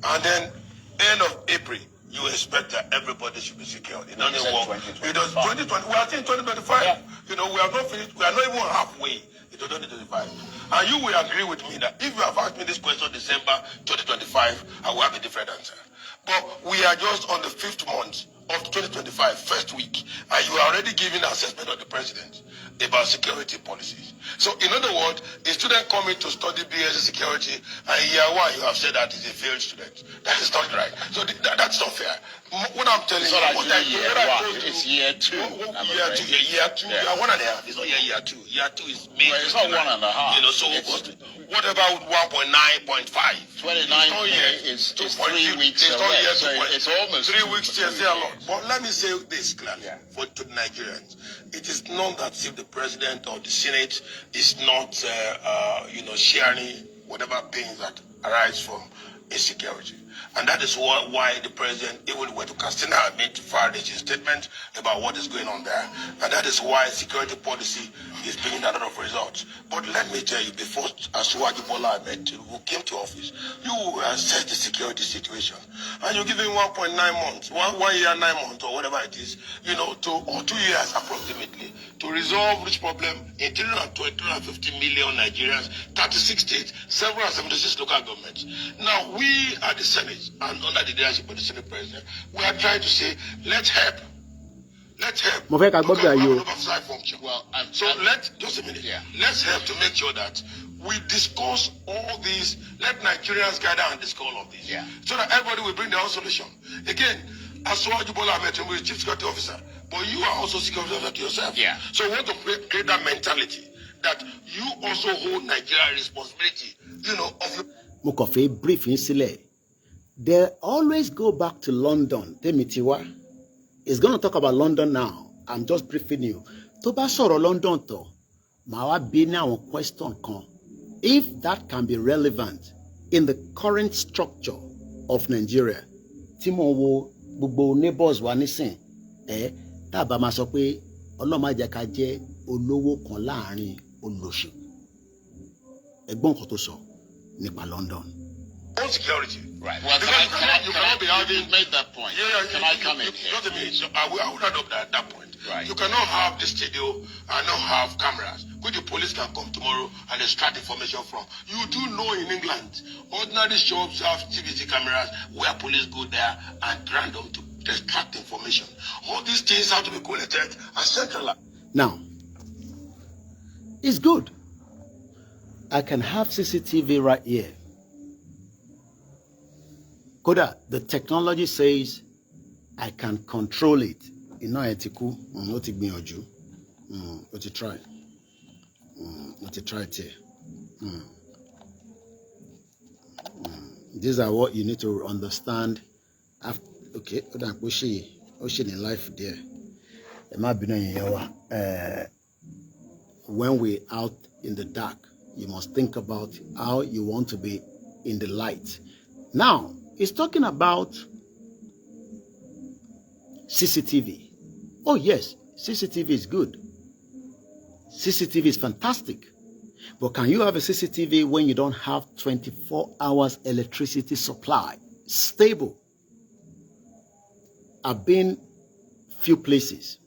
and then end of April you expect that everybody should be secured. It doesn't work. It does 2020. We are still in 2025. Yeah. You know, we are not finished. We are not even halfway into 2025. And you will agree with me that if you have asked me this question December 2025, I will have a different answer. But we are just on the 5th month of 2025, first week, and you are already giving an assessment of the president about security policies. So, in other words, a student coming to study BSc security, and year 1 you have said that he's a failed student. That is not right. So that's not fair. What I'm telling you,
it's year 2.
Year 2.
Yeah.
You are 1.5. It's not year 2. Year 2 is May.
Well, it's not 1.5.
You know, so what about 1.9, 0.5?
29 is 3 weeks away. So it's almost
3 weeks to say a lot. But let me say this clearly to the Nigerians. It is not that if the president or the Senate is not, sharing whatever pains that arise from insecurity. And that is why the president even went to Castina and made his statement about what is going on there. And that is why security policy is bringing a lot of results. But let me tell you, before Asiwaju Bola Ahmed who came to office, you assessed the security situation. And you give him 1.9 months, 1 year, 9 months, or whatever it is, or 2 years approximately, to resolve this problem in 350 million Nigerians, 36 states, 776 local governments. Now, we are the Senate, and under the leadership of the Senate President, we are trying to say, let's help. Let's help.
Function.
Well, so just a minute. Yeah. Let's help to make sure that we discuss all these. Let Nigerians gather and discuss all of this.
Yeah.
So that everybody will bring their own solution. Again, as Bola Ahmed Tinubu is chief security officer, but you are also security officer to yourself.
Yeah.
So we want to create that mentality that you also hold Nigeria responsibility, you know, of your.
Mo kàn fẹ́ brief yín sílẹ̀. They always go back to London. Temitiwa is going to talk about London now. I'm just briefing you. Tó bá sọ̀rọ̀ London tó, màá wá bí ní àwọn question kan. If that can be relevant in the current structure of Nigeria, tí mo wo gbogbo neighbors wa nísìn, tá bá máa sọ pé Ọlọ́run má jẹ́ ká jẹ́ olówó kan láàrin olóṣì. Ẹgbọ́n kan tó sọ nípa London.
Own security.
Right. Well,
you cannot be having.
You've made that point.
Yeah,
Can I come in
Not a minute. So I would adopt that at that point.
Right.
You cannot have the studio and not have cameras, which the police can come tomorrow and extract information from. You do know in England, ordinary shops have CCTV cameras where police go there and random to extract information. All these things have to be collected and centralized.
Now, it's good. I can have CCTV right here. Koda, the technology says I can control it. Iná ẹ̀ ti kú, ó ti gbìyànjú, ó ti try, ó ti try tiẹ̀. These are what you need to understand. After, okay, ó dà pé ó ṣe ní life there. Ẹ má bínú ẹ̀yin yẹn wá. When we're out in the dark, you must think about how you want to be in the light. Now, it's talking about CCTV. Oh yes, CCTV is good. CCTV is fantastic. But can you have a CCTV when you don't have 24 hours electricity supply? Stable. I've been few places.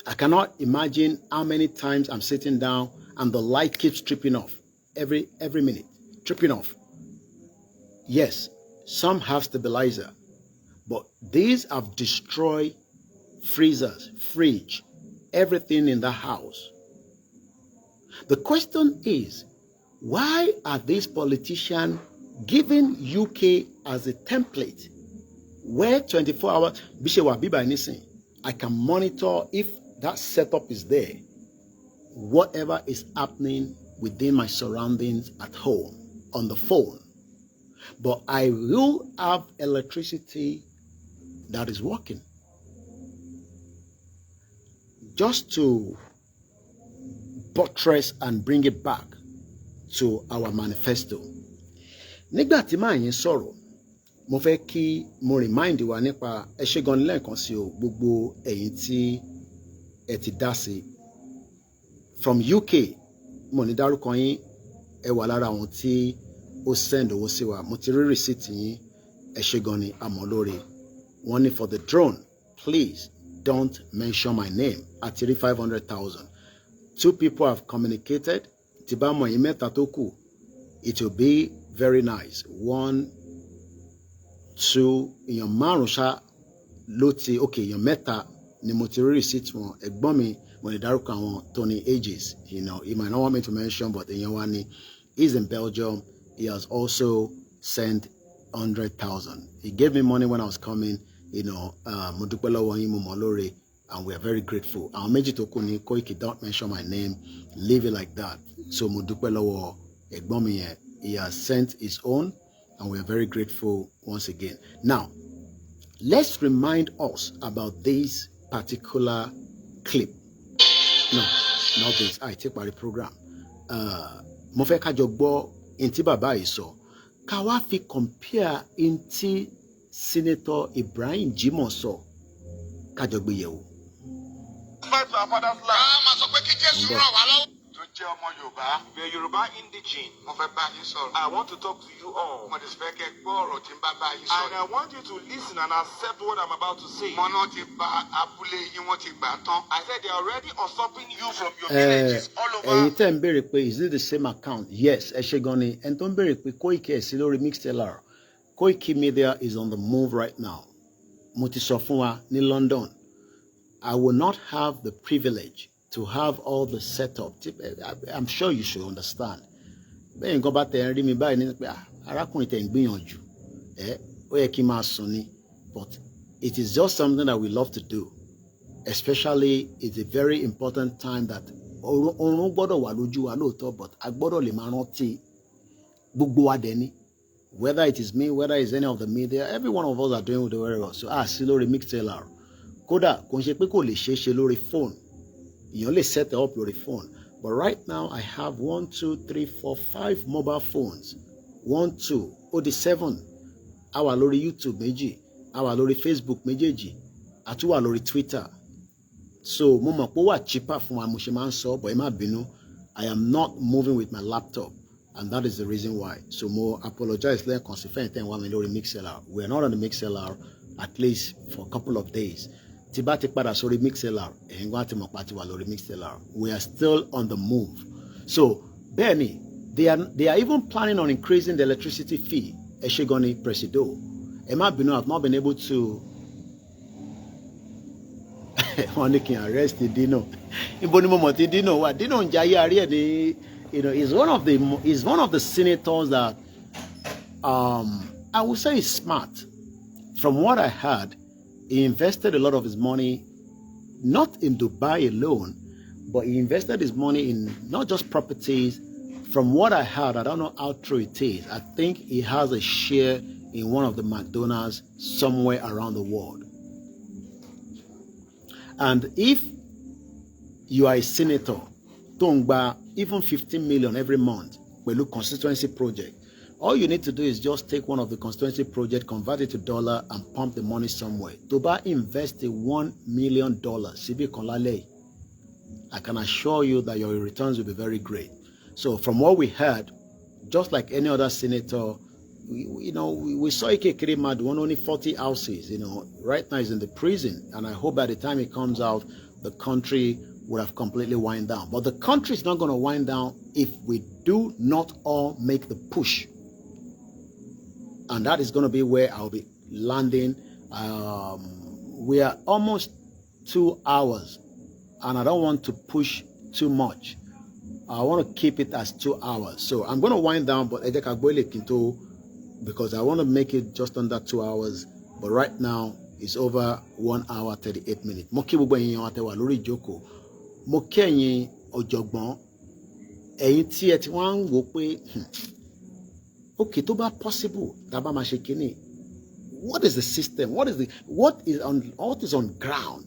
I cannot imagine how many times I'm sitting down and the light keeps tripping off every minute, tripping off. Yes, some have stabilizer, but these have destroyed freezers, fridge, everything in the house. The question is, why are these politicians giving UK as a template where 24 hours, I can monitor if that setup is there, whatever is happening within my surroundings at home, on the phone. But I will have electricity that is working. Just to buttress and bring it back to our manifesto. Nígbà tí màá yín sọ̀rọ̀, mo fẹ́ kí mo remind wa nípa ẹ ṣé gan lẹ́ẹ̀kan sí o gbogbo ẹ̀yin tí ẹ ti dá sí. From UK, mo ní dárúkọ yín, ẹ wà lára àwọn tí ó send owó sí wa. Mo ti rí receipt yín, ẹ ṣé gan ni àmọ́ lórí. Wọ́n ní for the drone, please don't mention my name. Àti rí 500,000. 2 people have communicated. Tí bá mọ̀ yín mẹ́ta tó kù, it will be very nice. 1, 2, èèyàn márùn ṣá ló ti, okay, èèyàn mẹ́ta ni mo ti rí receipt wọn. Ẹ̀gbọ́n mi, mo lè dárúkọ àwọn Tony Ages, you know, he might not want me to mention, but èèyàn wa ni, he's in Belgium. He has also sent 100,000. He gave me money when I was coming, you know, mo dúpẹ́ lọ́wọ́ yín, mo mọ̀ lóore, and we are very grateful. Àwọn méjì tó kù ní Koiki, don't mention my name, leave it like that. So mo dúpẹ́ lọ́wọ́ ẹ̀gbọ́n mi yẹn, he has sent his own, and we are very grateful once again. Now, let's remind us about this particular clip. No, not this. I take by the program. Mo fẹ́ ká jọ gbọ́ inti bàbá yìí sọ. Ká wá fi compare inti Senator Ibrahim Jimoh sọ. Ká jọ gbé yẹ̀wò.
Back to our father's land.
Jẹ́ ọmọ Yorùbá, the Yorùbá indigene. Mo fẹ́ bá yín sọ̀rọ̀. I want to talk to you all. Mo ti fẹ́ kẹ́ gbọ́ ọ̀rọ̀ tí ń bá yín sọ̀rọ̀. And I want you to listen and accept what I'm about to say. Mo náà ti bà abúlé yín, wọ́n ti gbà tán. I said they are already usurping you from your villages all over.
Ẹ̀yin tẹ́ ń béèrè pé is it the same account? Yes, ẹ ṣé gan ni. Ẹni tó ń béèrè pé Koiki ẹ̀ sí lórí Mixlr. KOIKIMEDIA is on the move right now. Mo ti sọ fún wa ní London. I will not have the privilege to have all the setup. I'm sure you should understand. Bẹ́ẹ̀ nǹkan bá tẹ̀ ń rí mi báyìí ní pé arákùnrin tẹ̀ ń gbìyànjú ó yẹ kí n máa sùn ni, but it is just something that we love to do. Especially, it's a very important time that oorun gbọ́dọ̀ wà lójú wa lóòótọ́, but a gbọ́dọ̀ lè máa rántí gbogbo wa dẹ̀ ni. Whether it is me, whether it's any of the media, every one of us are doing very well. So sí lórí MixLR. Kódà kò ń ṣe pé kò lè ṣeé ṣe lórí phone. Èèyàn lè set it up lórí phone. But right now, I have 1, 2, 3, 4, 5 mobile phones. 1, 2, ó di 7. A wà lórí YouTube méjì, a wà lórí Facebook méjèèjì, a tún wà lórí Twitter. So mo mọ̀ pé ó wà cheaper fún wa mo ṣe máa ń sọ, but ẹ má bínú, I am not moving with my laptop, and that is the reason why. So mo apologize lẹ́ẹ̀kan sí fẹ́yìntì ẹ̀ wá mi lórí MixLR. We are not on the MixLR at least for a couple of days. Tí bá ti padà sórí MixLR, ẹ̀yin gbọ́n ti mọ̀ pa ti wà lórí MixLR. We are still on the move. So bẹ́ẹ̀ni, they are even planning on increasing the electricity fee. Ẹ ṣé gan ni Presido. Ẹ má bínú, I've not been able to. Wọ́n ní kí n arrest Dino. Ibo ni mo mọ̀ tí Dino wà. Dino ń jayé arí ẹ̀ ní, is one of the senators that I would say is smart. From what I heard, he invested a lot of his money not in Dubai alone, but he invested his money in not just properties. From what I heard, I don't know how true it is. I think he has a share in one of the McDonald's somewhere around the world. And if you are a senator, Tongba, even 15 million every month, Pelu constituency project, all you need to do is just take one of the constituency project, convert it to dollar, and pump the money somewhere. Toba invest $1 million, Sibi Konlale, I can assure you that your returns will be very great. So from what we heard, just like any other senator, we saw Ike Kirima do only 40 houses. Right now he's in the prison, and I hope by the time he comes out, the country would have completely wind down. But the country is not going to wind down if we do not all make the push. And that is going to be where I'll be landing. We are almost 2 hours, and I don't want to push too much. I want to keep it as 2 hours. So I'm going to wind down, but because I want to make it just under 2 hours. But right now, it's over 1 hour, 38 minutes. Mo kí gbogbo ẹ̀yin àtẹwà lórí ìjókòó. Mo kí ẹ̀yin ọ̀jọ̀gbọ́n. Ẹ̀yin tí ẹ ti wá ń wò pé, okay, tó bá possible, tá bá máa ṣe kíní. What is the system? What is on ground?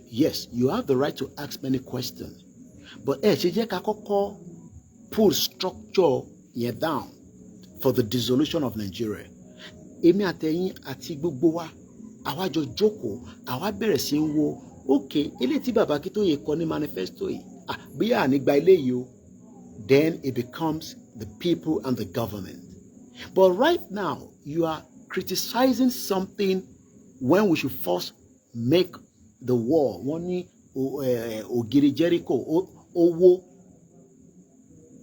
Yes, you have the right to ask many questions. But ṣe jẹ́ ká kọ́kọ́ pull structure yẹn down for the dissolution of Nigeria. Èmi àtẹ̀yin àti gbogbo wa, àwa jọ jókòó, àwa bẹ̀rẹ̀ sí ń wo, okay, eléyìí tí Bàbá Akíntóyè kọ ní manifesto yìí, bí ànígbà eléyìí o, then it becomes the people and the government. But right now, you are criticizing something when we should first make the war. Wọ́n ní ògiri Jericho, owó.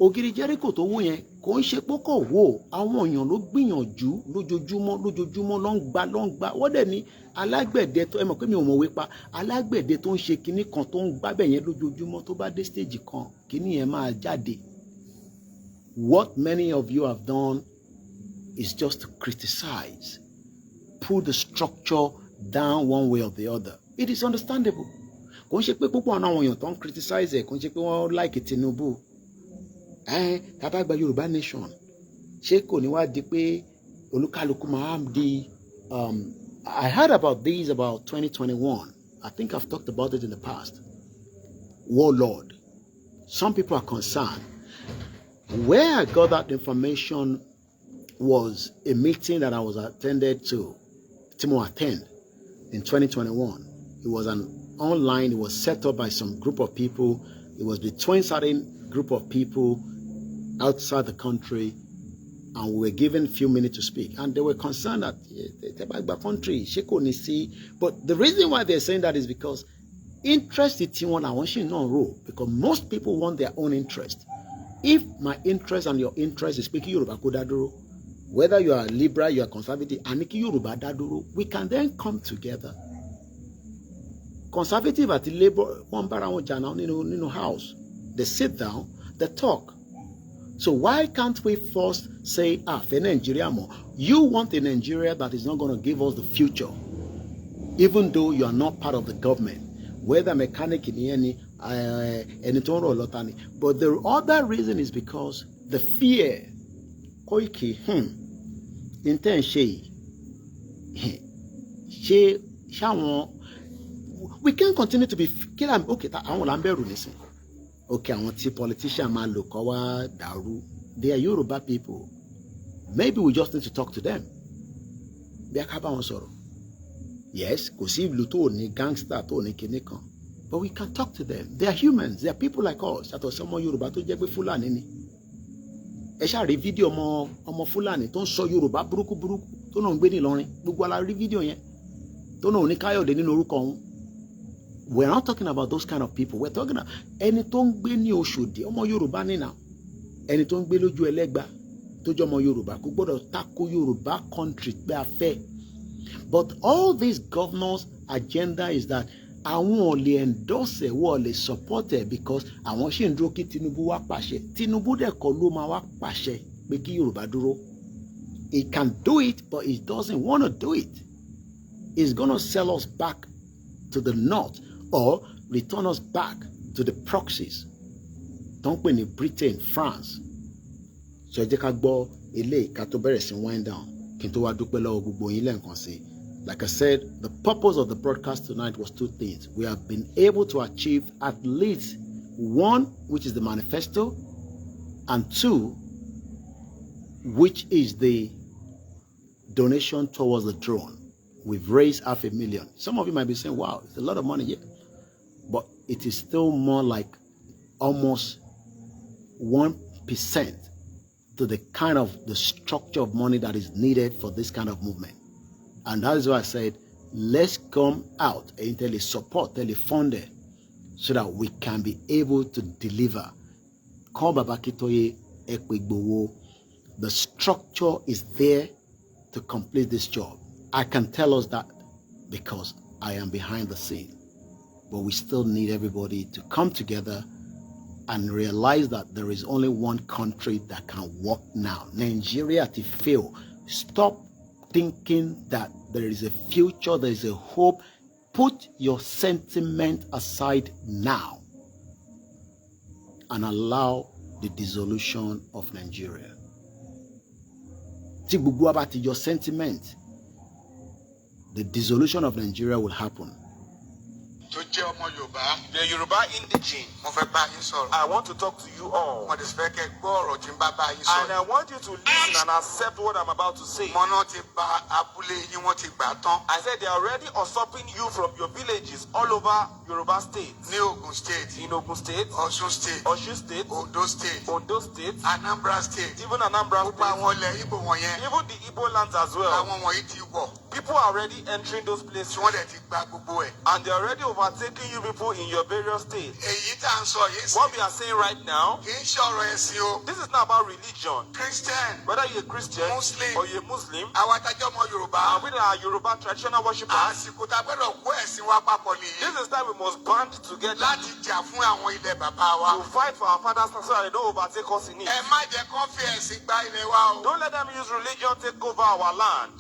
Ògiri Jericho tó wó yẹn kò ń ṣe pọ́kọ̀ wó, àwọn èèyàn ló gbìyànjú lójoojúmọ́ ló ń gbá wọ́n dẹ̀ ní alágbẹ̀dẹ tó ẹ mọ̀ pé mi ò mọ̀ wípa alágbẹ̀dẹ tó ń ṣe kinní kan tó ń gbábẹ̀ yẹn lójoojúmọ́ tó bá dé stage kan kinní yẹn máa jáde. What many of you have done is just to criticize, put the structure down one way or the other. It is understandable. Kò ń ṣe pé púpọ̀ àwọn èèyàn tó ń criticize ẹ̀ kò ń ṣe pé wọ́n like Tinubu. Tàbá gba Yorùbá nation ṣé kò ní wá di pé olúkálùkù máa di I heard about this about 2021. I think I've talked about it in the past. Warlord. Some people are concerned. Where I got that information was a meeting that I was attended to attend in 2021. It was online. It was set up by some group of people. It was between certain group of people outside the country, and we were given a few minutes to speak. And they were concerned that the country, but the reason why they're saying that is because interest is one I want you to know, because most people want their own interest. If my interest and your interest is speaking Yoruba Kodaduro, whether you are liberal, you are conservative, Aniki Yoruba Daduro, we can then come together. conservative àti labour wọ́n bára wọn jà náà nínú house. They sit down, they talk. So why can't we first say, for Nigeria more? You want a Nigeria that is not going to give us the future, even though you are not part of the government, whether mechanic in any or lotani. But the other reason is because the fear. Koiki, we can't continue to be okay. Okay, I want to politician man look daru. They are Yoruba people. Maybe we just need to talk to them. Yes, gangster, but we can talk to them. They are humans. They are people like us. That was someone Yoruba to jẹ́ Fulani. Ẹ ṣá rí fídíò ọmọ Fulani tó ń sọ Yorùbá burúkú tó náà ń gbé ní Ìlọrin. Gbogbo ala rí fídíò yẹn. Tó náà ní Káyọ̀dé nínú orúkọ òun. We're not talking about those kind of people. We're talking about ẹni tó ń gbé ní Òṣòdì, ọmọ Yorùbá nínà. Ẹni tó ń gbé lójú Ẹlẹ́gbà tó jẹ́ ọmọ Yorùbá kò gbọ́dọ̀ tako Yorùbá country pé a fẹ́. But all these governors' agenda is that àwọn ò lè endorse ẹ̀, wọ́n ò lè support ẹ̀ because àwọn ṣì ń dúró kí Tinubu wá pàṣẹ. Tinubu dẹ̀ kọ́ ló máa wá pàṣẹ pé kí Yorùbá dúró. He can do it, but he doesn't want to do it. He's going to sell us back to the north or return us back to the proxies. Don't pè ní Britain, France. So ẹ jẹ́ ká gbọ́ eléyìí ká tó bẹ̀rẹ̀ sí wind down kí n tó wá dúpẹ́ lọ́wọ́ gbogbo yín lẹ́ẹ̀kan sí. Like I said, the purpose of the broadcast tonight was two things. We have been able to achieve at least one, which is the manifesto, and two, which is the donation towards the drone. We've raised $500,000. Some of you might be saying, wow, it's a lot of money, yeah. But it is still more like almost 1% to the kind of the structure of money that is needed for this kind of movement. And that is why I said, let's come out and support, fund it, so that we can be able to deliver. The structure is there to complete this job. I can tell us that because I am behind the scene. But we still need everybody to come together and realize that there is only one country that can work now. Nigeria to fail. Stop thinking that there is a future, there is a hope. Put your sentiment aside now and allow the dissolution of Nigeria. Your sentiment, the dissolution of Nigeria will happen.
The Yoruba indigene, I want to talk to you all. And I want you to listen and accept what I'm about to say. I said they are already usurping you from your villages all over Yoruba State. In Ogun State, Osun State, Ondo State, Anambra State, even Anambra State, even the Igbo lands as well. People are already entering those places and they're already overtaking you people in your various states. What we are saying right now, this is not about religion. Whether you're a Christian or you're a Muslim, and we are Yoruba traditional worshippers, this is time we must band together to fight for our fathers so that they don't overtake us in it. Don't let them use religion to take over our land.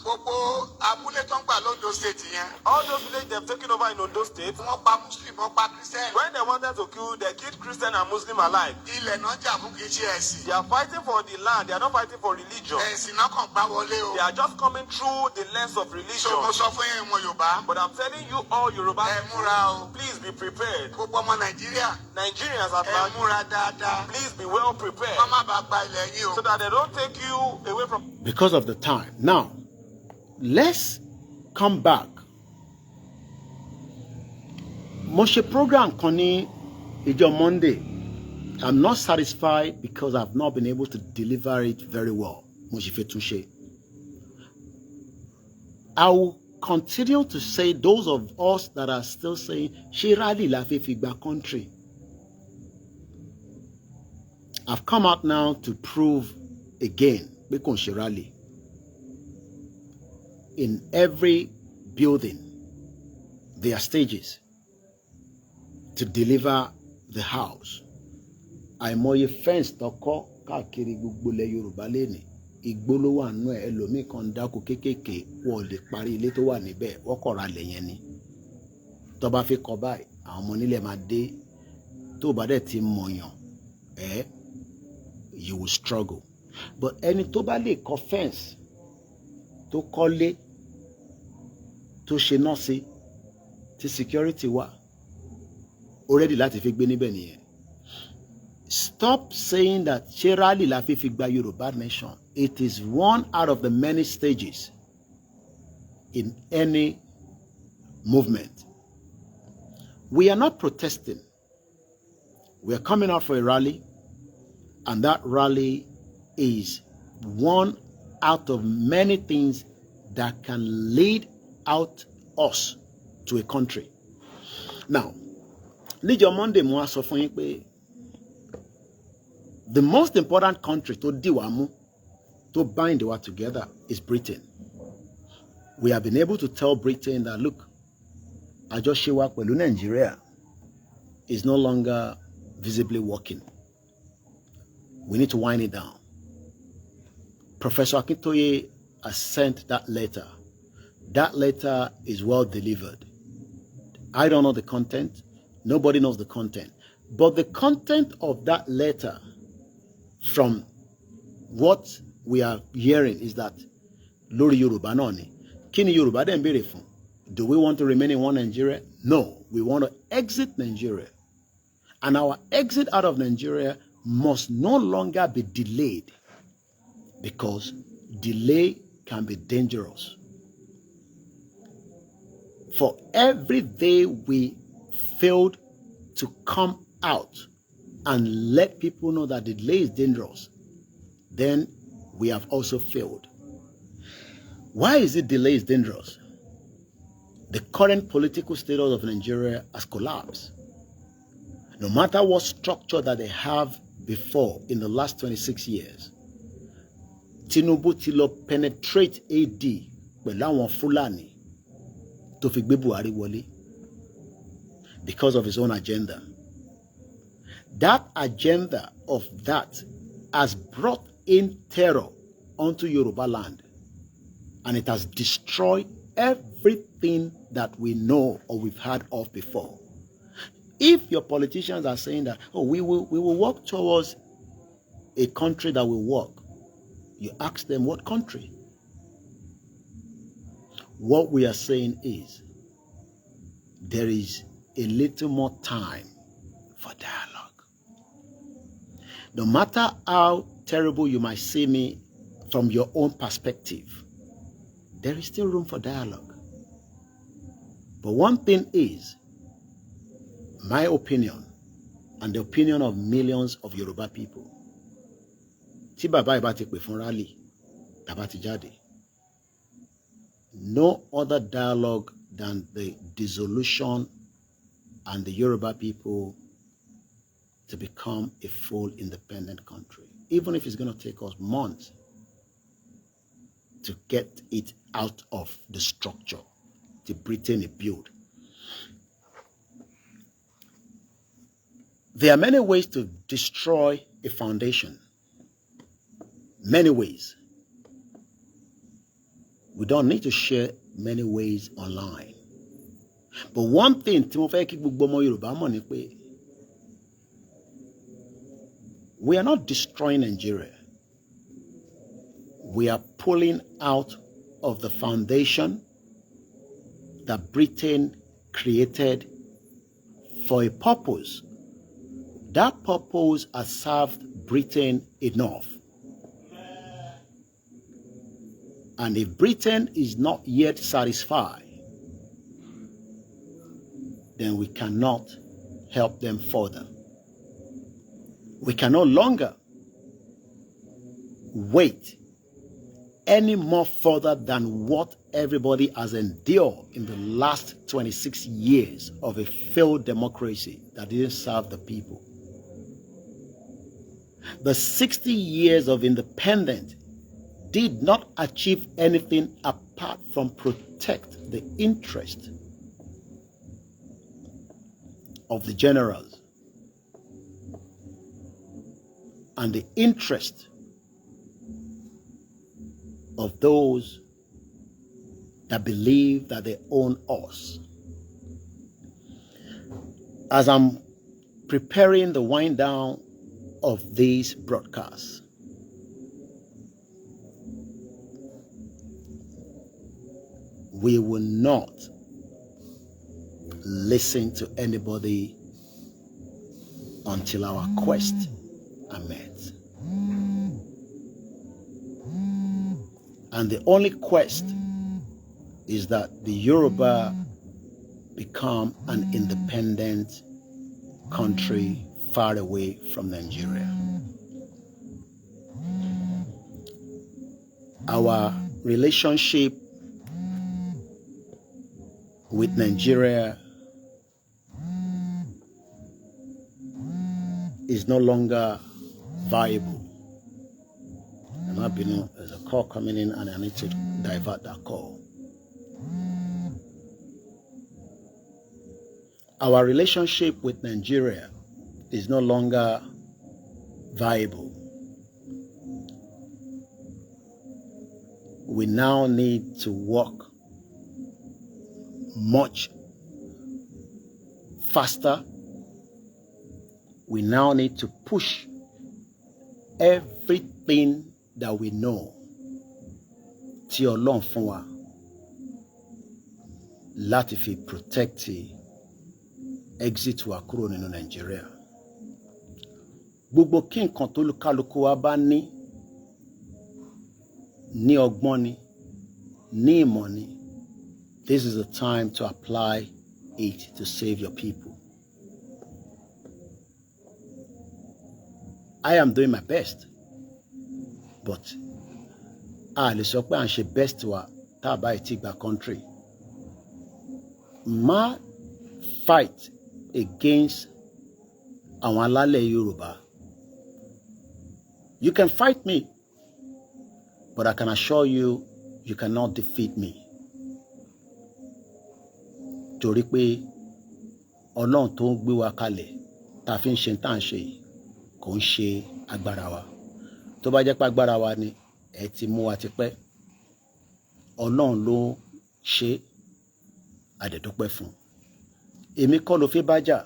All those villages they've taken over in Ondo State, when they wanted to kill, they killed Christian and Muslim alike. They are fighting for the land, they are not fighting for religion. They are just coming through the lens of religion. But I'm telling you all Yoruba, please be prepared. Nigerians at large, please be well prepared so that they don't take you away from.
Because of the time. Now, let's come back. Moshe program Connie Ijo Monday. I'm not satisfied because I've not been able to deliver it very well. Moshe Fetushe. I will continue to say those of us that are still saying Shirali Lafe Figba country. I've come out now to prove again Bekon Shirali. In every building, there are stages. to deliver the house. Àìmọye fence tọkọ káàkiri gbogbo ilẹ̀ Yorùbá lẹ́nìí. Igbó ló wà nínú ẹ̀, ẹlòmíì kan dáko kéékèèké wọ́n lè parí ilé tó wà níbẹ̀ wọ́n kọ̀ ra lẹ̀ yẹn ni. Tó bá fi kọ báyìí àwọn ọmọ onílẹ̀ máa dé tó bá dẹ̀ ti mọ̀yàn you will struggle. But ẹni tó bá lè kọ́ fence tó kọ́lé tó ṣe náà sí tí security wà already láti fi gbé níbẹ̀ nìyẹn. Stop saying that ṣé rally la fi gba Yorùbá nation. It is one out of the many stages in any movement. We are not protesting. We are coming out for a rally, and that rally is one out of many things that can lead out us to a country. Now, níjọ́ Monday mo wá sọ fún yín pé the most important country to dì wá mú, to bind wa together is Britain. We have been able to tell Britain that, look, àjọṣe wa pẹ̀lú Nigeria is no longer visibly working. We need to wind it down. Professor Akintoye has sent that letter. That letter is well delivered. I don't know the content. Nobody knows the content. But the content of that letter, from what we are hearing, is that lórí Yorùbá náà ni. Kí ni Yorùbá dẹ̀ ń béèrè fún? Do we want to remain in one Nigeria? No. We want to exit Nigeria. And our exit out of Nigeria must no longer be delayed, because delay can be dangerous. For every day we failed to come out and let people know that the delay is dangerous, then we have also failed. Why is it delay is dangerous? The current political status of Nigeria has collapsed. No matter what structure that they have before in the last 26 years, Tinubu ti lọ penetrate AD pẹ̀lú àwọn Fulani tó fi gbé Buhari wọlé because of his own agenda. That agenda of that has brought in terror onto Yoruba land, and it has destroyed everything that we know or we've heard of before. If your politicians are saying that, oh, we will work towards a country that will work, you ask them what country. What we are saying is there is a little more time for dialogue. No matter how terrible you might see me from your own perspective, there is still room for dialogue. But one thing is, my opinion and the opinion of millions of Yoruba people, tí bàbá ìbá ti pè fún rally, tàbá ti jáde, no other dialogue than the dissolution and the Yoruba people to become a full independent country, even if it's going to take us months to get it out of the structure to Britain build. There are many ways to destroy a foundation. Many ways. We don't need to share many ways online. But one thing, tí mo fẹ́ kí gbogbo ọmọ Yorùbá mọ̀ ni pé we are not destroying Nigeria. We are pulling out of the foundation that Britain created for a purpose. That purpose has served Britain enough. And if Britain is not yet satisfied, then we cannot help them further. We can no longer wait any more further than what everybody has endured in the last 26 years of a failed democracy that didn't serve the people. The 60 years of independence did not achieve anything apart from protect the interest of the generals and the interest of those that believe that they own us. As I'm preparing the wind down of these broadcasts, we will not listen to anybody until our quest are met. And the only quest is that the Yoruba become an independent country far away from Nigeria. Our relationship with Nigeria is no longer viable. There's a call coming in and I need to divert that call. Our relationship with Nigeria is no longer viable. We now need to work much faster. We now need to push everything that we know tí Ọlọ́run fún wa láti fi protect exit wa kúrò nínú Nigeria. Gbogbo kí nǹkan tó kálukú wa bá ní ọgbọ́n ni, ní ìmọ̀ ni, this is the time to apply it to save your people. I am doing my best, but a lè sọ pé à ń ṣe best wa tá a bá ti gba country. Má fight against àwọn alálẹ̀ Yorùbá. You can fight me, but I can assure you, you cannot defeat me. Torí pé Ọlọ́run tó ń gbé wa kalẹ̀ tá a fi ń ṣe tá à ń ṣe kò ń ṣe agbára wa. Tó bá jẹ́ pé agbára wa ni ẹ ti mú wa tipẹ́. Ọlọ́run ló ṣe àdẹ̀dúpẹ́ fún. Èmi kọ́ ló fi bá jà.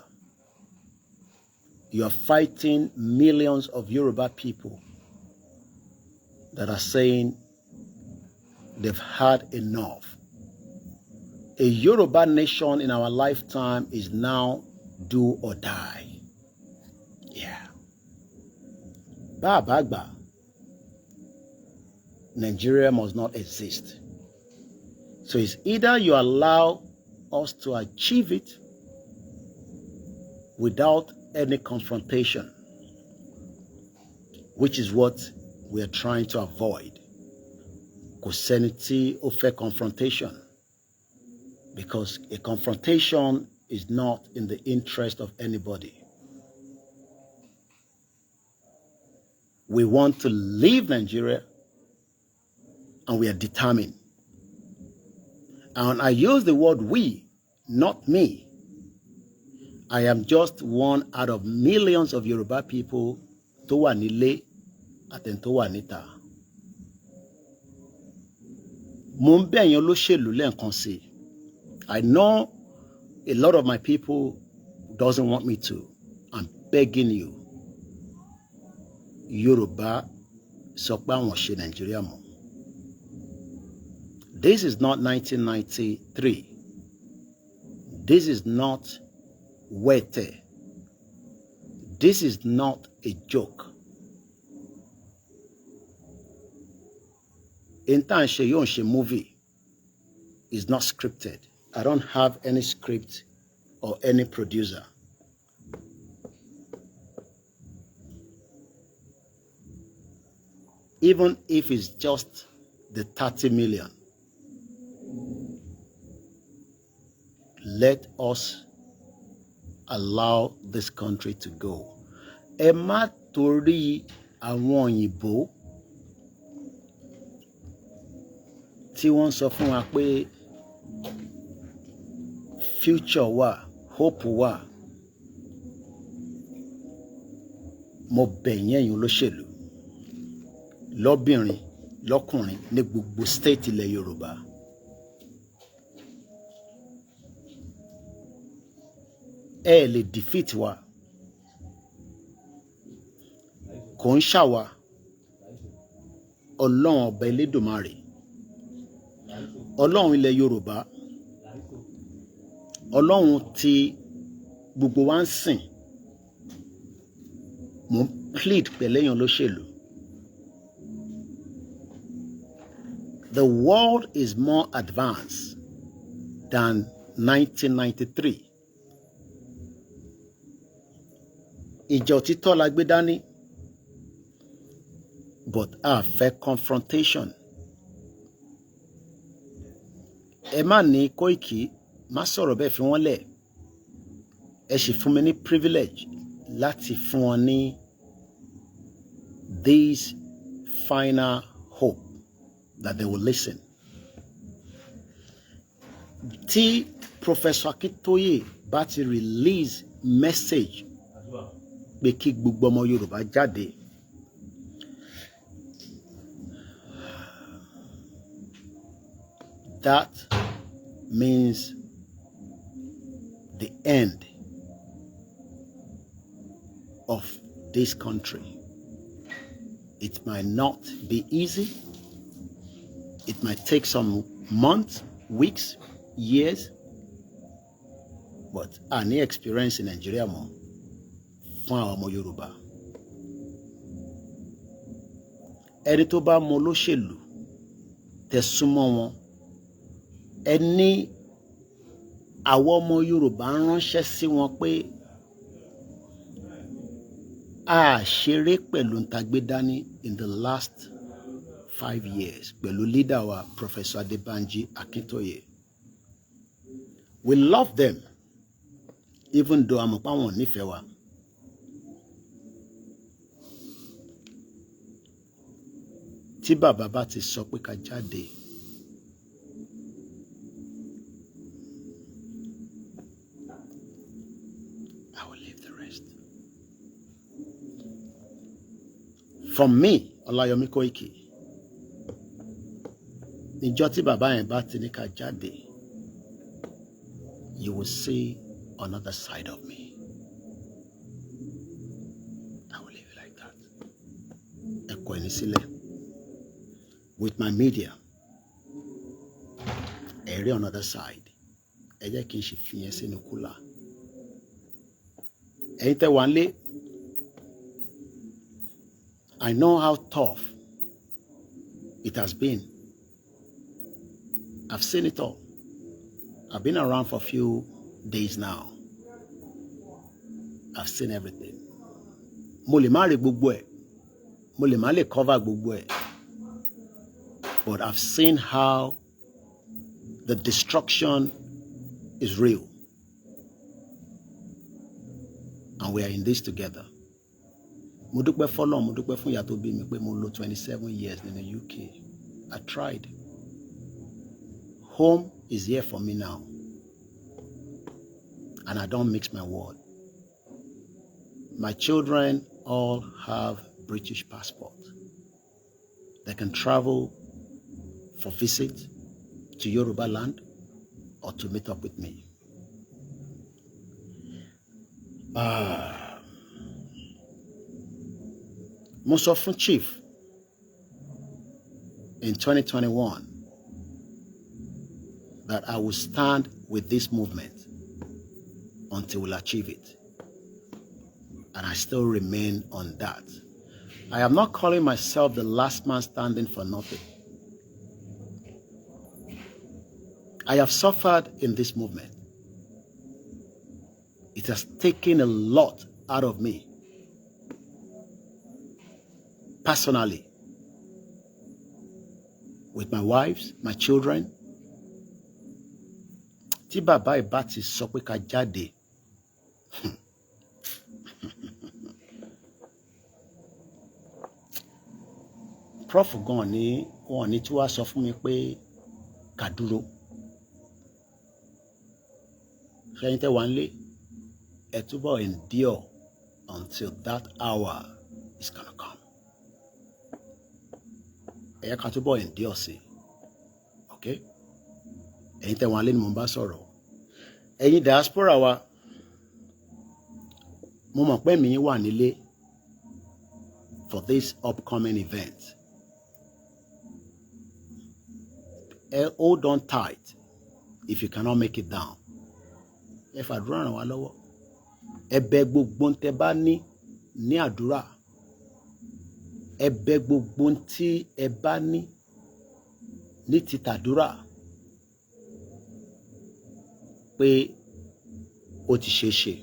You are fighting millions of Yoruba people that are saying they've had enough. A Yoruba nation in our lifetime is now do or die. Yeah. Bagba. Nigeria must not exist. So it's either you allow us to achieve it without any confrontation, which is what we are trying to avoid. Kò sẹ́ni tí ó fẹ́ confrontation, because a confrontation is not in the interest of anybody. We want to leave Nigeria, and we are determined. And I use the word we, not me. I am just one out of millions of Yoruba people tó wà nílé àti tó wà níta. Mo ń bẹ̀ yín olóṣèlú lẹ́ẹ̀kan sí. I know a lot of my people doesn't want me to. I'm begging you. Yoruba sọ pé àwọn ṣe Nigeria mọ́. This is not 1993. This is not Wete. This is not a joke. Intan Sheyonshe movie is not scripted. I don't have any script or any producer. Even if it's just the 30 million, let us allow this country to go. Ẹ má torí àwọn òyìnbó tí wọ́n sọ fún wa pé future wà, hope wà, mo bẹ̀ yín ẹ̀yin olóṣèlú lọ́bìnrin lọ́kùnrin ní gbogbo state ilẹ̀ Yorùbá. Ẹ lè defeat wa, kò ń ṣàwa Ọlọ́run ọba Elédùmarè, Ọlọ́run ilẹ̀ Yorùbá, Ọlọ́run tí gbogbo wa ń sìn. Mo ń plead pẹ̀lẹ́yìn olóṣèlú. The world is more advanced than 1993. Ìjà òtítọ́ la gbé dání, but a fẹ́ confrontation. Ẹ má ní Koiki má sọ̀rọ̀ bẹ́ẹ̀ fi wọ́n lẹ̀. Ẹ sì fún mi ní privilege láti fún wọn ní this final hope that they will listen. Tí Professor Akintoye bá ti release message pé kí gbogbo ọmọ Yorùbá jáde, that means the end of this country. It might not be easy. It might take some months, weeks, years, but any experience in Nigeria more fún àwọn ọmọ Yorùbá. Ẹni tó bá mọ olóṣèlú tẹ́ súnmọ́ wọn, ẹni àwọn ọmọ Yorùbá ránṣẹ́ sí wọn pé a ṣeré pẹ̀lú ntagbedani in the last 5 years pẹ̀lú leader wa Professor Adebanji Akintoye. We love them even though àmọ́ pa wọn nífẹ̀ẹ́ wa. Tí bàbá bá ti sọ pé ká jáde, I will leave the rest. From me, Olayomi Koiki, níjọ́ tí bàbá yẹn bá ti ní ká jáde, you will see another side of me. I will leave it like that. Ẹ kọ ẹni sílẹ̀. With my media, ẹ rí another side. Ẹ jẹ́ kí n ṣe fi yẹn sínú kúlà. Ẹ̀yin tẹ́ wà nílé, I know how tough it has been. I've seen it all. I've been around for a few days now. I've seen everything. Mo lè má rí gbogbo ẹ̀. Mo lè má lè cover gbogbo ẹ̀. But I've seen how the destruction is real. And we are in this together. Mo dúpẹ́ f'Ọlọ́run, mo dúpẹ́ fún ìyá tó bí mi pé mo lò 27 years in the UK. I tried. Home is here for me now. And I don't mix my word. My children all have British passports. They can travel for visit to Yoruba land or to meet up with me. Mo sọ fún Chief in 2021 that I will stand with this movement until we'll achieve it. And I still remain on that. I am not calling myself the last man standing for nothing. I have suffered in this movement. It has taken a lot out of me. Personally. With my wives, my children. Tí bàbá ìbá ti sọ pé ká jáde. Prof gan ni wọ́n ní tí wàá sọ fún mi pé ká dúró. Ṣẹ́yìn tẹ́ wà nílé, ẹ túbọ̀ endure until that hour is gonna come. Ẹ̀yà kan túbọ̀ endure sí, okay? Ẹ̀yin tẹ̀wọ̀n alẹ́ ni mo bá sọ̀rọ̀. Ẹ̀yin diaspora wa, mo mọ̀ pé mi wà nílé for this upcoming event. Hold on tight if you cannot make it down. Ẹ fàdúrà ràn wá lọ́wọ́. Ẹ bẹ̀ gbogbo ntẹ́ bá ní àdúrà. Ẹ bẹ̀ gbogbo tí ẹ bá ní ti tàdúrà pé ó ti ṣeé ṣe.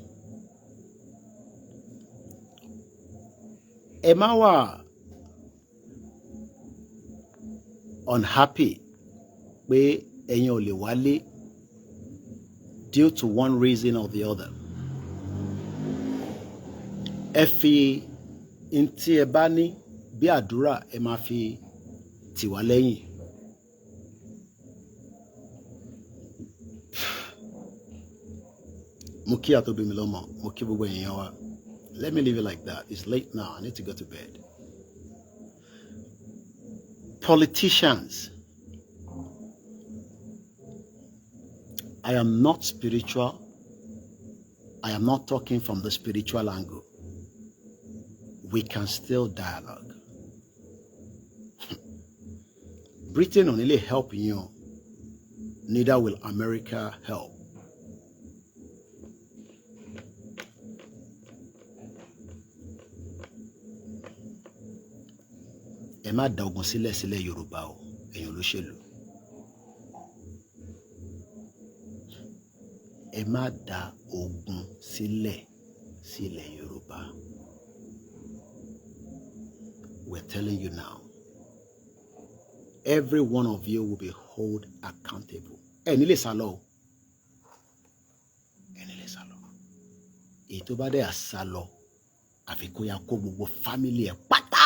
Ẹ má wà unhappy pé ẹ̀yin ò lè wálé due to one reason or the other. Ẹ fi ntí ẹ bá ní bí àdúrà ẹ máa fi tì wá lẹ́yìn. Mo kí àtòbí mi lọ́mọ, mo kí gbogbo èèyàn wa. Let me leave it like that. It's late now. I need to go to bed. Politicians. I am not spiritual. I am not talking from the spiritual angle. We can still dialogue. Britain will only help you. Neither will America help. Ẹ má da ogun sílẹ̀ Yorùbá o, ẹ̀yin olóṣèlú. Ẹ má da ogun sílẹ̀ Yorùbá. We're telling you now. Every one of you will be held accountable. Ẹ ní lè sálọ o. Ẹ ní lè sálọ. Èyí tó bá dé àsálọ, àfi kó ya kó gbogbo family ẹ pátá.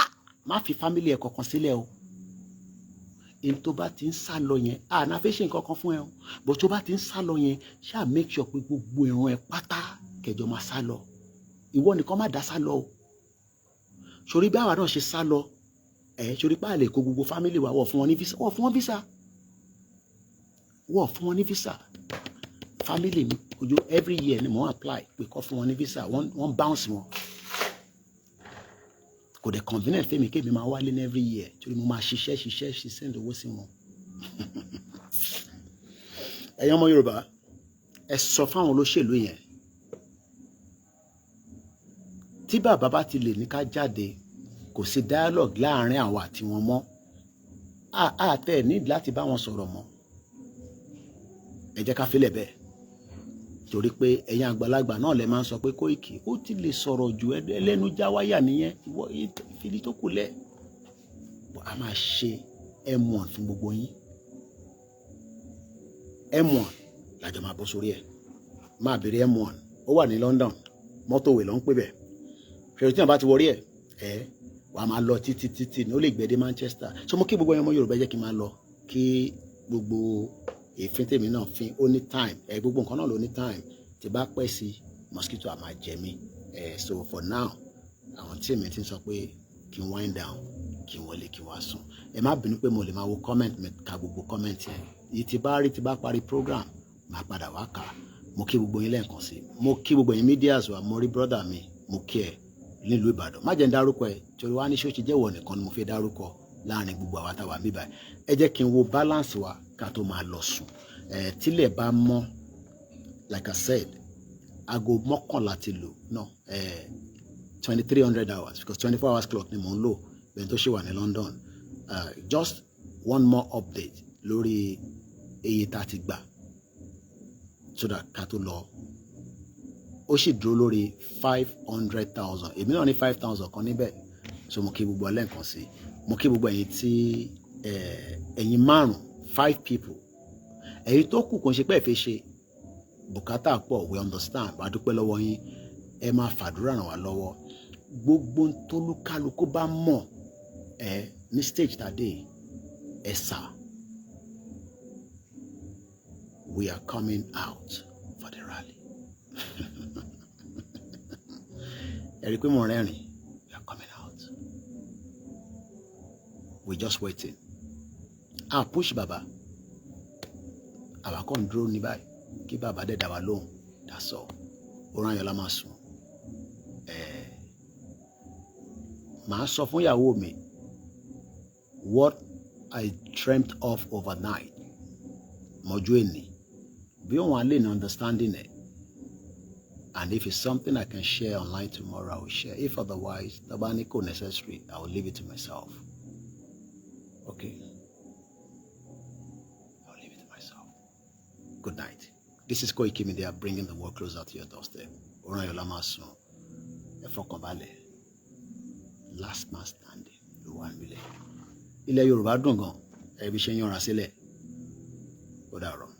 Má fi family ẹ kankan sílẹ̀ o. Èyí tó bá ti ń sálọ yẹn, náà fẹ́ ṣe nǹkan kan fún ẹ o. But tó bá ti ń sálọ yẹn, ṣáà make sure pé gbogbo ìran ẹ pátá kẹjọ máa sálọ. Ìwọ nìkan má dá sálọ o. Sórí bí àwa náà ṣe sálọ, sórí pa lè kó gbogbo family wa wọ̀ fún wọn ní visa. Wọ̀ fún wọn visa. Wọ̀ fún wọn ní visa. Family mi ojú every year ni mo apply pé kó fún wọn ní visa. Wọ́n bounce wọn. Kò dẹ̀ convenient fẹ́mi kémi máa wálé ní every year. Torí mo máa ṣiṣẹ́ send owó sí wọn. Ẹ̀yin ọmọ Yorùbá, ẹ sọ fáwọn olóṣèlú yẹn. Tí bàbá bá ti lè ní ká jáde, kò sí dialogue láàrin àwa àti wọn mọ́. Tẹ́ ẹ̀ need láti bá wọn sọ̀rọ̀ mọ́. Ẹ jẹ́ ká filẹ̀ bẹ́ẹ̀. Torí pé ẹ̀yin àgbàlagbà náà lè máa ń sọ pé Kóìkì ó ti lè sọ̀rọ̀ ju ẹlẹ́nu já wáyà nìyẹn. Ìwọ ìfìdí tó kù lẹ̀. A máa ṣe M1 fún gbogbo yín. M1 làjọ máa bọ́ sórí ẹ̀. Máa bèrè M1. Ó wà ní London. Mọ́tòwé ló ń pè bẹ̀. Fèrè tí wọ́n bá ti wọrí ẹ̀, wà á máa lọ títí ní ó lè gbé dé Manchester. So mo kí gbogbo ọmọ Yorùbá jẹ́ kí n máa lọ kí gbogbo èéfín tèmi náà fin ó ní time. Gbogbo nǹkan náà ló ní time. Tí bá pẹ́ sí mosquito á máa jẹ mí. So for now, àwọn tí èmi ti ń sọ pé kí n wind down, kí n wọlé kí n wá sùn. Ẹ má bínú pé mo lè máa wo comment mi ka gbogbo comment yẹn. Yìí tí bá parí program, máa padà wá kà. Mo kí gbogbo yín lẹ́ẹ̀kan sí. Mo kí gbogbo yín medias wa, mo rí brother mi, mo kí ẹ nílùú Ìbàdàn. Má jẹ́ ń dárúkọ ẹ torí wá ní ṣóòṣì jẹ́wọ̀ nìkan ni mo fi dárúkọ láàrin gbogbo àwa táwa bíbá. Ẹ jẹ́ kí n wo balance wa ká tó máa lọ sùn. Tílẹ̀ bá mọ́, like I said, aago mọ́kànlá ti lò no 2300 hours because 24 hours clock ni mò ń lò bẹ́ẹ̀ tó ṣe wà ní London. Just one more update lórí iye tá a ti gbà so that ká tó lọ. Ó sì dúró lórí 500,000. Èmi náà ní 5,000 kan níbẹ̀. So mo kí gbogbo ẹlẹ́ǹkan sí. Mo kí gbogbo ẹ̀yin tí ẹ̀yin 5 people. Ẹ̀yin tó kù kò ń ṣe pé ẹ fẹ́ ṣe bùkátà pọ̀, we understand. Wàá dúpẹ́ lọ́wọ́ yín. Ẹ máa fàdúrà ràn wá lọ́wọ́. Gbogbo tólúkálukú bá mọ̀ ní stage tàdé ẹ sà. We are coming out for the rally. Ẹ rí pé mo rẹ́rìn. We are coming out. we're just waiting. Push Baba. Àwa kàn dúró ní báyìí kí Baba dẹ̀ dá wa lóhùn. That's all. Oran Ayọ̀lá máa sùn. Màá sọ fún ìyàwó mi what I dreamt of overnight. Mọ́jú èní. Bí òun á lè ní understanding it. And if it's something I can share online tomorrow, I will share. If otherwise, tabaniko necessary, I will leave it to myself. Okay? I'll leave it to myself. Good night. This is KOIKIMEDIA, bringing the world closer to your doorstep. Oran Ayọ̀lá máa sùn. Ẹ fọkàn balẹ̀. Last man standing. Ló wà nílẹ̀. Ilẹ̀ Yorùbá dùn gan. Ẹbí ṣe ń yanra sílẹ̀. Ó dàárọ̀.